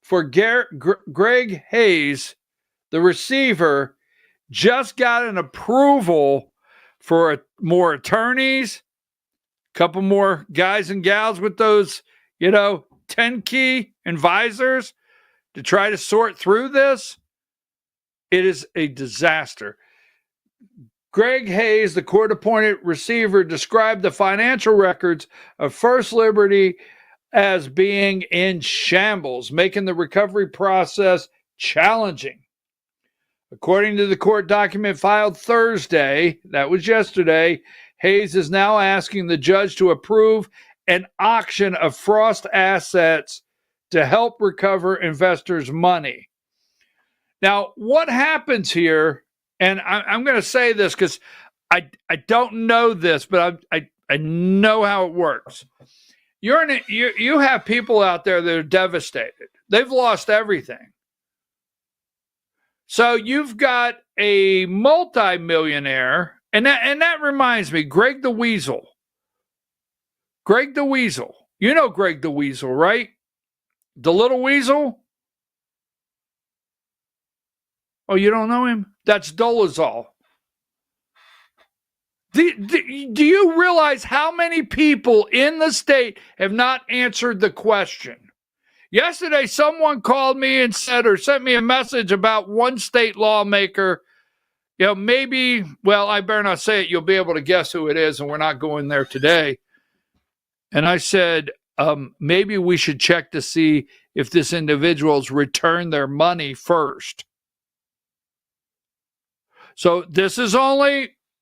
for Greg Hayes, the receiver, just got an approval for more attorneys, a couple more guys and gals with those, 10-key advisors to try to sort through this. It is a disaster. Greg Hayes, the court-appointed receiver, described the financial records of First Liberty as being in shambles, making the recovery process challenging. According to the court document filed Thursday, that was yesterday, Hayes is now asking the judge to approve an auction of Frost assets to help recover investors' money. Now, what happens here, and I'm going to say this because I don't know this, but I know how it works. You have people out there that are devastated. They've lost everything. So you've got a multimillionaire, and that reminds me, Greg the Weasel. Greg the Weasel. You know Greg the Weasel, right? The little weasel? Oh, you don't know him? That's Dolezal. Do you realize how many people in the state have not answered the question? Yesterday, someone called me and said, or sent me a message about one state lawmaker. Maybe, well, I better not say it. You'll be able to guess who it is, and we're not going there today. And I said, maybe we should check to see if this individual's returned their money first. So this is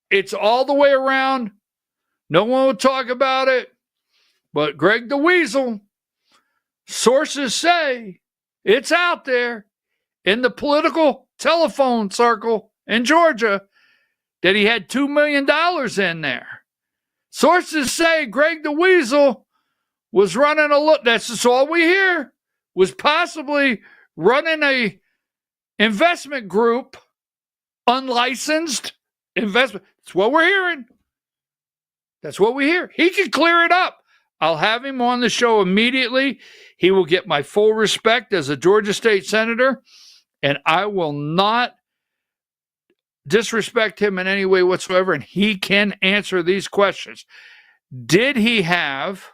it's all the way around. No one will talk about it. But Greg the Weasel, sources say it's out there in the political telephone circle in Georgia that he had $2 million in there. Sources say Greg the Weasel was running that's all we hear, was possibly running a investment group, unlicensed investment. That's what we're hearing. That's what we hear. He can clear it up. I'll have him on the show immediately. He will get my full respect as a Georgia State Senator, and I will not disrespect him in any way whatsoever, and he can answer these questions. Did he have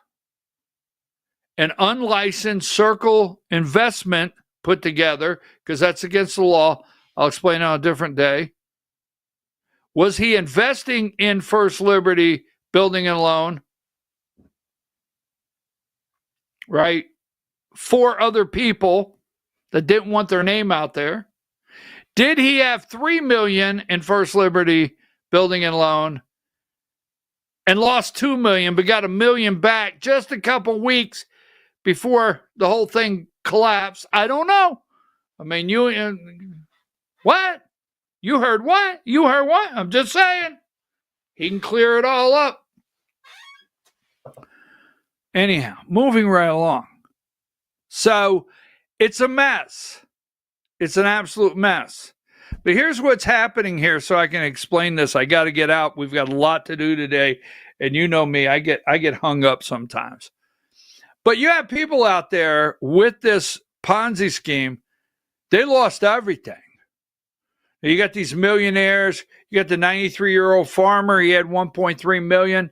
an unlicensed circle investment put together? Because that's against the law. I'll explain on a different day. Was he investing in First Liberty building and loan? Right? For other people that didn't want their name out there. Did he have $3 million in First Liberty building and loan and lost $2 million, but got $1 million back just a couple weeks before the whole thing collapsed? I don't know. I mean, what? You heard what? You heard what? I'm just saying. He can clear it all up. Anyhow, moving right along. So it's a mess. It's an absolute mess. But here's what's happening here so I can explain this. I got to get out. We've got a lot to do today. And you know me, I get hung up sometimes. But you have people out there with this Ponzi scheme. They lost everything. You got these millionaires. You got the 93-year-old farmer. He had $1.3 million.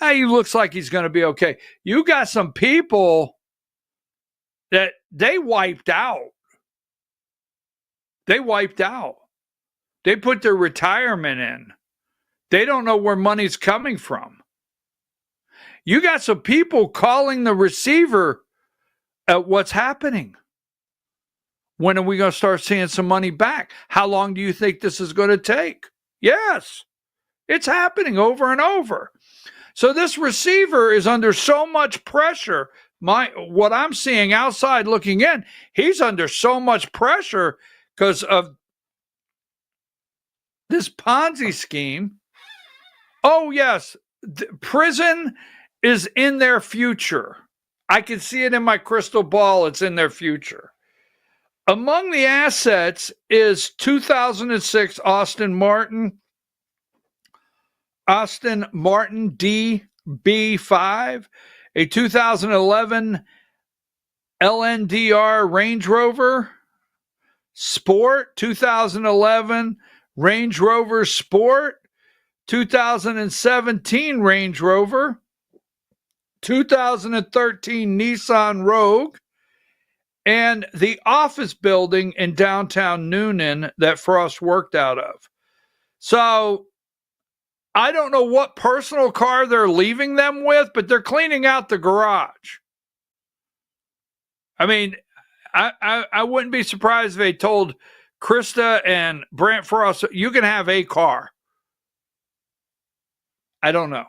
He looks like he's going to be okay. You got some people that they wiped out. They wiped out. They put their retirement in. They don't know where money's coming from. You got some people calling the receiver at what's happening. When are we going to start seeing some money back? How long do you think this is going to take? Yes, it's happening over and over. So this receiver is under so much pressure. What I'm seeing outside looking in, he's under so much pressure because of this Ponzi scheme. Oh, yes, prison is in their future. I can see it in my crystal ball. It's in their future. Among the assets is 2006 Aston Martin DB5, a 2011 LNDR Range Rover Sport, 2011 Range Rover Sport, 2017 Range Rover, 2013 Nissan Rogue, and the office building in downtown Noonan that Frost worked out of. So I don't know what personal car they're leaving them with, but they're cleaning out the garage. I mean, I wouldn't be surprised if they told Krista and Brant Frost, you can have a car. I don't know.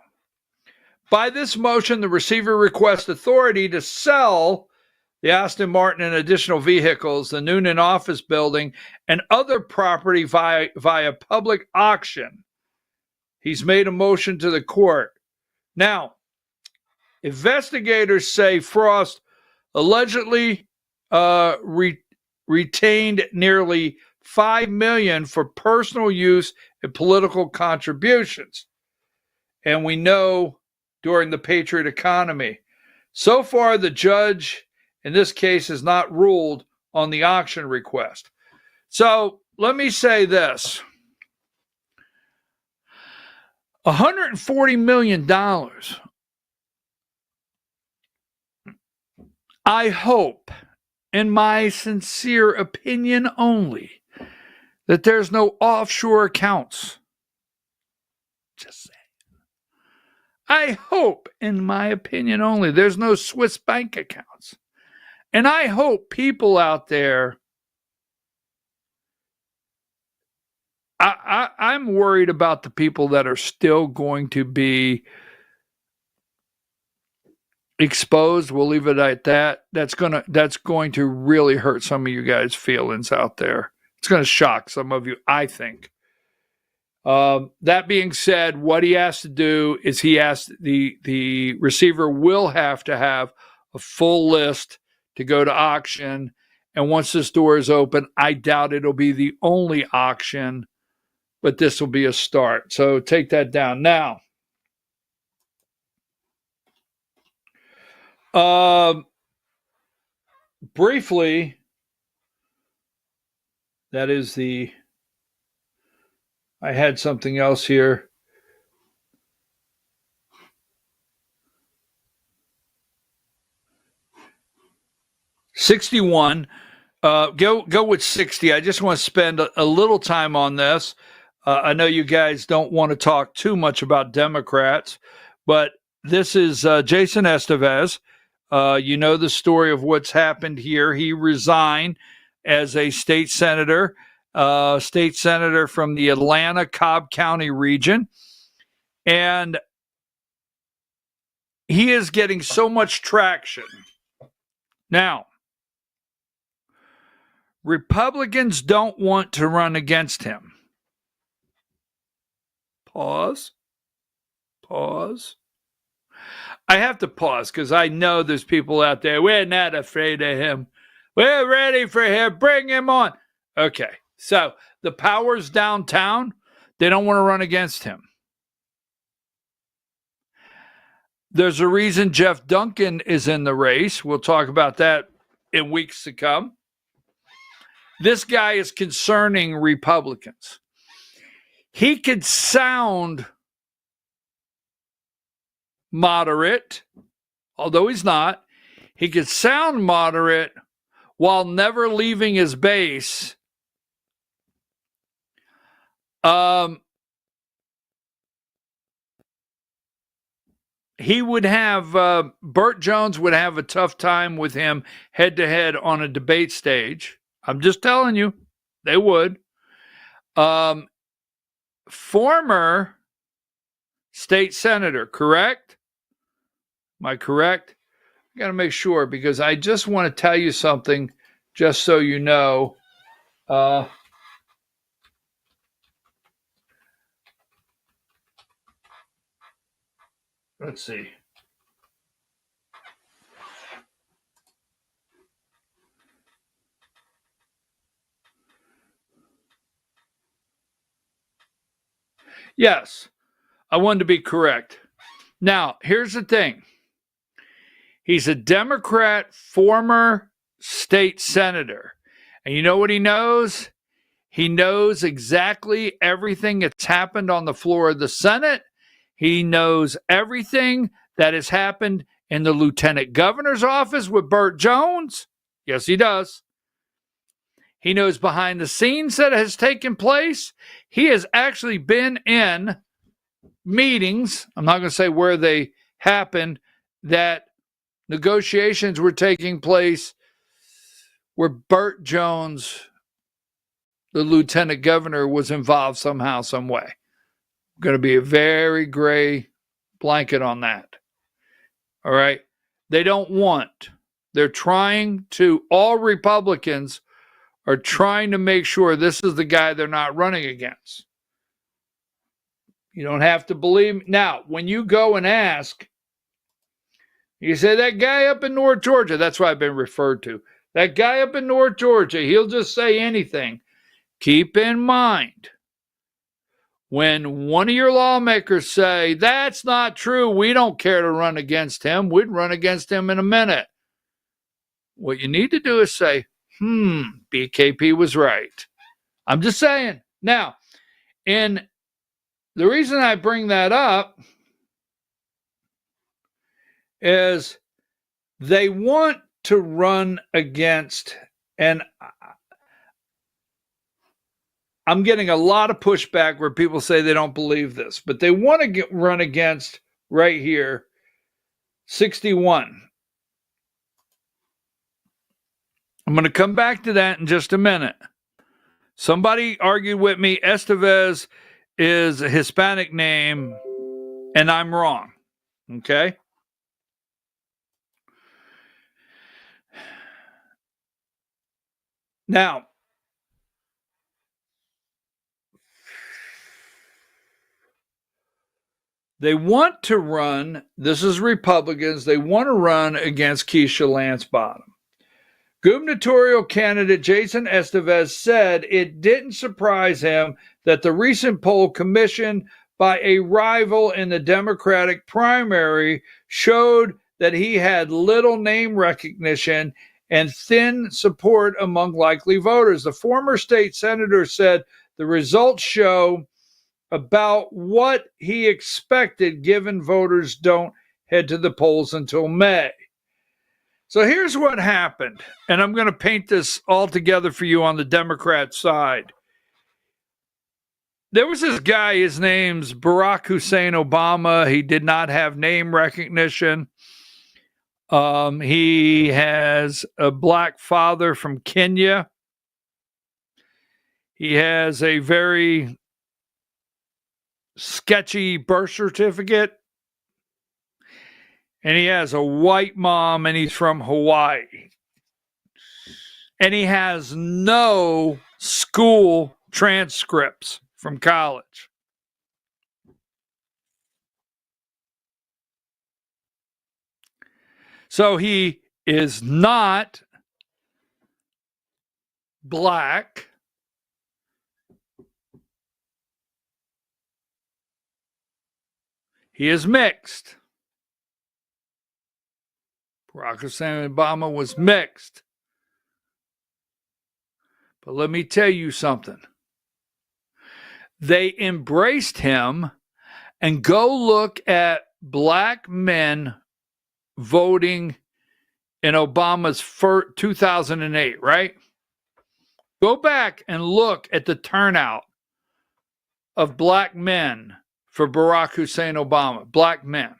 By this motion, the receiver requests authority to sell the Aston Martin and additional vehicles, the Noonan office building, and other property via public auction. He's made a motion to the court. Now, investigators say Frost allegedly retained nearly $5 million for personal use and political contributions. And we know during the Patriot economy. So far, the judge in this case has not ruled on the auction request. So let me say this. $140 million. I hope, in my sincere opinion only, that there's no offshore accounts. Just saying. I hope, in my opinion only, there's no Swiss bank accounts. And I hope people out there, I'm worried about the people that are still going to be exposed. We'll leave it at that. That's going to really hurt some of you guys' feelings out there. It's going to shock some of you, I think. That being said, what he has to do is the receiver will have to have a full list to go to auction. And once this door is open, I doubt it'll be the only auction, but this will be a start. So take that down. Now, briefly, that is I had something else here. $61. Go with 60. I just want to spend a little time on this. I know you guys don't want to talk too much about Democrats, but this is Jason Estevez. You know the story of what's happened here. He resigned as a state senator state senator from the Atlanta Cobb County region. And he is getting so much traction. Now, Republicans don't want to run against him. Pause. I have to pause because I know there's people out there. We're not afraid of him. We're ready for him. Bring him on. Okay. So the powers downtown, they don't want to run against him. There's a reason Jeff Duncan is in the race. We'll talk about that in weeks to come. This guy is concerning Republicans. He could sound moderate, although he's not. He could sound moderate while never leaving his base. He would have, Burt Jones would have a tough time with him head to head on a debate stage. I'm just telling you, they would. Former state senator, correct? Am I correct? I got to make sure because I just want to tell you something just so you know. Let's see. Yes, I wanted to be correct. Now, here's the thing. He's a Democrat, former state senator. And you know what he knows? He knows exactly everything that's happened on the floor of the Senate. He knows everything that has happened in the lieutenant governor's office with Burt Jones. Yes, he does. He knows behind the scenes that has taken place. He has actually been in meetings, I'm not going to say where they happened, that negotiations were taking place where Burt Jones, the lieutenant governor, was involved somehow, some way. Going to be a very gray blanket on that. All right. They're trying to, all Republicans are trying to make sure this is the guy they're not running against. You don't have to believe me. Now, when you go and ask, you say that guy up in North Georgia, that's what I've been referred to. That guy up in North Georgia, he'll just say anything. Keep in mind, when one of your lawmakers say, that's not true, we don't care to run against him, we'd run against him in a minute. What you need to do is say, BKP was right. I'm just saying. Now, and the reason I bring that up is they want to run against, and I'm getting a lot of pushback where people say they don't believe this, but they want to run against right here, 61. I'm going to come back to that in just a minute. Somebody argued with me, Estevez is a Hispanic name, and I'm wrong. Okay? Now, they want to run, this is Republicans, they want to run against Keisha Lance Bottom. Gubernatorial candidate Jason Estevez said it didn't surprise him that the recent poll commissioned by a rival in the Democratic primary showed that he had little name recognition and thin support among likely voters. The former state senator said the results show about what he expected given voters don't head to the polls until May. So here's what happened, and I'm going to paint this all together for you on the Democrat side. There was this guy, his name's Barack Hussein Obama. He did not have name recognition. He has a black father from Kenya. He has a very sketchy birth certificate. And he has a white mom, and he's from Hawaii. And he has no school transcripts from college. So he is not black. He is mixed. Barack Hussein Obama was mixed. But let me tell you something. They embraced him, and go look at black men voting in Obama's 2008, right? Go back and look at the turnout of black men for Barack Hussein Obama. Black men.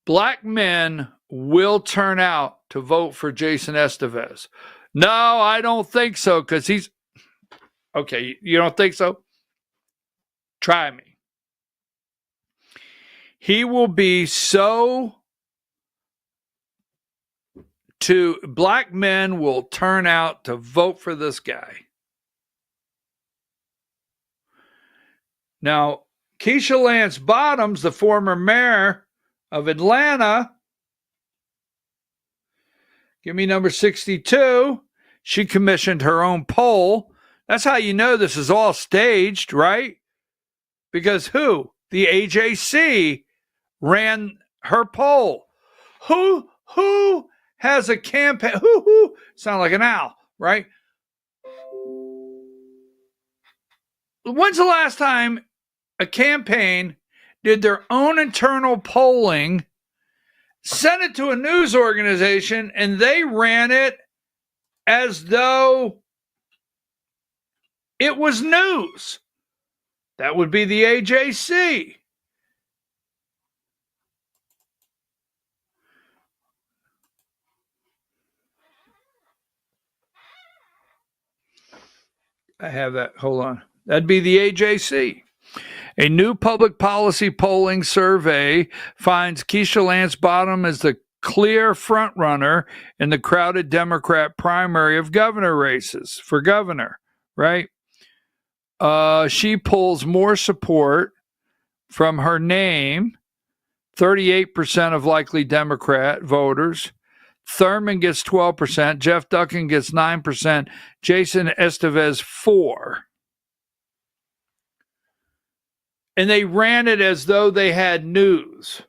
Black men will turn out to vote for Jason Estevez. No, I don't think so, because he's... Okay, you don't think so? Try me. He will be so... Black men will turn out to vote for this guy. Now, Keisha Lance Bottoms, the former mayor of Atlanta, give me number 62. She commissioned her own poll. That's how you know this is all staged, right? Because who? The AJC ran her poll. Who has a campaign? Who? Sound like an owl, right? When's the last time a campaign did their own internal polling, sent it to a news organization, and they ran it as though it was news? That would be the AJC. I have that. Hold on. That'd be the AJC. A new public policy polling survey finds Keisha Lance Bottoms as the clear frontrunner in the crowded Democrat primary of governor races for governor, right? She pulls more support from her name, 38% of likely Democrat voters. Thurman gets 12%, Jeff Duncan gets 9%, Jason Estevez 4%. And they ran it as though they had news.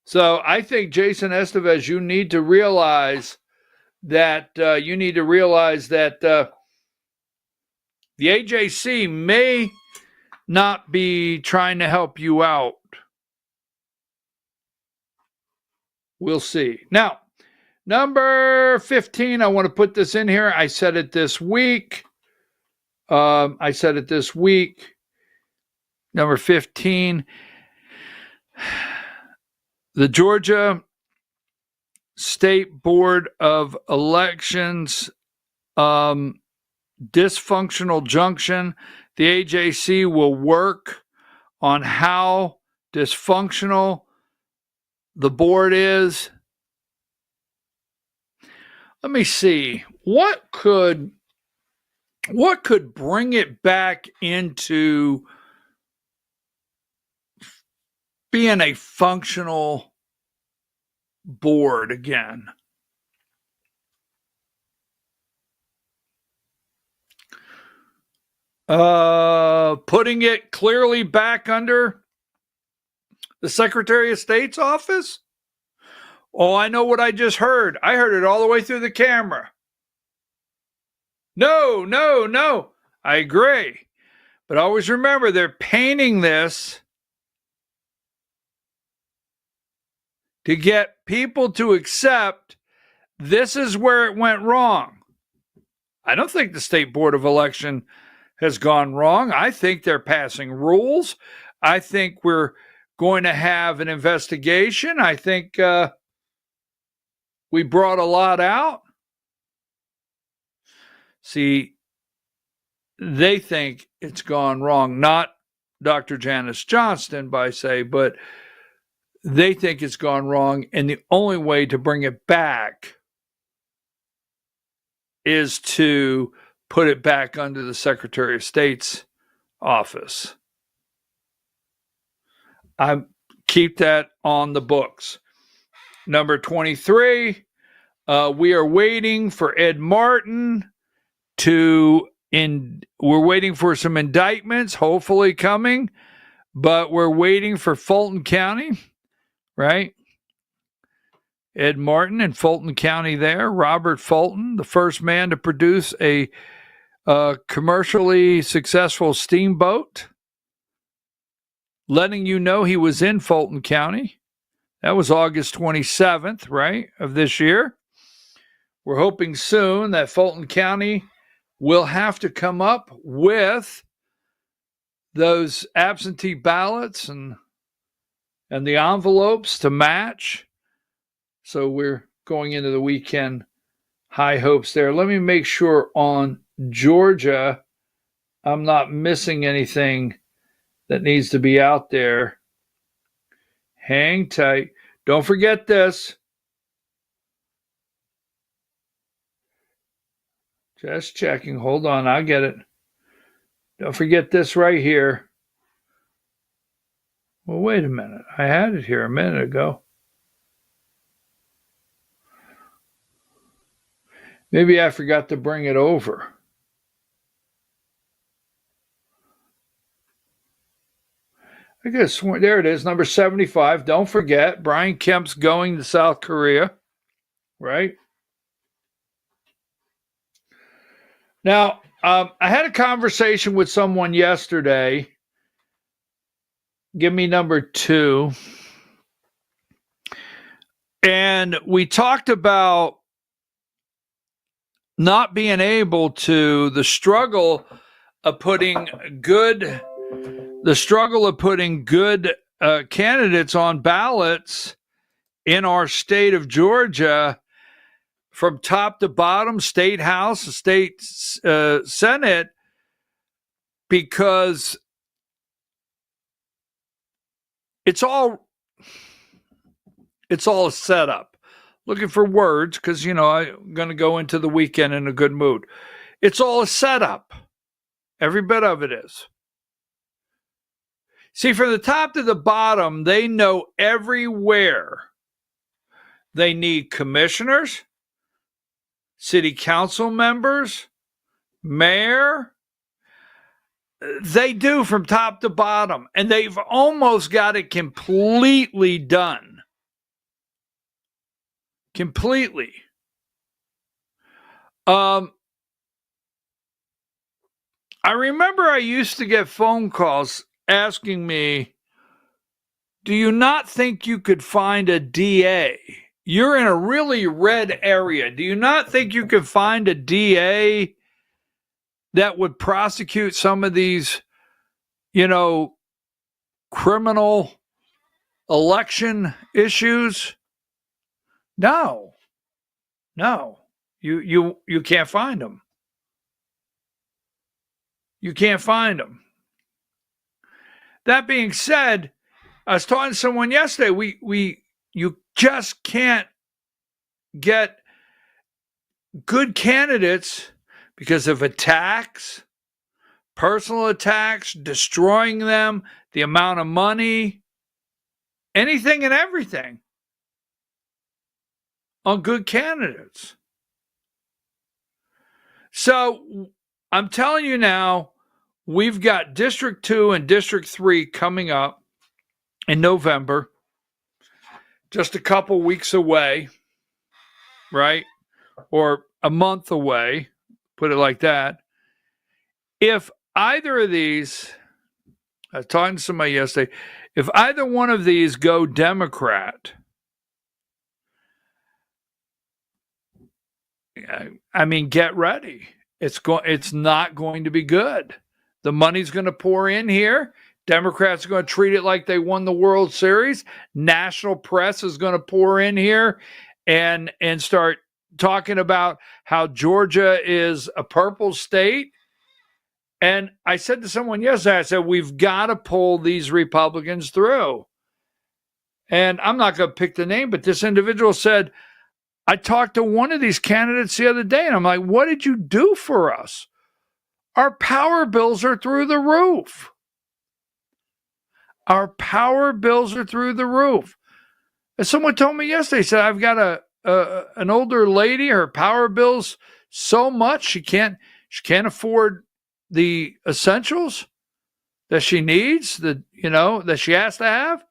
So I think, Jason Estevez, you need to realize that the AJC may not be trying to help you out. We'll see. Now, number 15, I want to put this in here. I said it this week. Number 15, the Georgia State Board of Elections dysfunctional junction. The AJC will work on how dysfunctional the board is. Let me see. What could bring it back into being a functional board again? Putting it clearly back under the Secretary of State's office? Oh, I know what I just heard. I heard it all the way through the camera. No. I agree. But always remember, they're painting this to get people to accept this is where it went wrong. I don't think the State Board of Election has gone wrong. I think they're passing rules. I think we're going to have an investigation. I think we brought a lot out. See, they think it's gone wrong. Not Dr. Janice Johnston, but they think it's gone wrong. And the only way to bring it back is to put it back under the Secretary of State's office. I keep that on the books. Number 23, we are waiting for Ed Martin we're waiting for some indictments, hopefully coming, but we're waiting for Fulton County, right? Ed Martin in Fulton County there. Robert Fulton, the first man to produce a commercially successful steamboat, letting you know he was in Fulton County. That was August 27th, right, of this year. We're hoping soon that Fulton County will have to come up with those absentee ballots and the envelopes to match. So we're going into the weekend, high hopes there. Let me make sure on Georgia I'm not missing anything that needs to be out there. Hang tight. Don't forget this. Just checking. Hold on. I'll get it. Don't forget this right here. Well, wait a minute. I had it here a minute ago. Maybe I forgot to bring it over. I guess there it is, number 75. Don't forget, Brian Kemp's going to South Korea, right? Now, I had a conversation with someone yesterday. Give me number 2. And we talked about not being able to, the struggle of putting good candidates on ballots in our state of Georgia, from top to bottom, state house, state senate, because it's all a setup. Looking for words because, I'm going to go into the weekend in a good mood. It's all a setup. Every bit of it is. See, from the top to the bottom, they know everywhere they need commissioners, city council members, mayor. They do from top to bottom, and they've almost got it completely done. Completely. I remember I used to get phone calls asking me, do you not think you could find a DA? You're in a really red area. Do you not think you could find a DA that would prosecute some of these, criminal election issues? No, you can't find them. You can't find them. That being said, I was talking to someone yesterday. You just can't get good candidates because of attacks, personal attacks, destroying them, the amount of money, anything and everything on good candidates. So I'm telling you now, we've got District 2 and District 3 coming up in November, just a couple weeks away, right? Or a month away, put it like that. If either of these, I was talking to somebody yesterday, if either one of these go Democrat, get ready. It's not going to be good. The money's going to pour in here. Democrats are going to treat it like they won the World Series. National press is going to pour in here and start talking about how Georgia is a purple state. And I said to someone yesterday, I said, we've got to pull these Republicans through. And I'm not going to pick the name, but this individual said, I talked to one of these candidates the other day, and I'm like, what did you do for us? Our power bills are through the roof. Our power bills are through the roof. And someone told me yesterday, said, I've got an older lady, her power bill's so much she can't afford the essentials that she needs, that she has to have.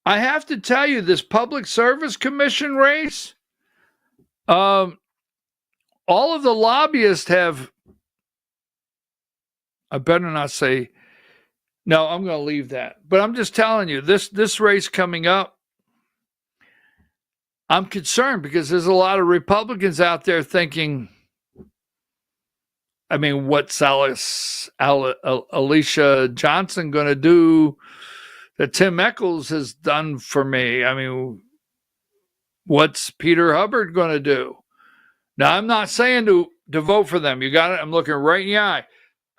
I have to tell you, this Public Service Commission race, all of the lobbyists have, I better not say, no, I'm going to leave that. But I'm just telling you, this race coming up, I'm concerned because there's a lot of Republicans out there thinking, I mean, what's Alicia Johnson going to do that Tim Echols has done for me? I mean, what's Peter Hubbard going to do? Now, I'm not saying to vote for them. You got it? I'm looking right in the eye.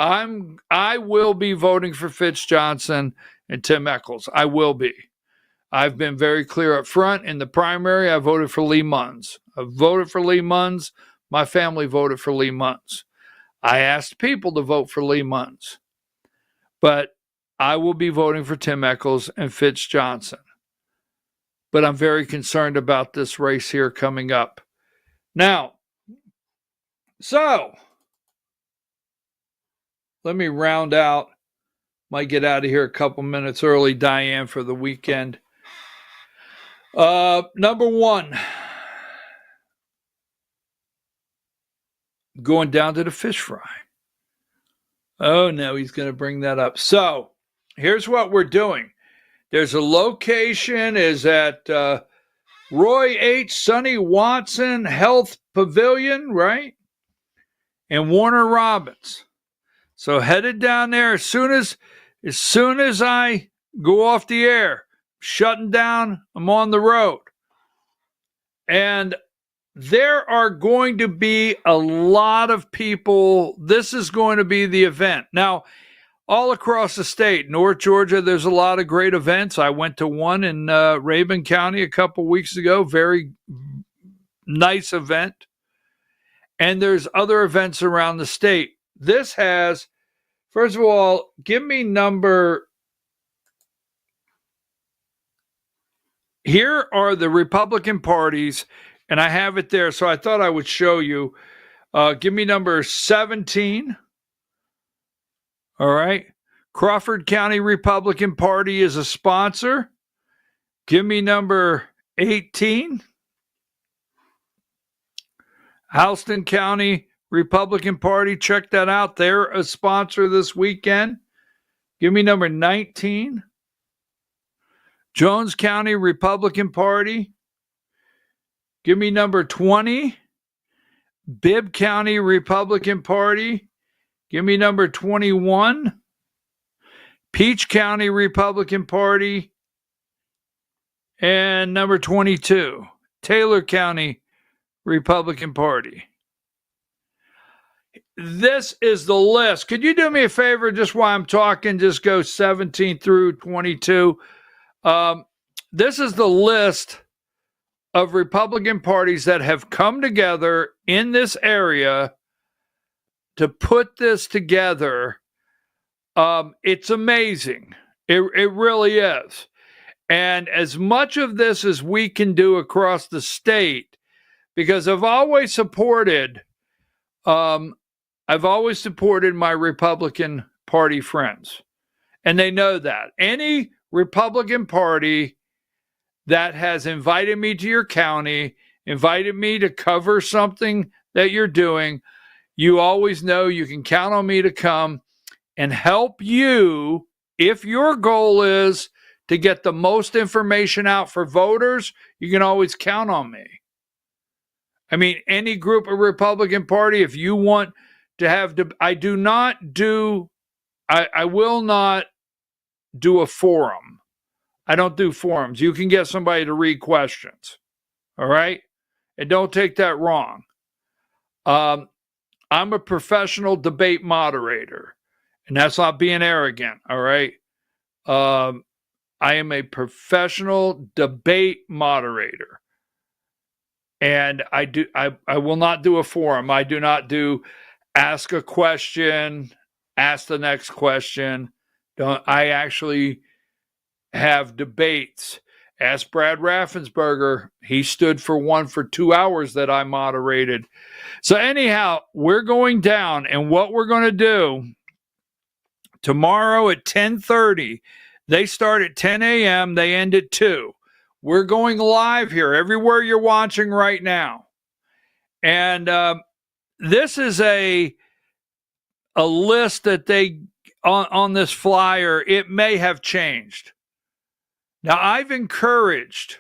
I will be voting for Fitz Johnson and Tim Echols. I will be. I've been very clear up front. In the primary, I voted for Lee Munns. I voted for Lee Munns. My family voted for Lee Munns. I asked people to vote for Lee Munns. But I will be voting for Tim Echols and Fitz Johnson. But I'm very concerned about this race here coming up. Now, so let me round out. Might get out of here a couple minutes early, Diane, for the weekend. Number one, going down to the fish fry. Oh, no, he's going to bring that up. So here's what we're doing. There's a location is at Roy H. Sonny Watson Health Pavilion, right? And Warner Robins. So headed down there as soon as I go off the air, shutting down, I'm on the road. And there are going to be a lot of people. This is going to be the event. Now, all across the state, North Georgia, there's a lot of great events. I went to one in Rabun County a couple weeks ago. Very nice event. And there's other events around the state. This has, first of all, give me number. Here are the Republican parties, and I have it there, so I thought I would show you. Give me number 17. All right. Crawford County Republican Party is a sponsor. Give me number 18. Houston County Republican Party, check that out. They're a sponsor this weekend. Give me number 19. Jones County Republican Party. Give me number 20. Bibb County Republican Party. Give me number 21. Peach County Republican Party. And number 22. Taylor County Republican Party. This is the list. Could you do me a favor just while I'm talking? Just go 17 through 22. This is the list of Republican parties that have come together in this area to put this together. It's amazing. It really is. And as much of this as we can do across the state, because I've always supported my Republican Party friends. And they know that. Any Republican Party that has invited me to your county, invited me to cover something that you're doing, you always know you can count on me to come and help you if your goal is to get the most information out for voters. You can always count on me. I mean, any group of Republican Party, if you want to have, I will not do a forum. I don't do forums. You can get somebody to read questions. All right? And don't take that wrong. I'm a professional debate moderator, and that's not being arrogant. All right? I am a professional debate moderator. And I will not do a forum. I do not do ask a question, ask the next question. I actually have debates. Ask Brad Raffensperger. He stood for one for 2 hours that I moderated. So anyhow, we're going down, and what we're going to do tomorrow at 10:30, they start at 10 a.m., they end at 2. We're going live here everywhere you're watching right now. And this is a list that they on this flyer. It may have changed. Now, I've encouraged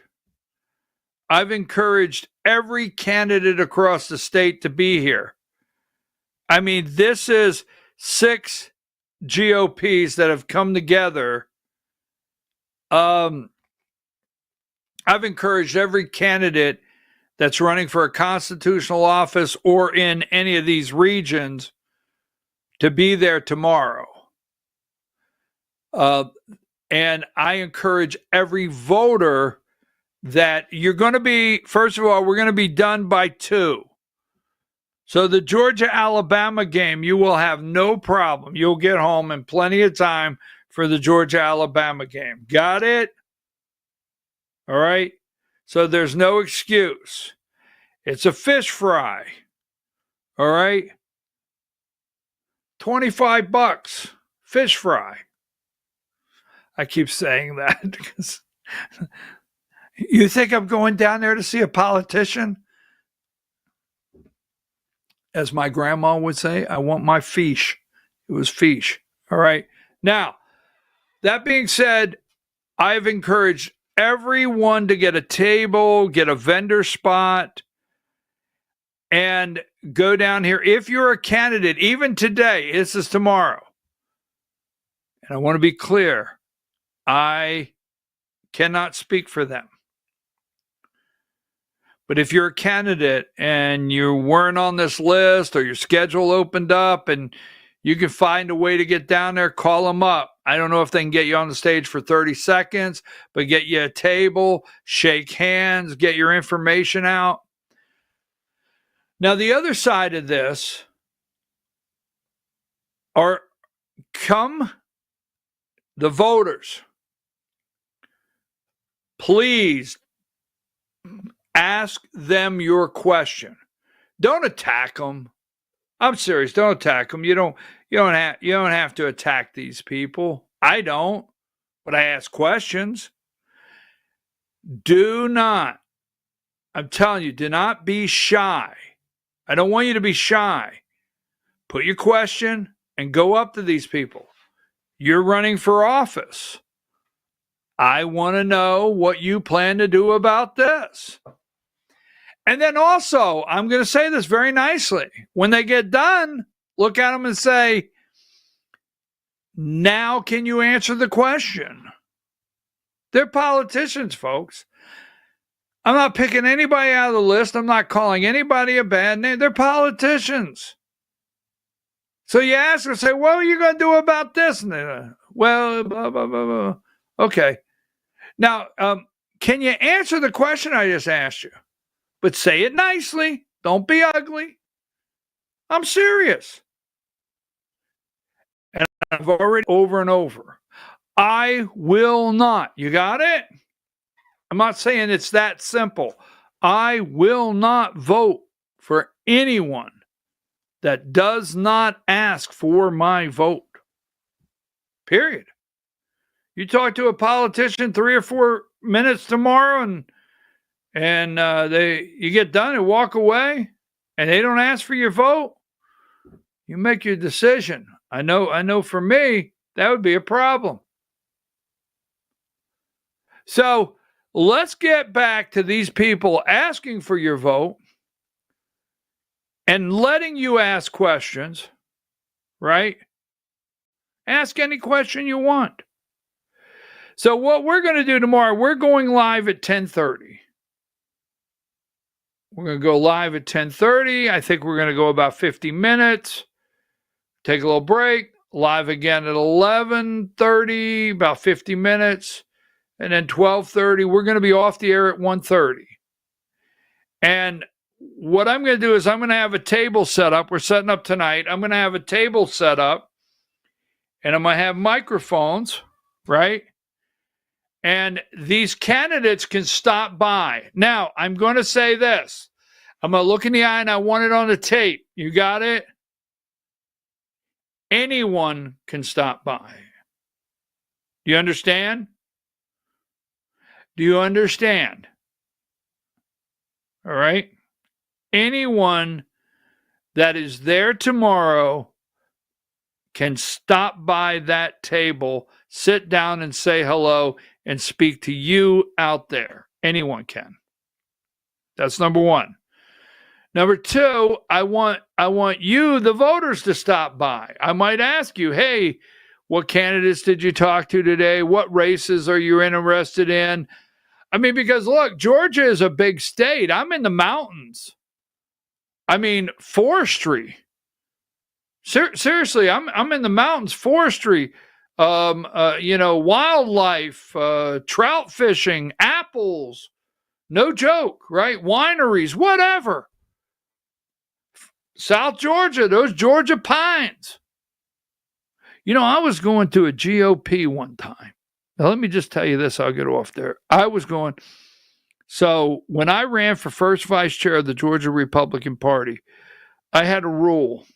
every candidate across the state to be here. I mean, this is 6 GOPs that have come together. I've encouraged every candidate that's running for a constitutional office or in any of these regions to be there tomorrow. And I encourage every voter that you're going to be, first of all, we're going to be done by 2. So the Georgia-Alabama game, you will have no problem. You'll get home in plenty of time for the Georgia-Alabama game. Got it? All right? So there's no excuse. It's a fish fry. All right? $25. Fish fry. I keep saying that because you think I'm going down there to see a politician? As my grandma would say, I want my fish. It was fish. All right. Now, that being said, I've encouraged everyone to get a table, get a vendor spot, and go down here. If you're a candidate, even today, this is tomorrow. And I want to be clear, I cannot speak for them. But if you're a candidate and you weren't on this list or your schedule opened up and you can find a way to get down there, call them up. I don't know if they can get you on the stage for 30 seconds, but get you a table, shake hands, get your information out. Now, the other side of this are the voters. Please ask them your question. Don't attack them. I'm serious. Don't attack them. You don't have to attack these people. I don't, but I ask questions. Do not. I'm telling you, do not be shy. I don't want you to be shy. Put your question and go up to these people. You're running for office. I want to know what you plan to do about this. And then also, I'm going to say this very nicely. When they get done, look at them and say, now can you answer the question? They're politicians, folks. I'm not picking anybody out of the list. I'm not calling anybody a bad name. They're politicians. So you ask them, say, what are you going to do about this? And well, blah, blah, blah, blah. Okay. Now, can you answer the question I just asked you? But say it nicely. Don't be ugly. I'm serious. And I've already over and over. I will not. You got it? I'm not saying it's that simple. I will not vote for anyone that does not ask for my vote. Period. You talk to a politician 3 or 4 minutes tomorrow and you get done and walk away and they don't ask for your vote, you make your decision. I know for me, that would be a problem. So let's get back to these people asking for your vote and letting you ask questions, right? Ask any question you want. So what we're going to do tomorrow, we're going live at 10:30. We're going to go live at 10:30. I think we're going to go about 50 minutes. Take a little break. Live again at 11:30, about 50 minutes. And then 12:30, we're going to be off the air at 1:30. And what I'm going to do is I'm going to have a table set up. We're setting up tonight. I'm going to have a table set up. And I'm going to have microphones, right? And these candidates can stop by. Now, I'm going to say this. I'm going to look in the eye and I want it on the tape. You got it? Anyone can stop by. You understand? Do you understand? All right? Anyone that is there tomorrow can stop by that table, sit down and say hello and speak to you out there. Anyone can. That's number one. Number two, I want you, the voters, to stop by. I might ask you, hey, what candidates did you talk to today? What races are you interested in? I mean, because look, Georgia is a big state. I'm in the mountains. I mean, forestry. Seriously, I'm in the mountains, forestry, wildlife, trout fishing, apples, no joke, right? Wineries, whatever. South Georgia, those Georgia pines. I was going to a GOP one time. Now, let me just tell you this. I'll get off there. So when I ran for first vice chair of the Georgia Republican Party, I had a rule.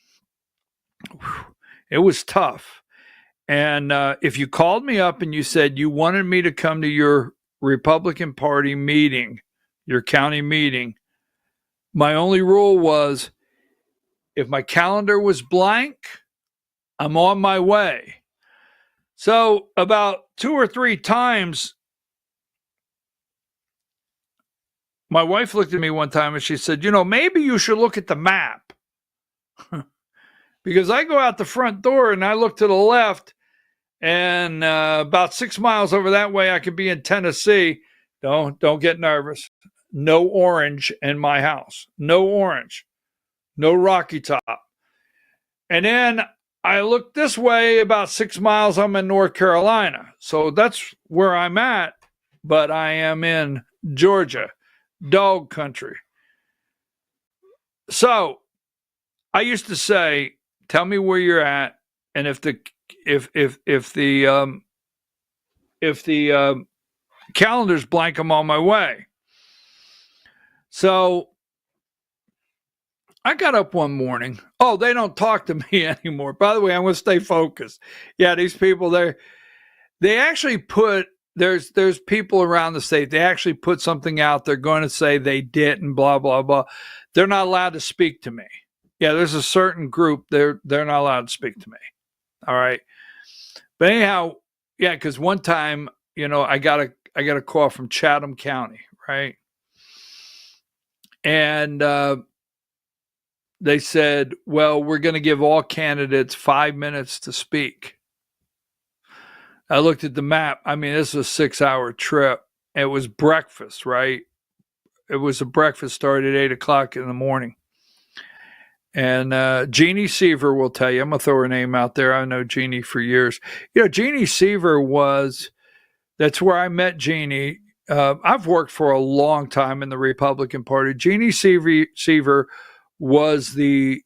It was tough. And if you called me up and you said you wanted me to come to your Republican Party meeting, your county meeting, my only rule was if my calendar was blank, I'm on my way. So about 2 or 3 times, my wife looked at me one time and she said, maybe you should look at the map. Because I go out the front door and I look to the left and about 6 miles over that way, I could be in Tennessee. Don't get nervous. No orange in my house. No orange. No Rocky Top. And then I look this way about 6 miles. I'm in North Carolina. So that's where I'm at. But I am in Georgia, dog country. So I used to say, tell me where you're at. And if the calendar's blank, I'm on my way. So I got up one morning. Oh, they don't talk to me anymore. By the way, I'm going to stay focused. Yeah, these people, they actually put, there's people around the state, they actually put something out. They're going to say they didn't, blah, blah, blah. They're not allowed to speak to me. Yeah, there's a certain group, they're not allowed to speak to me. All right. But anyhow, yeah, because one time, I got a call from Chatham County, right? And they said, well, we're going to give all candidates 5 minutes to speak. I looked at the map. I mean, this was a 6-hour trip. It was breakfast, right? It was a breakfast started at 8 o'clock in the morning. And Jeannie Seaver will tell you, I'm going to throw her name out there. I know Jeannie for years. Jeannie Seaver that's where I met Jeannie. I've worked for a long time in the Republican Party. Jeannie Seaver was the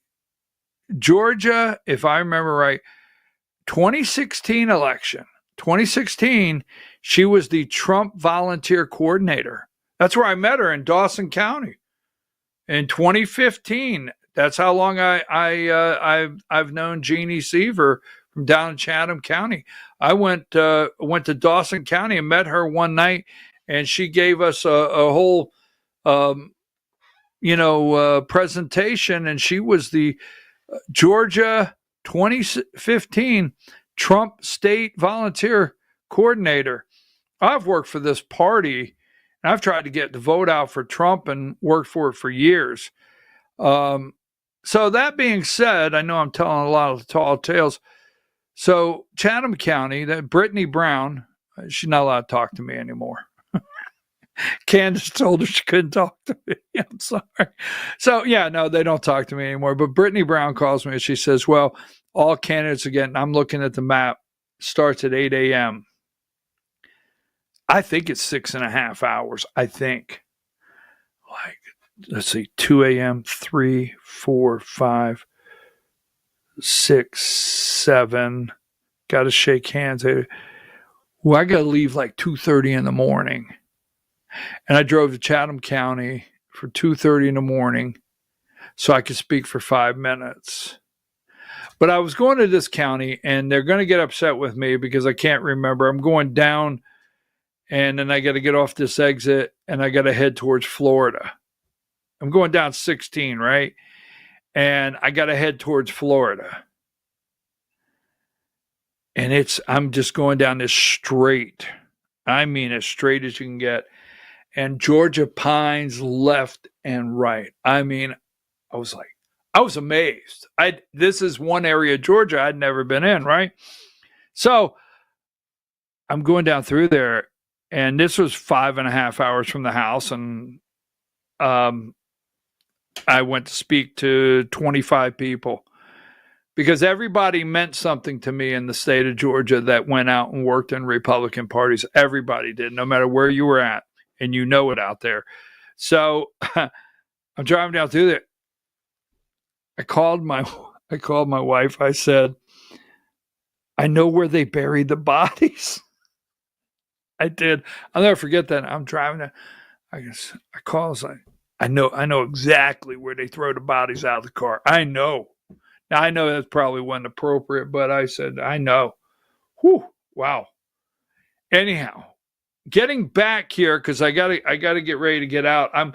Georgia, if I remember right, 2016 election. 2016, she was the Trump volunteer coordinator. That's where I met her in Dawson County. In 2015, that's how long I've known Jeannie Seaver from down in Chatham County. I went to Dawson County and met her one night, and she gave us a whole presentation, and she was the Georgia 2015 Trump State Volunteer Coordinator. I've worked for this party, and I've tried to get the vote out for Trump and worked for it for years. So that being said, I know I'm telling a lot of tall tales. So Chatham County, that Brittany Brown, She's not allowed to talk to me anymore. Candace told her she couldn't talk to me. I'm sorry. So, yeah, no, they don't talk to me anymore. But Brittany Brown calls me and she says, well, all candidates again, I'm looking at the map, starts at 8 a.m. I think it's 6.5 hours. I think. Like, let's see, 2 a.m., 3, 4, 5, 6, 7. Got to shake hands. Well, I got to leave like 2:30 in the morning. And I drove to Chatham County for 2:30 in the morning so I could speak for 5 minutes. But I was going to this county, and they're going to get upset with me because I can't remember. I'm going down, and then I got to get off this exit, and I got to head towards Florida. I'm going down 16, right? And I got to head towards Florida. And I'm just going down this straight. I mean, as straight as you can get. And Georgia pines left and right. I mean, I was amazed. This is one area of Georgia I'd never been in, right? So I'm going down through there, and this was 5.5 hours from the house, and I went to speak to 25 people because everybody meant something to me in the state of Georgia that went out and worked in Republican parties. Everybody did, no matter where you were at. And you know it out there. So I'm driving down through there. I called my wife. I said, I know where they buried the bodies. I did. I'll never forget that. I'm driving there. I called. I know exactly where they throw the bodies out of the car. I know. Now I know that probably wasn't appropriate, but I said, I know. Whew, wow. Anyhow. Getting back here because I gotta get ready to get out. I'm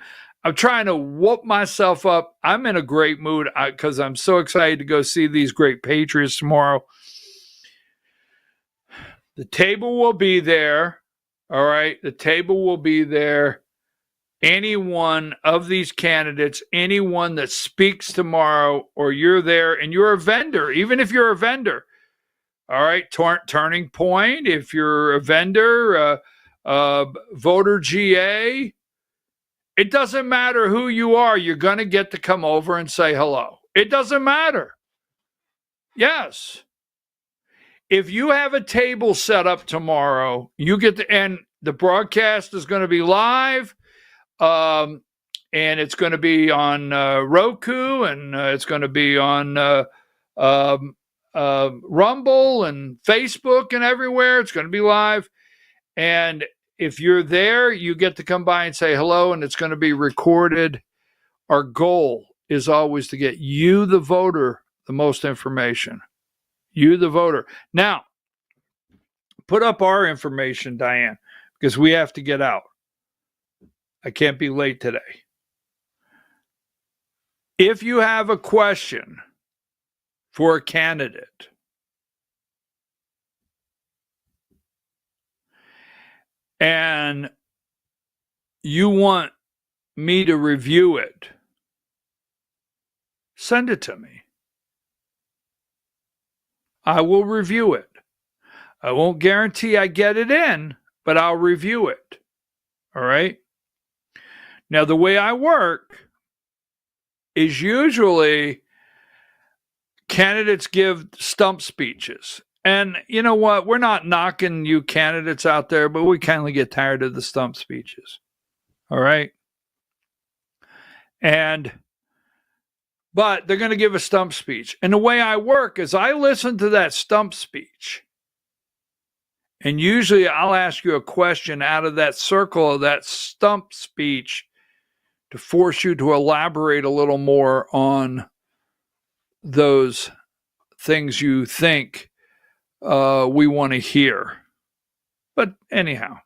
trying to whoop myself up. I'm in a great mood because I'm so excited to go see these great Patriots tomorrow. The table will be there. All right, the table will be there. Any one of these candidates, anyone that speaks tomorrow, or you're there and you're a vendor, even if you're a vendor. All right, Turning Point. If you're a vendor. Voter GA, it doesn't matter who you are, you're going to get to come over and say hello. It doesn't matter. Yes. If you have a table set up tomorrow, you get to, and the broadcast is going to be live, and it's going to be on Roku, and it's going to be on Rumble and Facebook and everywhere. It's going to be live. And if you're there, you get to come by and say hello, and it's going to be recorded. Our goal is always to get you, the voter, the most information. You, the voter. Now, put up our information, Diane, because we have to get out. I can't be late today. If you have a question for a candidate, and you want me to review it, send it to me. I will review it. I won't guarantee I get it in, but I'll review it. All right? Now, the way I work is usually candidates give stump speeches. And you know what? We're not knocking you candidates out there, but we kindly get tired of the stump speeches. All right? But they're going to give a stump speech. And the way I work is I listen to that stump speech. And usually I'll ask you a question out of that circle of that stump speech to force you to elaborate a little more on those things you think we want to hear. But anyhow.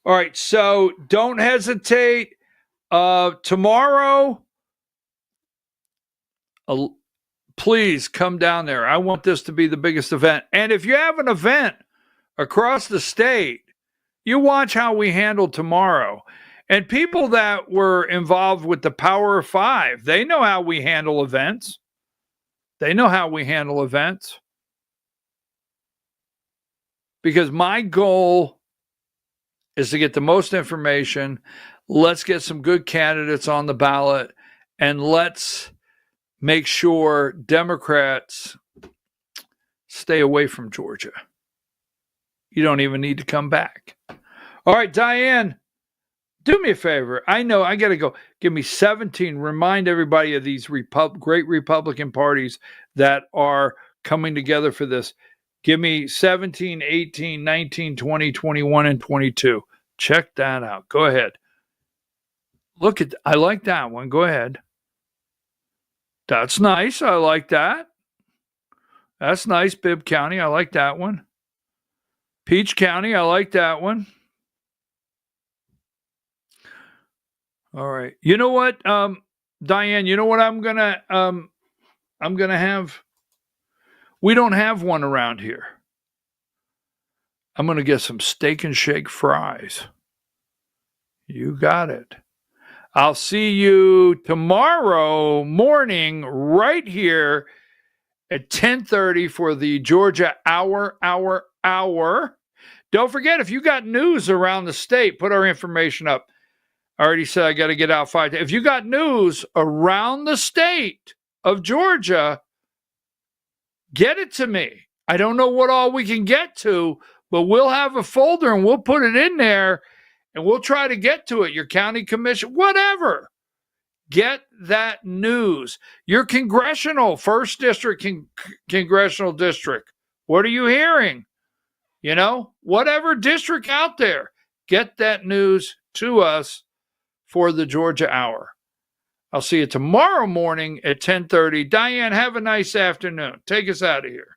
All right, so don't hesitate. Tomorrow, please come down there. I want this to be the biggest event. And if you have an event across the state, you watch how we handle tomorrow. And people that were involved with the Power of Five, they know how we handle events. They know how we handle events. because my goal is to get the most information. Let's get some good candidates on the ballot, and let's make sure Democrats stay away from Georgia. You don't even need to come back. All right, Diane, do me a favor. I know I got to go. Give me 17. Remind everybody of these great Republican parties that are coming together for this. Give me 17, 18, 19, 20, 21, and 22. Check that out. Go ahead. I like that one. Go ahead. That's nice. I like that. That's nice. Bibb County. I like that one. Peach County. I like that one. All right. You know what, Diane, you know what I'm going to have? We don't have one around here. I'm going to get some steak and shake fries. You got it. I'll see you tomorrow morning right here at 10:30 for the Georgia Hour. Don't forget, if you got news around the state, put our information up. I already said I got to get out 5 days. If you got news around the state of Georgia, get it to me. I don't know what all we can get to, but we'll have a folder and we'll put it in there and we'll try to get to it. Your county commission, whatever. Get that news. Your congressional, 1st District Congressional District. What are you hearing? You know, whatever district out there, get that news to us for the Georgia Hour. I'll see you tomorrow morning at 10:30. Diane, have a nice afternoon. Take us out of here.